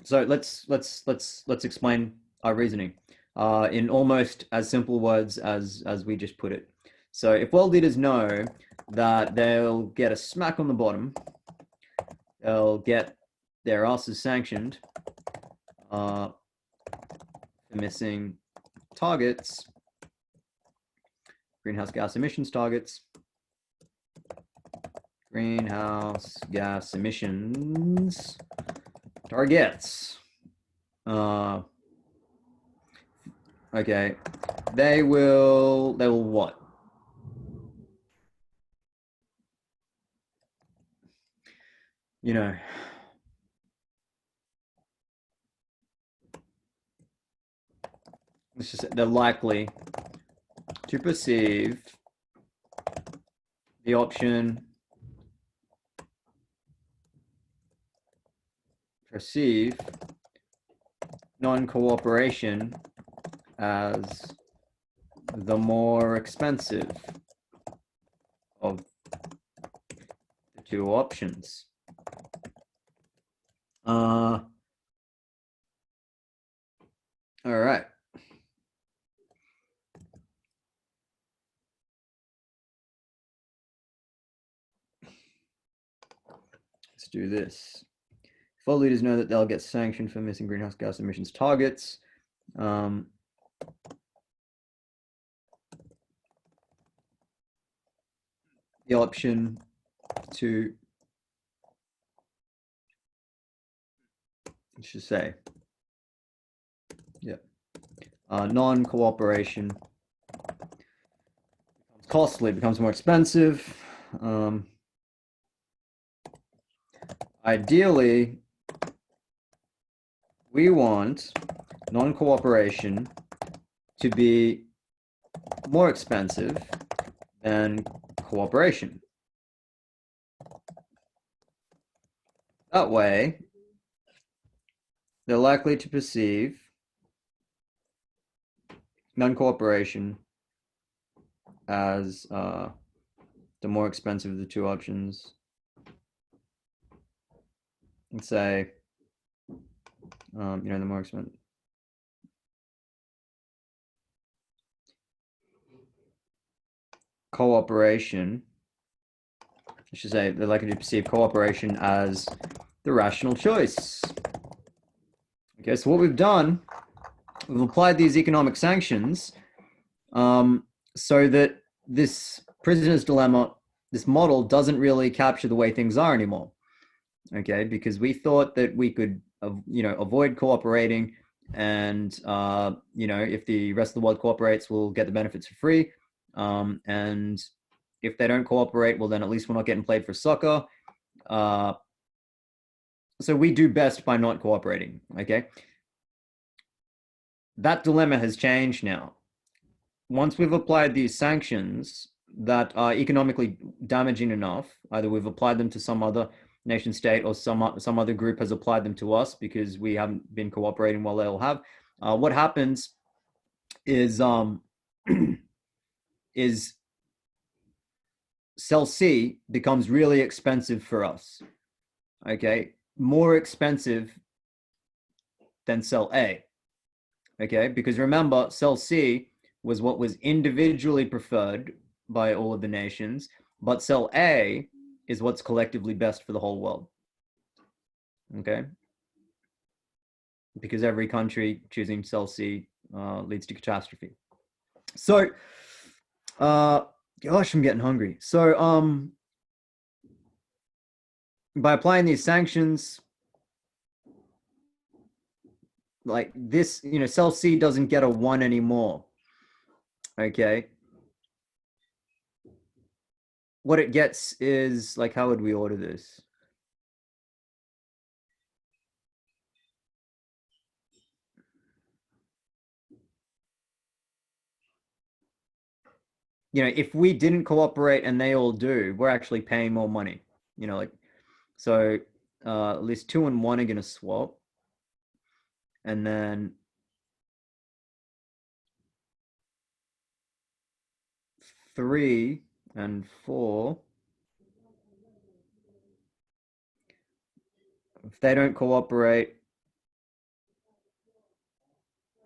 So let's explain our reasoning in almost as simple words as we just put it. So if world leaders know that they'll get a smack on the bottom, they'll get their asses sanctioned for missing targets, greenhouse gas emissions targets, greenhouse gas emissions targets. Okay, they will what? Let's just say they're likely to perceive the option non-cooperation as the more expensive of the two options. All right. Let's do this. If all leaders know that they'll get sanctioned for missing greenhouse gas emissions targets, the option to, I should say, non-cooperation becomes costly, becomes more expensive. Ideally, we want non-cooperation to be more expensive than cooperation. That way, they're likely to perceive non-cooperation as the more expensive of the two options. And say, the more expensive. Cooperation, I should say, they're likely to perceive cooperation as the rational choice. Okay, so what we've done, we've applied these economic sanctions so that this prisoner's dilemma, this model doesn't really capture the way things are anymore. Okay, because we thought that we could, avoid cooperating, and if the rest of the world cooperates, we'll get the benefits for free. And if they don't cooperate, well, then at least we're not getting played for soccer. So we do best by not cooperating. Okay, that dilemma has changed now. Once we've applied these sanctions that are economically damaging enough, either we've applied them to some other nation state or some other group has applied them to us because we haven't been cooperating while they'll have. What happens is is cell C becomes really expensive for us. Okay, more expensive than cell A. Okay, because remember, cell C was what was individually preferred by all of the nations, but cell A is what's collectively best for the whole world. Okay, because every country choosing cell C leads to catastrophe. So, gosh, I'm getting hungry. So, by applying these sanctions, like this, cell C doesn't get a 1 anymore. Okay. what it gets is like, how would we order this? You know, if we didn't cooperate and they all do, we're actually paying more money. You know, like, so at least 2 and 1 are going to swap. And then 3 and 4, if they don't cooperate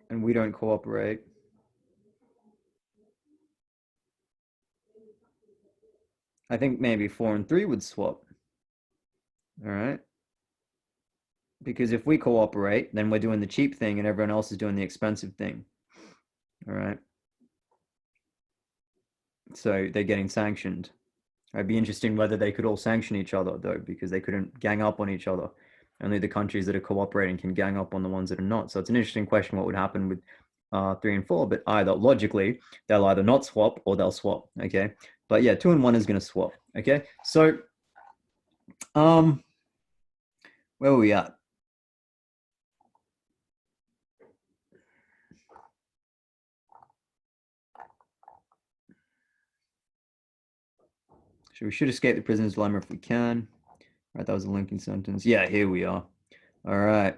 and we don't cooperate, I think maybe 4 and 3 would swap. All right. Because if we cooperate, then we're doing the cheap thing and everyone else is doing the expensive thing. All right. So they're getting sanctioned. It'd be interesting whether they could all sanction each other, though, because they couldn't gang up on each other. Only the countries that are cooperating can gang up on the ones that are not. So it's an interesting question what would happen with 3 and 4, but either logically, they'll either not swap or they'll swap. Okay. But yeah, 2 and 1 is going to swap. Okay. So, where were we at? So we should escape the prisoner's dilemma if we can. All right, that was a linking sentence. Yeah, here we are. All right.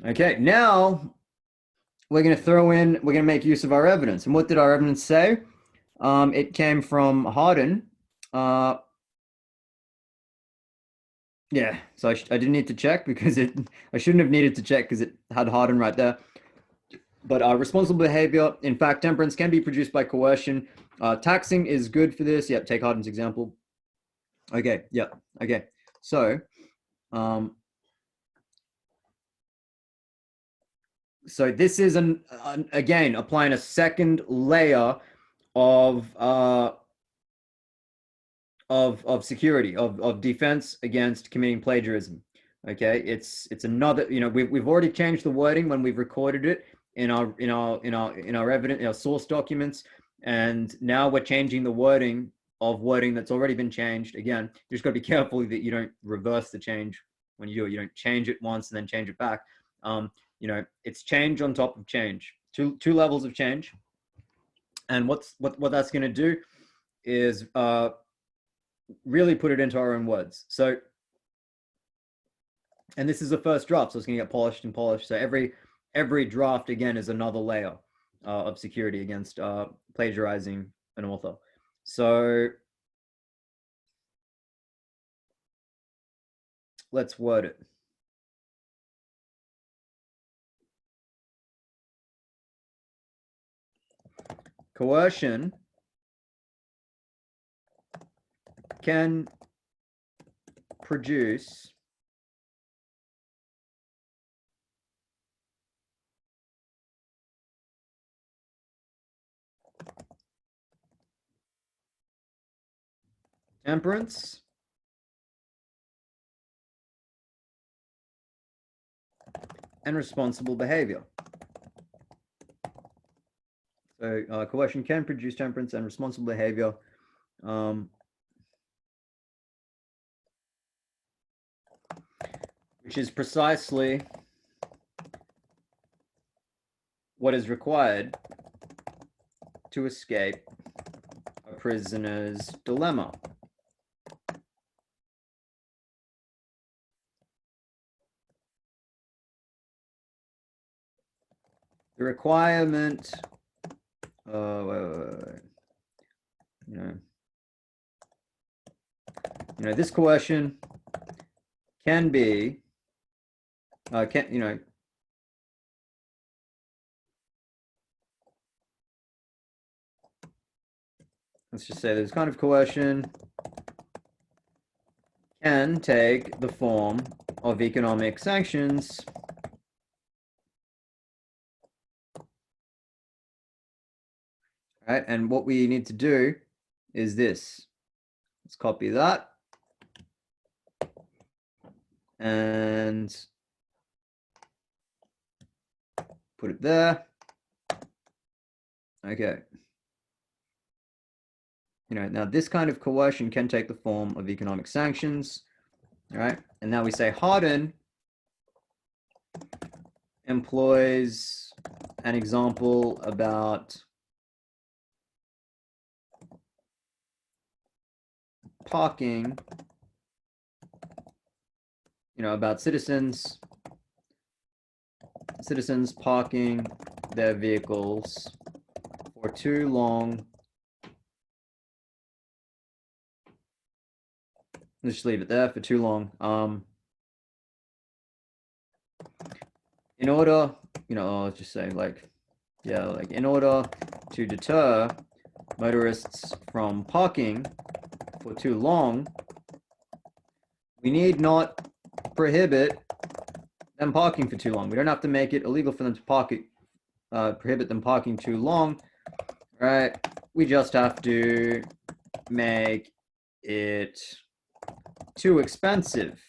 Okay, now we're going to we're going to make use of our evidence. And what did our evidence say? It came from Harden. Yeah, so I didn't need to check because I shouldn't have needed to check because it had Harden right there. But responsible behavior, in fact, temperance can be produced by coercion. Taxing is good for this. Yep, take Harden's example. Okay, yep, okay. So, so this is again applying a second layer of security of defense against committing plagiarism. Okay, it's another. You know, we've already changed the wording when we've recorded it in our evidence, in our source documents, and now we're changing the wording of wording that's already been changed. Again, you just got to be careful that you don't reverse the change when you do it. You don't change it once and then change it back. You know, it's change on top of change. Two levels of change, and what that's going to do is really put it into our own words. So, and this is the first draft, so it's going to get polished and polished. So every draft again is another layer of security against plagiarizing an author. So let's word it. Coercion can produce temperance and responsible behavior. So coercion can produce temperance and responsible behavior. Which is precisely what is required to escape a prisoner's dilemma. The requirement, wait. You know, this coercion can be, you know, let's just say this kind of coercion can take the form of economic sanctions right? And what we need to do is this. Let's copy that. And put it there. Okay. Now this kind of coercion can take the form of economic sanctions. All right. And now we say Harden employs an example about parking, about citizens parking their vehicles for too long. Let's just leave it there, for too long. In order, I'll just say in order to deter motorists from parking for too long, we need not prohibit them parking for too long. We don't have to make it illegal for them to prohibit them parking too long, right? We just have to make it too expensive,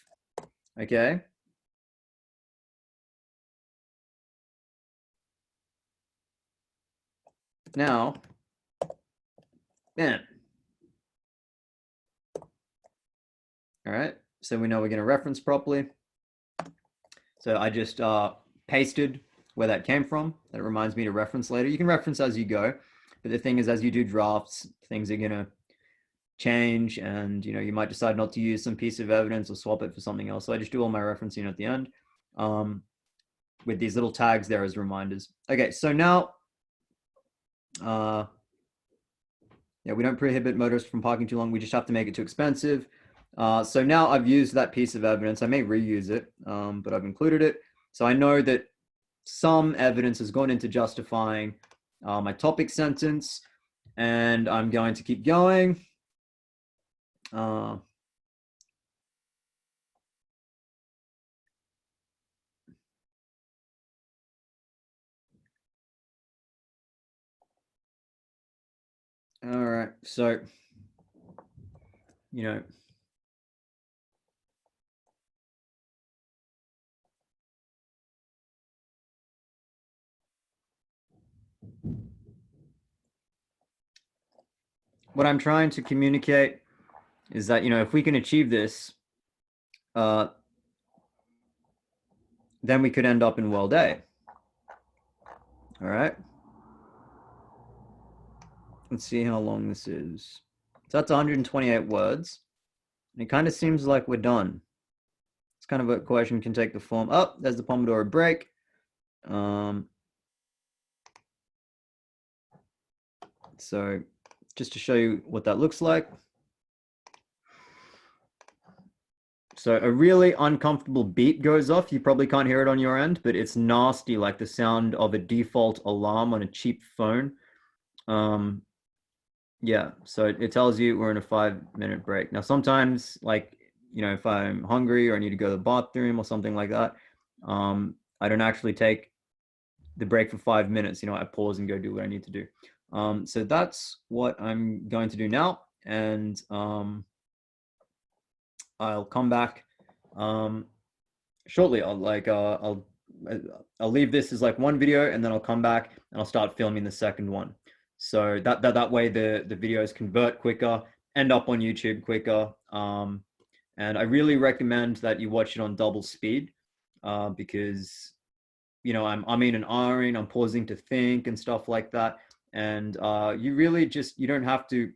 okay? Now, then, all right, so we know we're going to reference properly. So I just pasted where that came from. That reminds me to reference later. You can reference as you go, but the thing is, as you do drafts, things are going to change, and you might decide not to use some piece of evidence or swap it for something else. So I just do all my referencing at the end with these little tags there as reminders. Okay, so now we don't prohibit motorists from parking too long. We just have to make it too expensive. So now I've used that piece of evidence. I may reuse it, but I've included it. So I know that some evidence has gone into justifying my topic sentence, and I'm going to keep going. All right, so, what I'm trying to communicate is that, if we can achieve this, then we could end up in world A. All right. Let's see how long this is. So that's 128 words. And it kind of seems like we're done. It's kind of a question can take the form. Oh, there's the Pomodoro break. So just to show you what that looks like. So a really uncomfortable beat goes off. You probably can't hear it on your end, but it's nasty, like the sound of a default alarm on a cheap phone. Yeah, so it tells you we're in a 5-minute break. Now, sometimes, like, if I'm hungry or I need to go to the bathroom or something like that, I don't actually take the break for 5 minutes. I pause and go do what I need to do. So that's what I'm going to do now, and I'll come back shortly. I'll leave this as like one video, and then I'll come back and I'll start filming the second one. So that way the videos convert quicker, end up on YouTube quicker. And I really recommend that you watch it on double speed because I'm in and ahhing, I'm pausing to think and stuff like that. And you really you don't have to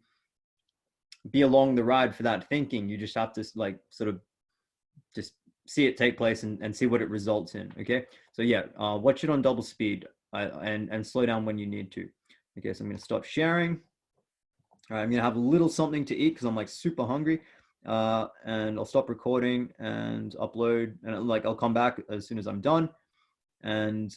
be along the ride for that thinking. You just have to like sort of just see it take place and see what it results in. Okay, so yeah, watch it on double speed and slow down when you need to. Okay, so I'm going to stop sharing. All right, I'm going to have a little something to eat because I'm like super hungry. And I'll stop recording and upload, and I'll come back as soon as I'm done and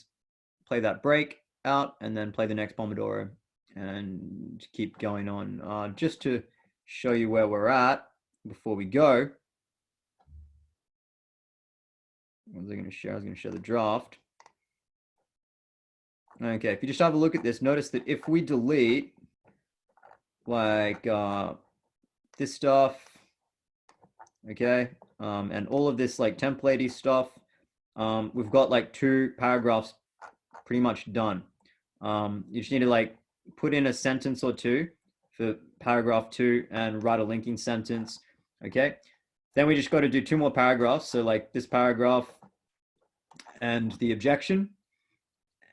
play that break out, and then play the next Pomodoro and keep going on. Just to show you where we're at before we go. What was I going to share? I was going to show the draft. Okay, if you just have a look at this, notice that if we delete like this stuff, okay, and all of this like template-y stuff, we've got like 2 paragraphs pretty much done. You just need to like put in a sentence or two for paragraph 2 and write a linking sentence. Okay. Then we just got to do 2 more paragraphs. So like this paragraph and the objection.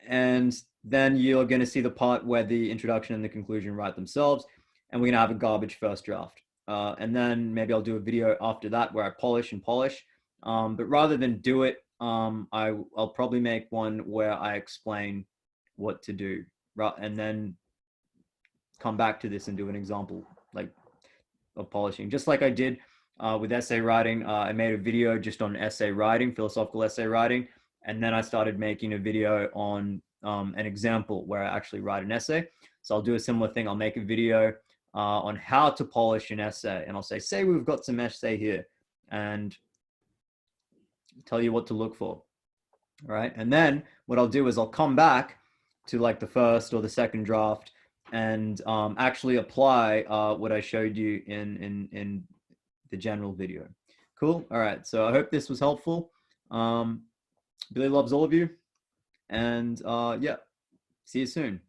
And then you're going to see the part where the introduction and the conclusion write themselves. And we're going to have a garbage first draft. And then maybe I'll do a video after that where I polish and polish. But rather than do it, I'll probably make one where I explain what to do, and then come back to this and do an example like of polishing, just like I did with essay writing. I made a video just on essay writing, philosophical essay writing, and then I started making a video on an example where I actually write an essay. So I'll do a similar thing. I'll make a video on how to polish an essay, and I'll say we've got some essay here, and tell you what to look for. All right. And then what I'll do is I'll come back to like the first or the second draft and actually apply what I showed you in the general video. Cool. All right. So I hope this was helpful. Billy loves all of you. And yeah, see you soon.